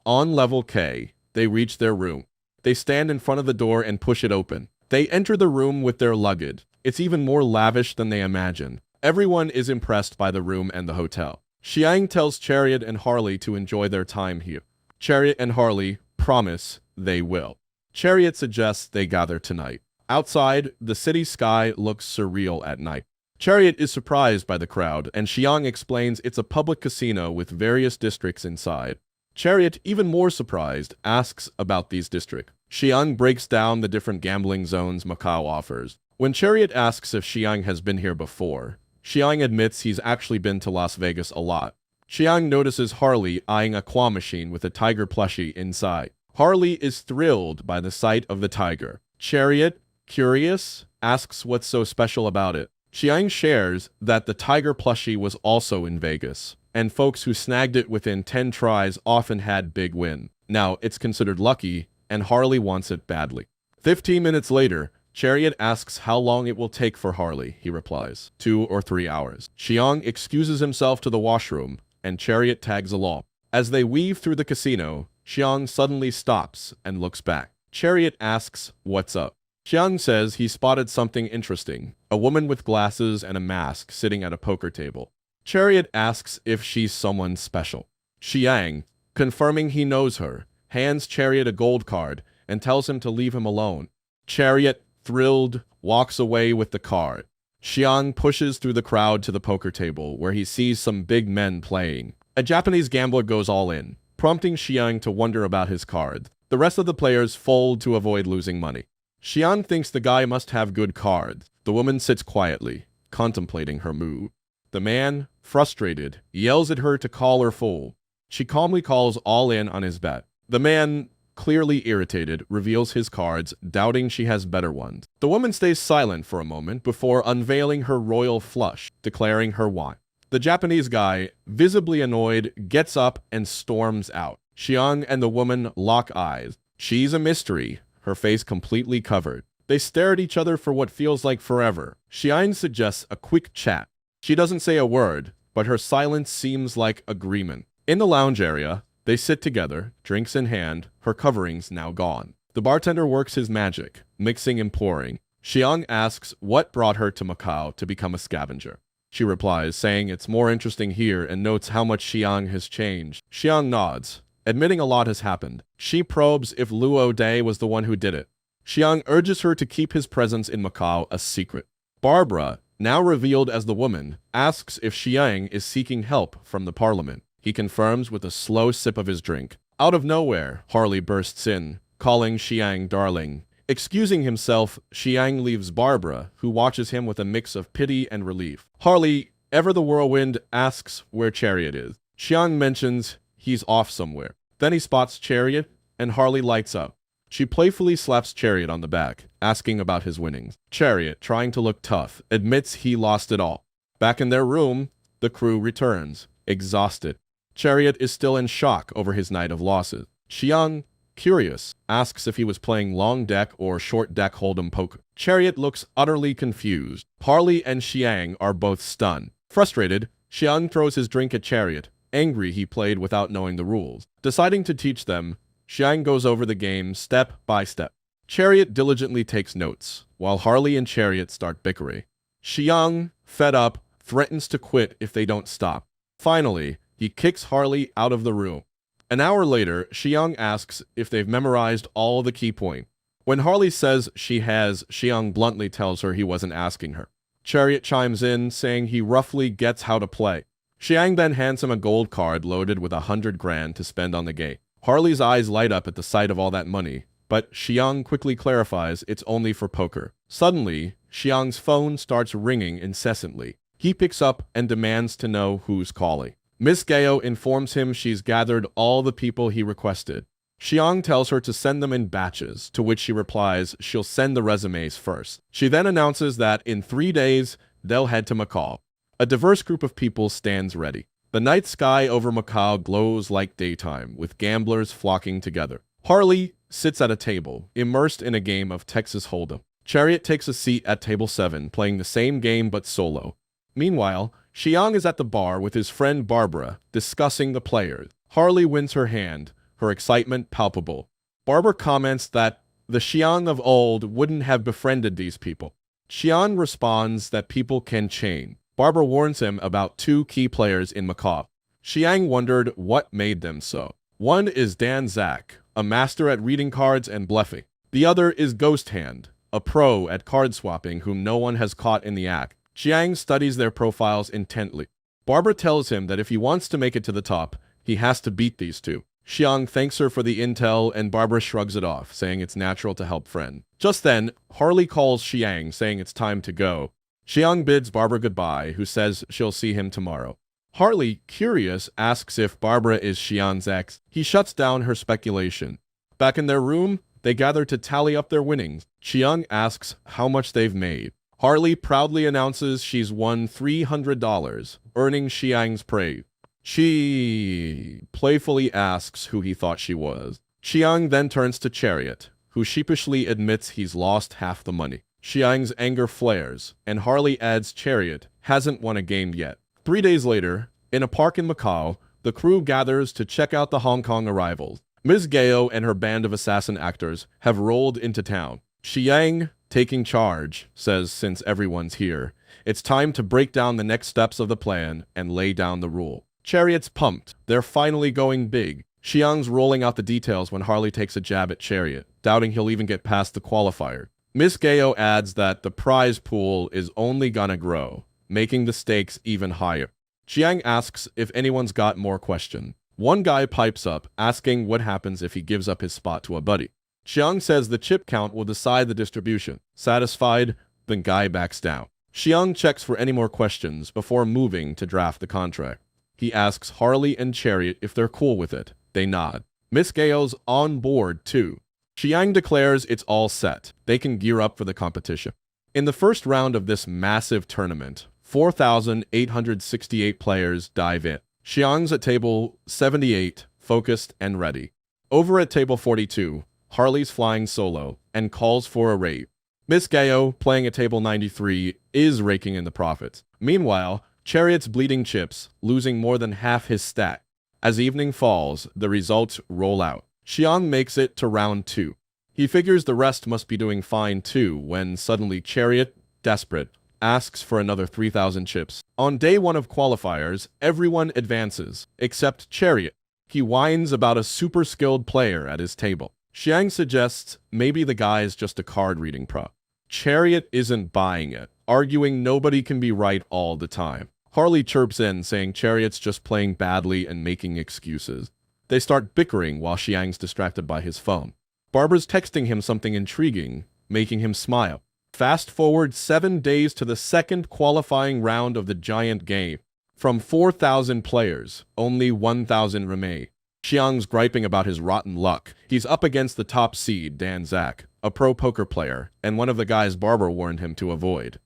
Speaker 1: On level K, they reach their room. They stand in front of the door and push it open. They enter the room with their luggage. It's even more lavish than they imagined. Everyone is impressed by the room and the hotel. Xiang tells Chariot and Harley to enjoy their time here. Chariot and Harley promise they will. Chariot suggests they gather tonight. Outside, the city sky looks surreal at night. Chariot is surprised by the crowd, and Xiang explains it's a public casino with various districts inside. Chariot, even more surprised, asks about these districts. Xiang breaks down the different gambling zones Macau offers. When Chariot asks if Xiang has been here before, Xiang admits he's actually been to Las Vegas a lot. Xiang notices Harley eyeing a claw machine with a tiger plushie inside. Harley is thrilled by the sight of the tiger. Chariot, curious, asks what's so special about it. Xiang shares that the tiger plushie was also in Vegas, and folks who snagged it within 10 tries often had big win. Now, it's considered lucky, and Harley wants it badly. 15 minutes later, Chariot asks how long it will take for Harley. He replies, 2 or 3 hours. Xiang excuses himself to the washroom, and Chariot tags along. As they weave through the casino, Xiang suddenly stops and looks back. Chariot asks, what's up? Xiang says he spotted something interesting, a woman with glasses and a mask sitting at a poker table. Chariot asks if she's someone special. Xiang, confirming he knows her, hands Chariot a gold card and tells him to leave him alone. Chariot, thrilled, walks away with the card. Xiang pushes through the crowd to the poker table, where he sees some big men playing. A Japanese gambler goes all in, prompting Xiang to wonder about his cards. The rest of the players fold to avoid losing money. Xiang thinks the guy must have good cards. The woman sits quietly, contemplating her move. The man, frustrated, yells at her to call her fool. She calmly calls all in on his bet. The man, clearly irritated, reveals his cards, doubting she has better ones. The woman stays silent for a moment before unveiling her royal flush, declaring her want. The Japanese guy, visibly annoyed, gets up and storms out. Xiang and the woman lock eyes. She's a mystery, her face completely covered. They stare at each other for what feels like forever. Xiang suggests a quick chat. She doesn't say a word, but her silence seems like agreement. In the lounge area, they sit together, drinks in hand, her coverings now gone. The bartender works his magic, mixing and pouring. Xiang asks what brought her to Macau to become a scavenger. She replies, saying it's more interesting here, and notes how much Xiang has changed. Xiang nods, admitting a lot has happened. She probes if Luo Day was the one who did it. Xiang urges her to keep his presence in Macau a secret. Barbara, now revealed as the woman, asks if Xiang is seeking help from the parliament. He confirms with a slow sip of his drink. Out of nowhere, Harley bursts in, calling Xiang darling. Excusing himself, Xiang leaves Barbara, who watches him with a mix of pity and relief. Harley, ever the whirlwind, asks where Chariot is. Xiang mentions he's off somewhere. Then he spots Chariot, and Harley lights up. She playfully slaps Chariot on the back, asking about his winnings. Chariot, trying to look tough, admits he lost it all. Back in their room, the crew returns, exhausted. Chariot is still in shock over his night of losses. Xiang, curious, asks if he was playing long deck or short deck hold'em poker. Chariot looks utterly confused. Harley and Xiang are both stunned. Frustrated, Xiang throws his drink at Chariot, angry he played without knowing the rules. Deciding to teach them, Xiang goes over the game step by step. Chariot diligently takes notes, while Harley and Chariot start bickering. Xiang, fed up, threatens to quit if they don't stop. Finally, he kicks Harley out of the room. An hour later, Xiang asks if they've memorized all the key points. When Harley says she has, Xiang bluntly tells her he wasn't asking her. Chariot chimes in, saying he roughly gets how to play. Xiang then hands him a gold card loaded with 100 grand to spend on the game. Harley's eyes light up at the sight of all that money, but Xiang quickly clarifies it's only for poker. Suddenly, Xiang's phone starts ringing incessantly. He picks up and demands to know who's calling. Miss Gao informs him she's gathered all the people he requested. Xiang tells her to send them in batches, to which she replies she'll send the resumes first. She then announces that in 3 days, they'll head to Macau. A diverse group of people stands ready. The night sky over Macau glows like daytime, with gamblers flocking together. Harley sits at a table, immersed in a game of Texas Hold'em. Chariot takes a seat at table 7, playing the same game but solo. Meanwhile, Xiang is at the bar with his friend Barbara, discussing the players. Harley wins her hand, her excitement palpable. Barbara comments that the Xiang of old wouldn't have befriended these people. Xiang responds that people can change. Barbara warns him about 2 key players in Macau. Xiang wondered what made them so. One is Dan Zak, a master at reading cards and bluffing. The other is Ghost Hand, a pro at card swapping whom no one has caught in the act. Xiang studies their profiles intently. Barbara tells him that if he wants to make it to the top, he has to beat these 2. Xiang thanks her for the intel and Barbara shrugs it off, saying it's natural to help friend. Just then, Harley calls Xiang, saying it's time to go. Xiang bids Barbara goodbye, who says she'll see him tomorrow. Harley, curious, asks if Barbara is Xiang's ex. He shuts down her speculation. Back in their room, they gather to tally up their winnings. Xiang asks how much they've made. Harley proudly announces she's won $300, earning Xiang's praise. She playfully asks who he thought she was. Xiang then turns to Chariot, who sheepishly admits he's lost half the money. Xiang's anger flares, and Harley adds Chariot hasn't won a game yet. 3 days later, in a park in Macau, the crew gathers to check out the Hong Kong arrivals. Ms. Gao and her band of assassin actors have rolled into town. Xiang, taking charge, says since everyone's here, it's time to break down the next steps of the plan and lay down the rule. Chariot's pumped. They're finally going big. Xiang's rolling out the details when Harley takes a jab at Chariot, doubting he'll even get past the qualifier. Miss Gao adds that the prize pool is only gonna grow, making the stakes even higher. Xiang asks if anyone's got more questions. One guy pipes up, asking what happens if he gives up his spot to a buddy. Xiang says the chip count will decide the distribution. Satisfied, the guy backs down. Xiang checks for any more questions before moving to draft the contract. He asks Harley and Chariot if they're cool with it. They nod. Miss Gao's on board, too. Xiang declares it's all set. They can gear up for the competition. In the first round of this massive tournament, 4,868 players dive in. Xiang's at table 78, focused and ready. Over at table 42, Harley's flying solo and calls for a raid. Miss Gao, playing at table 93, is raking in the profits. Meanwhile, Chariot's bleeding chips, losing more than half his stack. As evening falls, the results roll out. Xiang makes it to round 2. He figures the rest must be doing fine too, when suddenly Chariot, desperate, asks for another 3,000 chips. On day 1 of qualifiers, everyone advances, except Chariot. He whines about a super skilled player at his table. Xiang suggests maybe the guy's just a card reading pro. Chariot isn't buying it, arguing nobody can be right all the time. Harley chirps in, saying Chariot's just playing badly and making excuses. They start bickering while Xiang's distracted by his phone. Barbara's texting him something intriguing, making him smile. Fast forward 7 days to the second qualifying round of the giant game. From 4,000 players, only 1,000 remain. Xiang's griping about his rotten luck. He's up against the top seed, Dan Zak, a pro poker player, and one of the guys Barbara warned him to avoid.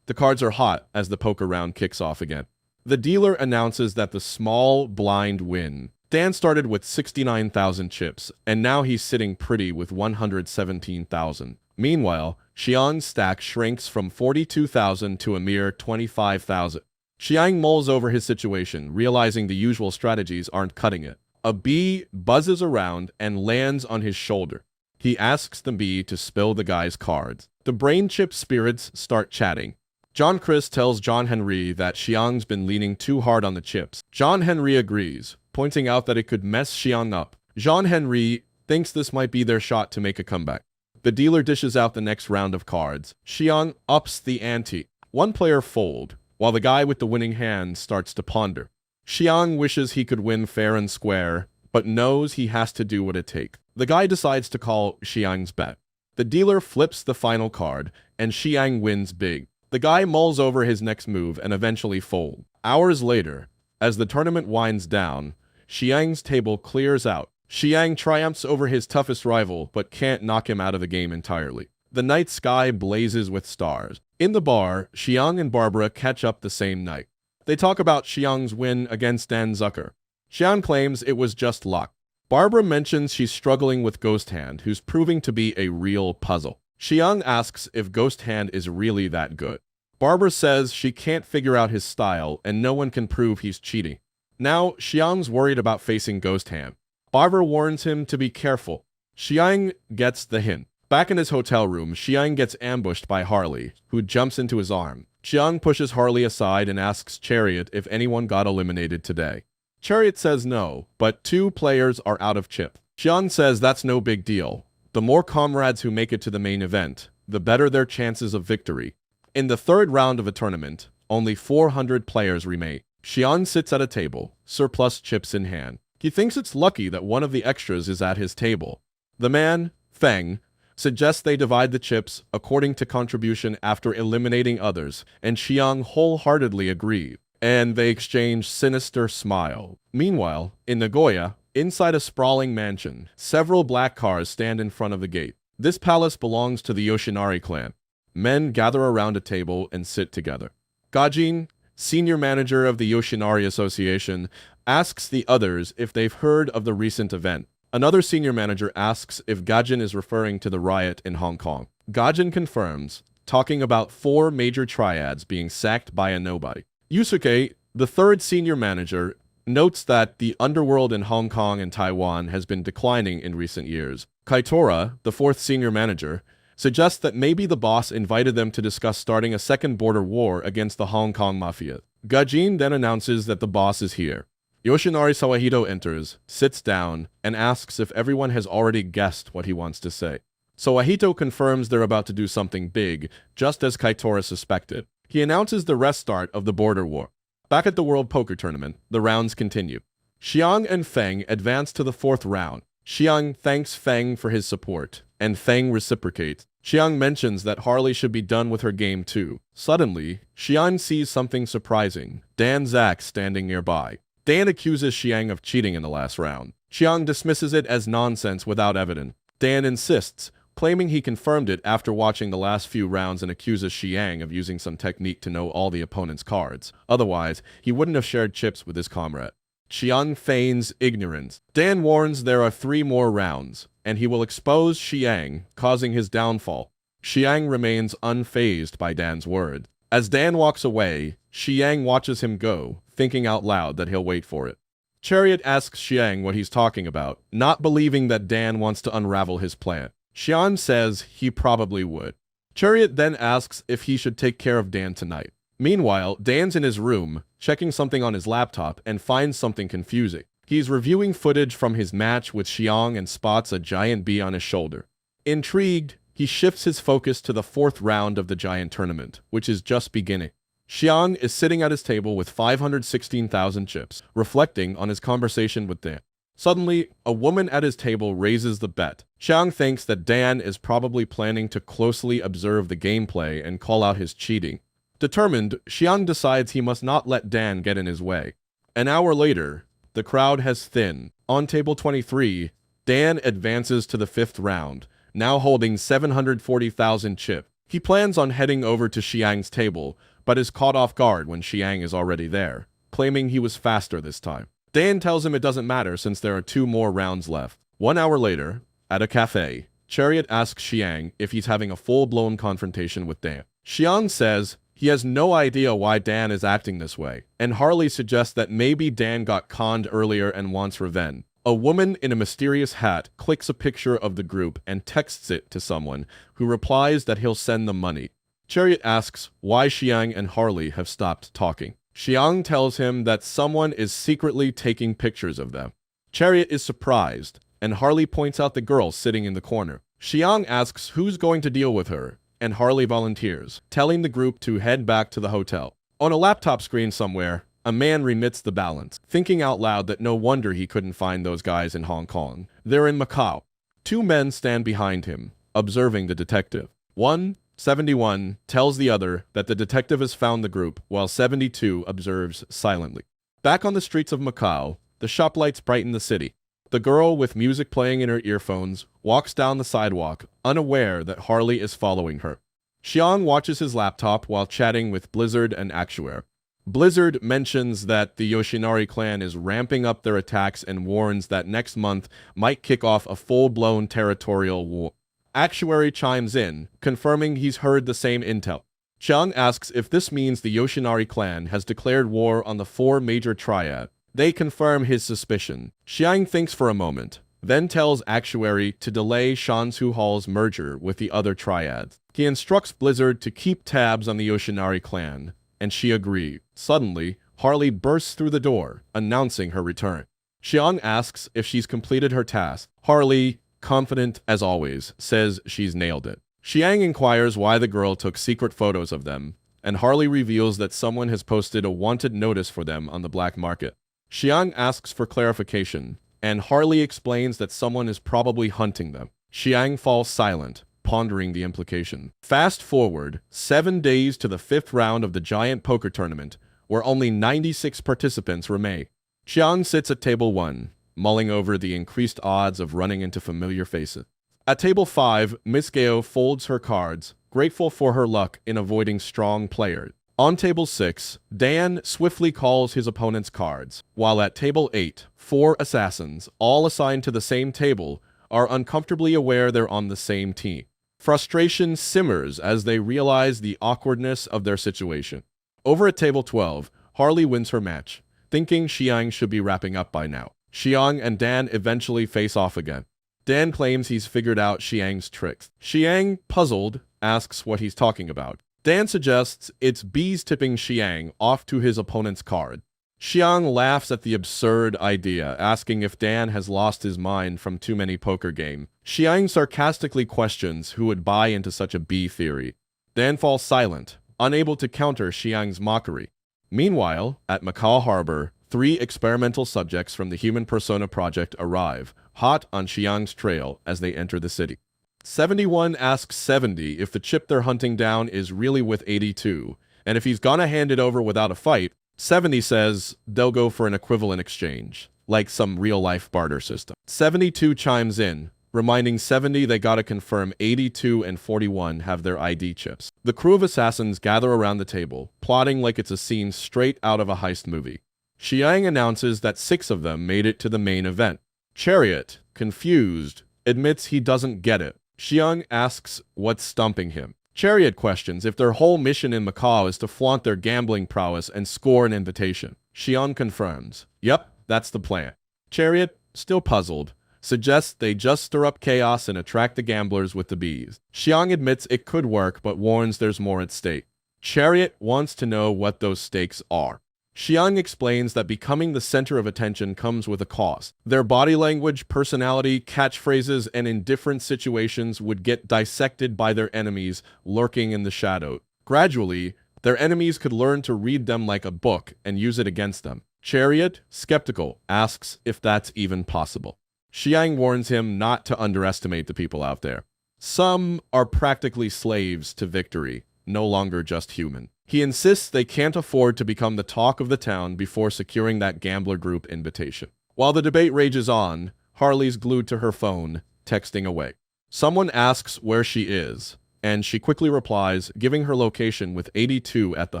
Speaker 1: The cards are hot as the poker round kicks off again. The dealer announces that the small blind win. Dan started with 69,000 chips, and now he's sitting pretty with 117,000. Meanwhile, Xiang's stack shrinks from 42,000 to a mere 25,000. Xiang mulls over his situation, realizing the usual strategies aren't cutting it. A bee buzzes around and lands on his shoulder. He asks the bee to spill the guy's cards. The brain chip spirits start chatting. John Chris tells John Henry that Xiang's been leaning too hard on the chips. John Henry agrees, pointing out that it could mess Xiang up. John Henry thinks this might be their shot to make a comeback. The dealer dishes out the next round of cards. Xiang ups the ante. One player fold, while the guy with the winning hand starts to ponder. Xiang wishes he could win fair and square, but knows he has to do what it takes. The guy decides to call Xiang's bet. The dealer flips the final card, and Xiang wins big. The guy mulls over his next move and eventually folds. Hours later, as the tournament winds down, Xiang's table clears out. Xiang triumphs over his toughest rival, but can't knock him out of the game entirely. The night sky blazes with stars. In the bar, Xiang and Barbara catch up the same night. They talk about Xiang's win against Dan Zucker. Xiang claims it was just luck. Barbara mentions she's struggling with Ghost Hand, who's proving to be a real puzzle. Xiang asks if Ghost Hand is really that good. Barbara says she can't figure out his style and no one can prove he's cheating. Now, Xiang's worried about facing Ghost Hand. Barbara warns him to be careful. Xiang gets the hint. Back in his hotel room, Xiang gets ambushed by Harley, who jumps into his arm. Xiang pushes Harley aside and asks Chariot if anyone got eliminated today. Chariot says no, but 2 players are out of chip. Xiang says that's no big deal. The more comrades who make it to the main event, the better their chances of victory. In the third round of a tournament, only 400 players remain. Xiang sits at a table, surplus chips in hand. He thinks it's lucky that one of the extras is at his table. The man, Feng, suggests they divide the chips according to contribution after eliminating others, and Xiang wholeheartedly agrees, and they exchange sinister smile. Meanwhile, in Nagoya, inside a sprawling mansion, several black cars stand in front of the gate. This palace belongs to the Yoshinari clan. Men gather around a table and sit together. Gajin, senior manager of the Yoshinari Association, asks the others if they've heard of the recent event. Another senior manager asks if Gajin is referring to the riot in Hong Kong. Gajin confirms, talking about 4 major triads being sacked by a nobody. Yusuke, the third senior manager, notes that the underworld in Hong Kong and Taiwan has been declining in recent years. Kaitora, the fourth senior manager, suggests that maybe the boss invited them to discuss starting a second border war against the Hong Kong mafia. Gajin then announces that the boss is here. Yoshinari Sawahito enters, sits down, and asks if everyone has already guessed what he wants to say. Sawahito confirms they're about to do something big, just as Kaitora suspected. He announces the restart of the border war. Back at the World Poker Tournament, the rounds continue. Xiang and Feng advance to the 4th round. Xiang thanks Feng for his support, and Feng reciprocates. Xiang mentions that Harley should be done with her game too. Suddenly, Xiang sees something surprising. Dan Zach standing nearby. Dan accuses Xiang of cheating in the last round. Xiang dismisses it as nonsense without evidence. Dan insists, claiming he confirmed it after watching the last few rounds, and accuses Xiang of using some technique to know all the opponent's cards. Otherwise, he wouldn't have shared chips with his comrade. Xiang feigns ignorance. Dan warns there are 3 more rounds, and he will expose Xiang, causing his downfall. Xiang remains unfazed by Dan's word. As Dan walks away, Xiang watches him go, thinking out loud that he'll wait for it. Chariot asks Xiang what he's talking about, not believing that Dan wants to unravel his plan. Xiang says he probably would. Chariot then asks if he should take care of Dan tonight. Meanwhile, Dan's in his room, checking something on his laptop, and finds something confusing. He's reviewing footage from his match with Xiang and spots a giant bee on his shoulder. Intrigued, he shifts his focus to the 4th round of the giant tournament, which is just beginning. Xiang is sitting at his table with 516,000 chips, reflecting on his conversation with Dan. Suddenly, a woman at his table raises the bet. Xiang thinks that Dan is probably planning to closely observe the gameplay and call out his cheating. Determined, Xiang decides he must not let Dan get in his way. An hour later, the crowd has thinned. On table 23, Dan advances to the 5th round, now holding 740,000 chips. He plans on heading over to Xiang's table, but is caught off guard when Xiang is already there, claiming he was faster this time. Dan tells him it doesn't matter since there are 2 more rounds left. 1 hour later, at a cafe, Chariot asks Xiang if he's having a full-blown confrontation with Dan. Xiang says he has no idea why Dan is acting this way, and Harley suggests that maybe Dan got conned earlier and wants revenge. A woman in a mysterious hat clicks a picture of the group and texts it to someone, who replies that he'll send them money. Chariot asks why Xiang and Harley have stopped talking. Xiang tells him that someone is secretly taking pictures of them. Chariot is surprised, and Harley points out the girl sitting in the corner. Xiang asks who's going to deal with her, and Harley volunteers, telling the group to head back to the hotel. On a laptop screen somewhere, a man remits the balance, thinking out loud that no wonder he couldn't find those guys in Hong Kong. They're in Macau. 2 men stand behind him, observing the detective. One, 71, tells the other that the detective has found the group, while 72 observes silently. Back on the streets of Macau, the shop lights brighten the city. The girl, with music playing in her earphones, walks down the sidewalk, unaware that Harley is following her. Xiang watches his laptop while chatting with Blizzard and Actuaire. Blizzard mentions that the Yoshinari clan is ramping up their attacks and warns that next month might kick off a full-blown territorial war. Actuary chimes in, confirming he's heard the same intel. Xiang asks if this means the Yoshinari clan has declared war on the 4 major triads. They confirm his suspicion. Xiang thinks for a moment, then tells Actuary to delay Shansu Hall's merger with the other triads. He instructs Blizzard to keep tabs on the Yoshinari clan, and she agrees. Suddenly, Harley bursts through the door, announcing her return. Xiang asks if she's completed her task. Harley, confident as always, says she's nailed it. Xiang inquires why the girl took secret photos of them, and Harley reveals that someone has posted a wanted notice for them on the black market. Xiang asks for clarification, and Harley explains that someone is probably hunting them. Xiang falls silent, pondering the implication. Fast forward 7 days to the 5th round of the giant poker tournament, where only 96 participants remain. Xiang sits at table 1, mulling over the increased odds of running into familiar faces. At table 5, Miss Gao folds her cards, grateful for her luck in avoiding strong players. On table 6, Dan swiftly calls his opponent's cards, while at table 8, 4 assassins, all assigned to the same table, are uncomfortably aware they're on the same team. Frustration simmers as they realize the awkwardness of their situation. Over at table 12, Harley wins her match, thinking Xiang should be wrapping up by now. Xiang and Dan eventually face off again. Dan claims he's figured out Xiang's tricks. Xiang, puzzled, asks what he's talking about. Dan suggests it's bees tipping Xiang off to his opponent's card. Xiang laughs at the absurd idea, asking if Dan has lost his mind from too many poker games. Xiang sarcastically questions who would buy into such a bee theory. Dan falls silent, unable to counter Xiang's mockery. Meanwhile, at Macau Harbor, 3 experimental subjects from the Human Persona Project arrive, hot on Xiang's trail as they enter the city. 71 asks 70 if the chip they're hunting down is really with 82, and if he's gonna hand it over without a fight. 70 says they'll go for an equivalent exchange, like some real-life barter system. 72 chimes in, reminding 70 they gotta confirm 82 and 41 have their ID chips. The crew of assassins gather around the table, plotting like it's a scene straight out of a heist movie. Xiang announces that 6 of them made it to the main event. Chariot, confused, admits he doesn't get it. Xiang asks what's stumping him. Chariot questions if their whole mission in Macau is to flaunt their gambling prowess and score an invitation. Xiang confirms, yep, that's the plan. Chariot, still puzzled, suggests they just stir up chaos and attract the gamblers with the bees. Xiang admits it could work, but warns there's more at stake. Chariot wants to know what those stakes are. Xiang explains that becoming the center of attention comes with a cost. Their body language, personality, catchphrases, and in different situations would get dissected by their enemies lurking in the shadow. Gradually, their enemies could learn to read them like a book and use it against them. Chariot, skeptical, asks if that's even possible. Xiang warns him not to underestimate the people out there. Some are practically slaves to victory, no longer just human. He insists they can't afford to become the talk of the town before securing that gambler group invitation. While the debate rages on, Harley's glued to her phone, texting away. Someone asks where she is, and she quickly replies, giving her location with 82 at the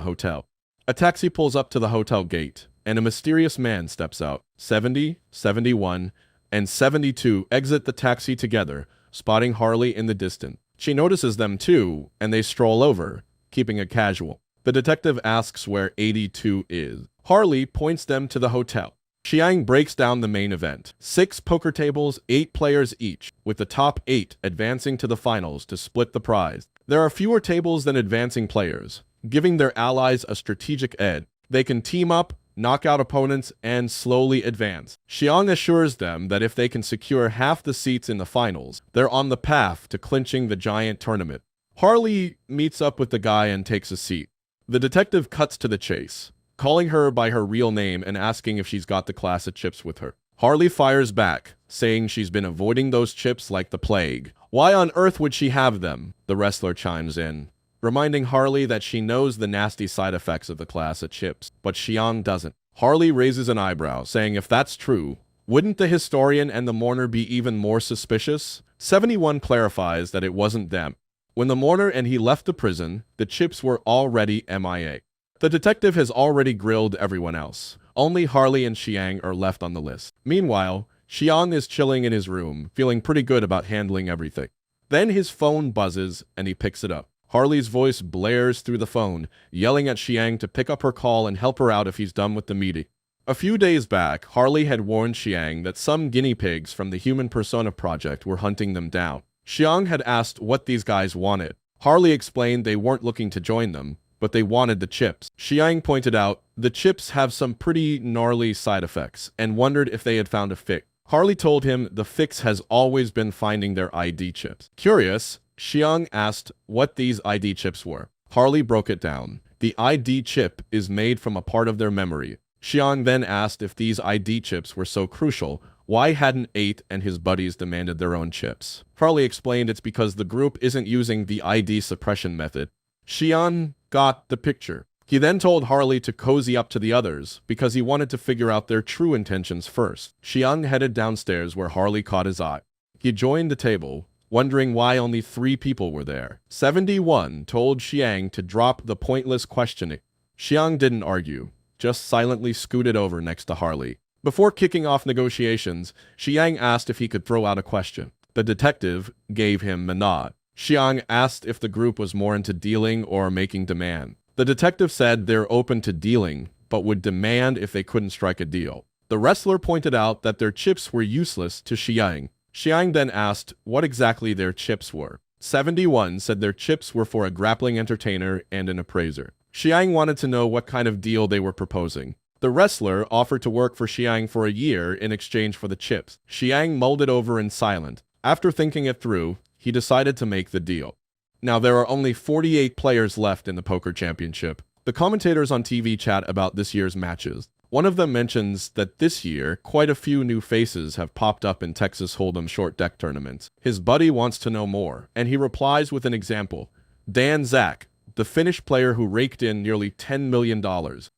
Speaker 1: hotel. A taxi pulls up to the hotel gate, and a mysterious man steps out. 70, 71, and 72 exit the taxi together, spotting Harley in the distance. She notices them too, and they stroll over, keeping it casual. The detective asks where 82 is. Harley points them to the hotel. Xiang breaks down the main event. 6 poker tables, 8 players each, with the top 8 advancing to the finals to split the prize. There are fewer tables than advancing players, giving their allies a strategic edge. They can team up, knock out opponents, and slowly advance. Xiang assures them that if they can secure half the seats in the finals, they're on the path to clinching the giant tournament. Harley meets up with the guy and takes a seat. The detective cuts to the chase, calling her by her real name and asking if she's got the class of chips with her. Harley fires back, saying she's been avoiding those chips like the plague. Why on earth would she have them? The wrestler chimes in, reminding Harley that she knows the nasty side effects of the class of chips, but Xiang doesn't. Harley raises an eyebrow, saying if that's true, wouldn't the historian and the mourner be even more suspicious? 71 clarifies that it wasn't them. When the mourner and he left the prison, the chips were already MIA. The detective has already grilled everyone else. Only Harley and Xiang are left on the list. Meanwhile, Xiang is chilling in his room, feeling pretty good about handling everything. Then his phone buzzes, and he picks it up. Harley's voice blares through the phone, yelling at Xiang to pick up her call and help her out if he's done with the meeting. A few days back, Harley had warned Xiang that some guinea pigs from the Human Persona Project were hunting them down. Xiang had asked what these guys wanted. Harley explained they weren't looking to join them, but they wanted the chips. Xiang pointed out the chips have some pretty gnarly side effects and wondered if they had found a fix. Harley told him the fix has always been finding their ID chips. Curious, Xiang asked what these ID chips were. Harley broke it down. The ID chip is made from a part of their memory, Xiang then asked if these ID chips were so crucial, why hadn't 8 and his buddies demanded their own chips? Harley explained it's because the group isn't using the ID suppression method. Xiang got the picture. He then told Harley to cozy up to the others, because he wanted to figure out their true intentions first. Xiang headed downstairs where Harley caught his eye. He joined the table, wondering why only 3 people were there. 71 told Xiang to drop the pointless questioning. Xiang didn't argue, just silently scooted over next to Harley. Before kicking off negotiations, Xiang asked if he could throw out a question. The detective gave him a nod. Xiang asked if the group was more into dealing or making demand. The detective said they're open to dealing, but would demand if they couldn't strike a deal. The wrestler pointed out that their chips were useless to Xiang. Xiang then asked what exactly their chips were. 71 said their chips were for a grappling entertainer and an appraiser. Xiang wanted to know what kind of deal they were proposing. The wrestler offered to work for Xiang for a year in exchange for the chips. Xiang mulled it over in silence. After thinking it through, he decided to make the deal. Now, there are only 48 players left in the poker championship. The commentators on TV chat about this year's matches. One of them mentions that this year, quite a few new faces have popped up in Texas Hold'em short deck tournaments. His buddy wants to know more, and he replies with an example. Dan Zach, the Finnish player who raked in nearly $10 million.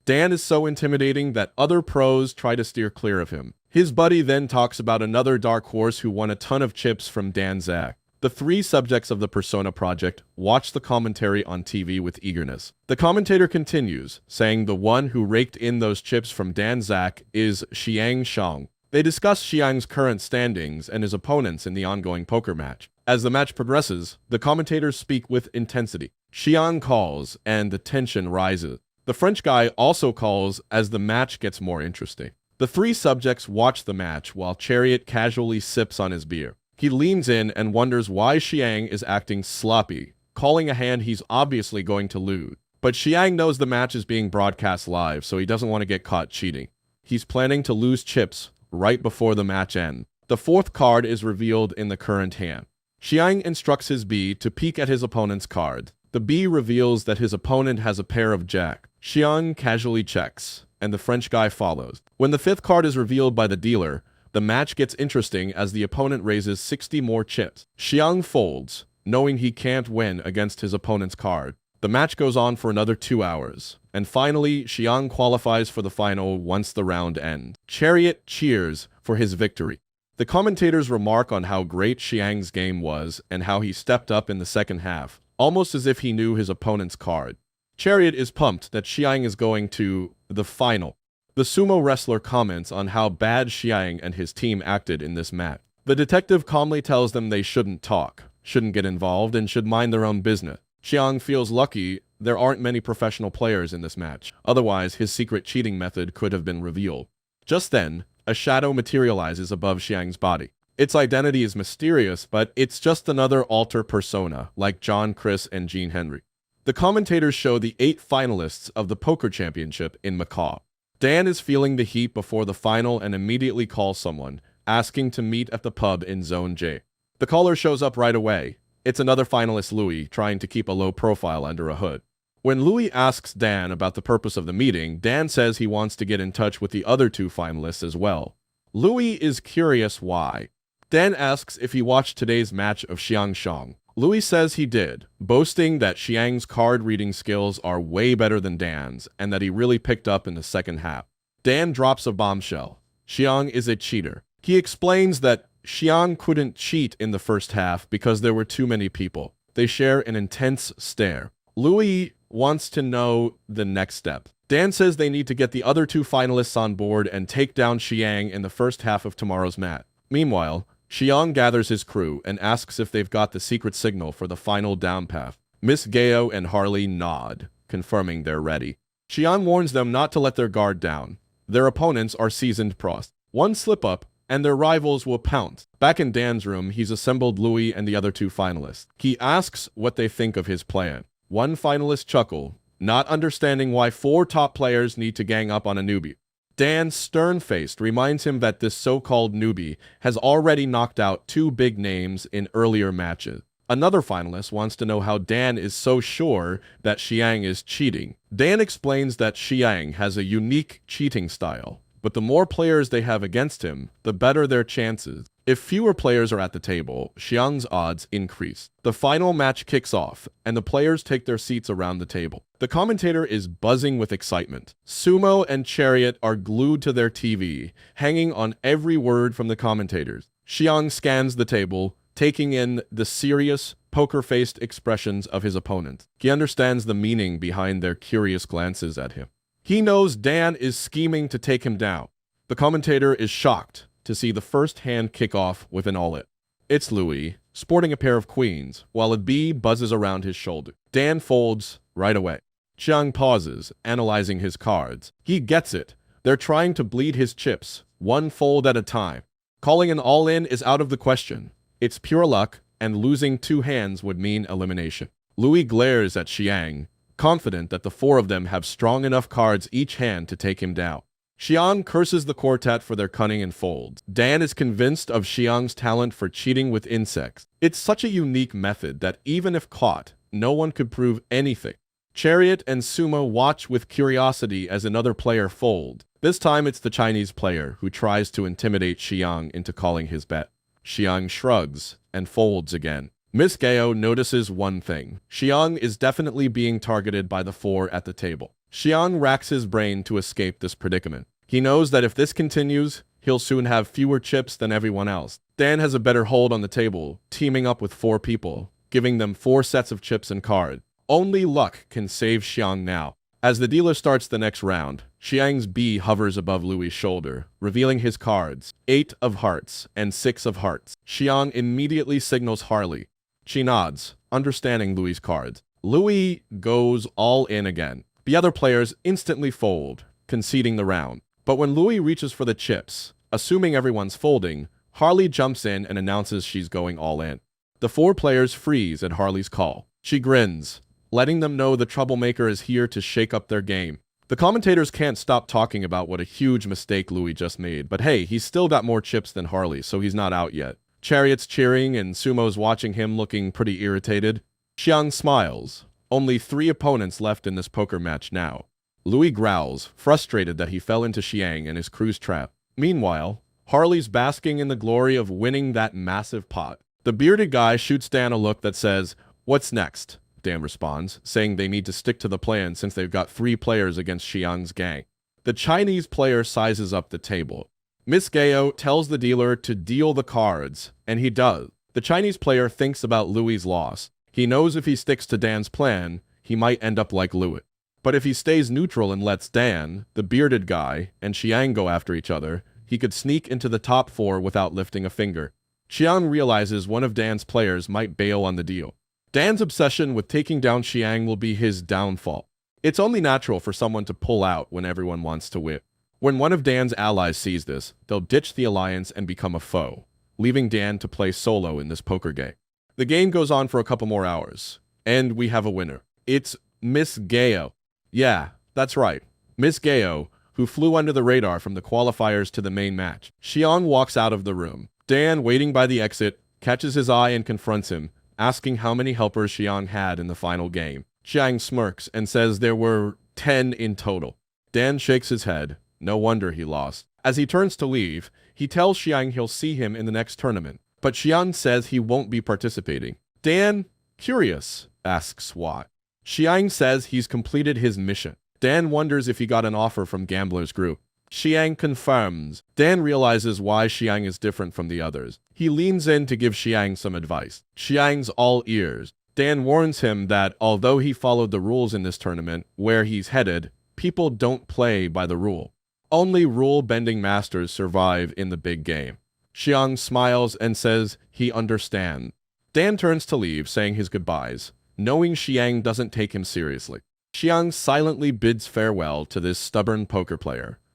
Speaker 1: Dan is so intimidating that other pros try to steer clear of him. His buddy then talks about another dark horse who won a ton of chips from Dan Zach. The 3 subjects of the Persona project watch the commentary on TV with eagerness. The commentator continues, saying the one who raked in those chips from Dan Zach is Xiang Shang. They discuss Xiang's current standings and his opponents in the ongoing poker match. As the match progresses, the commentators speak with intensity. Xiang calls, and the tension rises. The French guy also calls as the match gets more interesting. The 3 subjects watch the match while Chariot casually sips on his beer. He leans in and wonders why Xiang is acting sloppy, calling a hand he's obviously going to lose. But Xiang knows the match is being broadcast live, so he doesn't want to get caught cheating. He's planning to lose chips right before the match ends. The 4th card is revealed in the current hand. Xiang instructs his B to peek at his opponent's card. The B reveals that his opponent has a pair of jack. Xiang casually checks, and the French guy follows. When the 5th card is revealed by the dealer, the match gets interesting as the opponent raises 60 more chips. Xiang folds, knowing he can't win against his opponent's card. The match goes on for another 2 hours, and finally, Xiang qualifies for the final once the round ends. Chariot cheers for his victory. The commentators remark on how great Xiang's game was and how he stepped up in the second half, almost as if he knew his opponent's card. Chariot is pumped that Xiang is going to the final. The sumo wrestler comments on how bad Xiang and his team acted in this match. The detective calmly tells them they shouldn't talk, shouldn't get involved, and should mind their own business. Xiang feels lucky there aren't many professional players in this match. Otherwise, his secret cheating method could have been revealed. Just then, a shadow materializes above Xiang's body. Its identity is mysterious, but it's just another alter persona, like John, Chris, and Gene Henry. The commentators show the 8 finalists of the poker championship in Macau. Dan is feeling the heat before the final and immediately calls someone, asking to meet at the pub in Zone J. The caller shows up right away. It's another finalist, Louis, trying to keep a low profile under a hood. When Louis asks Dan about the purpose of the meeting, Dan says he wants to get in touch with the other 2 finalists as well. Louis is curious why. Dan asks if he watched today's match of Xiang Shang. Louis says he did, boasting that Xiang's card reading skills are way better than Dan's and that he really picked up in the second half. Dan drops a bombshell. Xiang is a cheater. He explains that Xiang couldn't cheat in the first half because there were too many people. They share an intense stare. Louis wants to know the next step. Dan says they need to get the other 2 finalists on board and take down Xiang in the first half of tomorrow's match. Meanwhile, Xiang gathers his crew and asks if they've got the secret signal for the final down path. Miss Gao and Harley nod, confirming they're ready. Xiang warns them not to let their guard down. Their opponents are seasoned pros. One slip-up, and their rivals will pounce. Back in Dan's room, he's assembled Louis and the other 2 finalists. He asks what they think of his plan. One finalist chuckles, not understanding why 4 top players need to gang up on a newbie. Dan, stern-faced, reminds him that this so-called newbie has already knocked out 2 big names in earlier matches. Another finalist wants to know how Dan is so sure that Xiang is cheating. Dan explains that Xiang has a unique cheating style, but the more players they have against him, the better their chances. If fewer players are at the table, Xiang's odds increase. The final match kicks off, and the players take their seats around the table. The commentator is buzzing with excitement. Sumo and Chariot are glued to their TV, hanging on every word from the commentators. Xiang scans the table, taking in the serious, poker-faced expressions of his opponent. He understands the meaning behind their curious glances at him. He knows Dan is scheming to take him down. The commentator is shocked to see the first hand kick off with an all-in. It's Louis, sporting a pair of queens, while a bee buzzes around his shoulder. Dan folds right away. Xiang pauses, analyzing his cards. He gets it. They're trying to bleed his chips, one fold at a time. Calling an all-in is out of the question. It's pure luck, and losing two hands would mean elimination. Louis glares at Xiang, confident that the four of them have strong enough cards each hand to take him down. Xiang curses the quartet for their cunning and folds. Dan is convinced of Xiang's talent for cheating with insects. It's such a unique method that even if caught, no one could prove anything. Chariot and Sumo watch with curiosity as another player folds. This time it's the Chinese player who tries to intimidate Xiang into calling his bet. Xiang shrugs and folds again. Miss Gao notices one thing. Xiang is definitely being targeted by the four at the table. Xiang racks his brain to escape this predicament. He knows that if this continues, he'll soon have fewer chips than everyone else. Dan has a better hold on the table, teaming up with four people, giving them 4 sets of chips and cards. Only luck can save Xiang now. As the dealer starts the next round, Xiang's bee hovers above Louis' shoulder, revealing his cards, 8 of hearts and 6 of hearts. Xiang immediately signals Harley. She nods, understanding Louis' cards. Louis goes all in again. The other players instantly fold, conceding the round. But when Louis reaches for the chips, assuming everyone's folding, Harley jumps in and announces she's going all in. The 4 players freeze at Harley's call. She grins, letting them know the troublemaker is here to shake up their game. The commentators can't stop talking about what a huge mistake Louis just made, but hey, he's still got more chips than Harley, so he's not out yet. Chariot's cheering and Sumo's watching him looking pretty irritated. Xiang smiles. Only 3 opponents left in this poker match now. Louis growls, frustrated that he fell into Xiang and his crew's trap. Meanwhile, Harley's basking in the glory of winning that massive pot. The bearded guy shoots Dan a look that says, "What's next?" Dan responds, saying they need to stick to the plan since they've got 3 players against Xiang's gang. The Chinese player sizes up the table. Miss Gao tells the dealer to deal the cards, and he does. The Chinese player thinks about Louis' loss. He knows if he sticks to Dan's plan, he might end up like Louis. But if he stays neutral and lets Dan, the bearded guy, and Xiang go after each other, he could sneak into the top 4 without lifting a finger. Xiang realizes one of Dan's players might bail on the deal. Dan's obsession with taking down Xiang will be his downfall. It's only natural for someone to pull out when everyone wants to win. When one of Dan's allies sees this, they'll ditch the alliance and become a foe, leaving Dan to play solo in this poker game. The game goes on for a couple more hours, and we have a winner. It's Miss Gao. Yeah, that's right. Miss Gao, who flew under the radar from the qualifiers to the main match. Xiang walks out of the room. Dan, waiting by the exit, catches his eye and confronts him, asking how many helpers Xiang had in the final game. Xiang smirks and says there were 10 in total. Dan shakes his head. No wonder he lost. As he turns to leave, he tells Xiang he'll see him in the next tournament, but Xiang says he won't be participating. Dan, curious, asks why. Xiang says he's completed his mission. Dan wonders if he got an offer from Gambler's Group. Xiang confirms. Dan realizes why Xiang is different from the others. He leans in to give Xiang some advice. Xiang's all ears. Dan warns him that although he followed the rules in this tournament, where he's headed, people don't play by the rule. Only rule-bending masters survive in the big game. Xiang smiles and says he understands. Dan turns to leave, saying his goodbyes, knowing Xiang doesn't take him seriously. Xiang silently bids farewell to this stubborn poker player,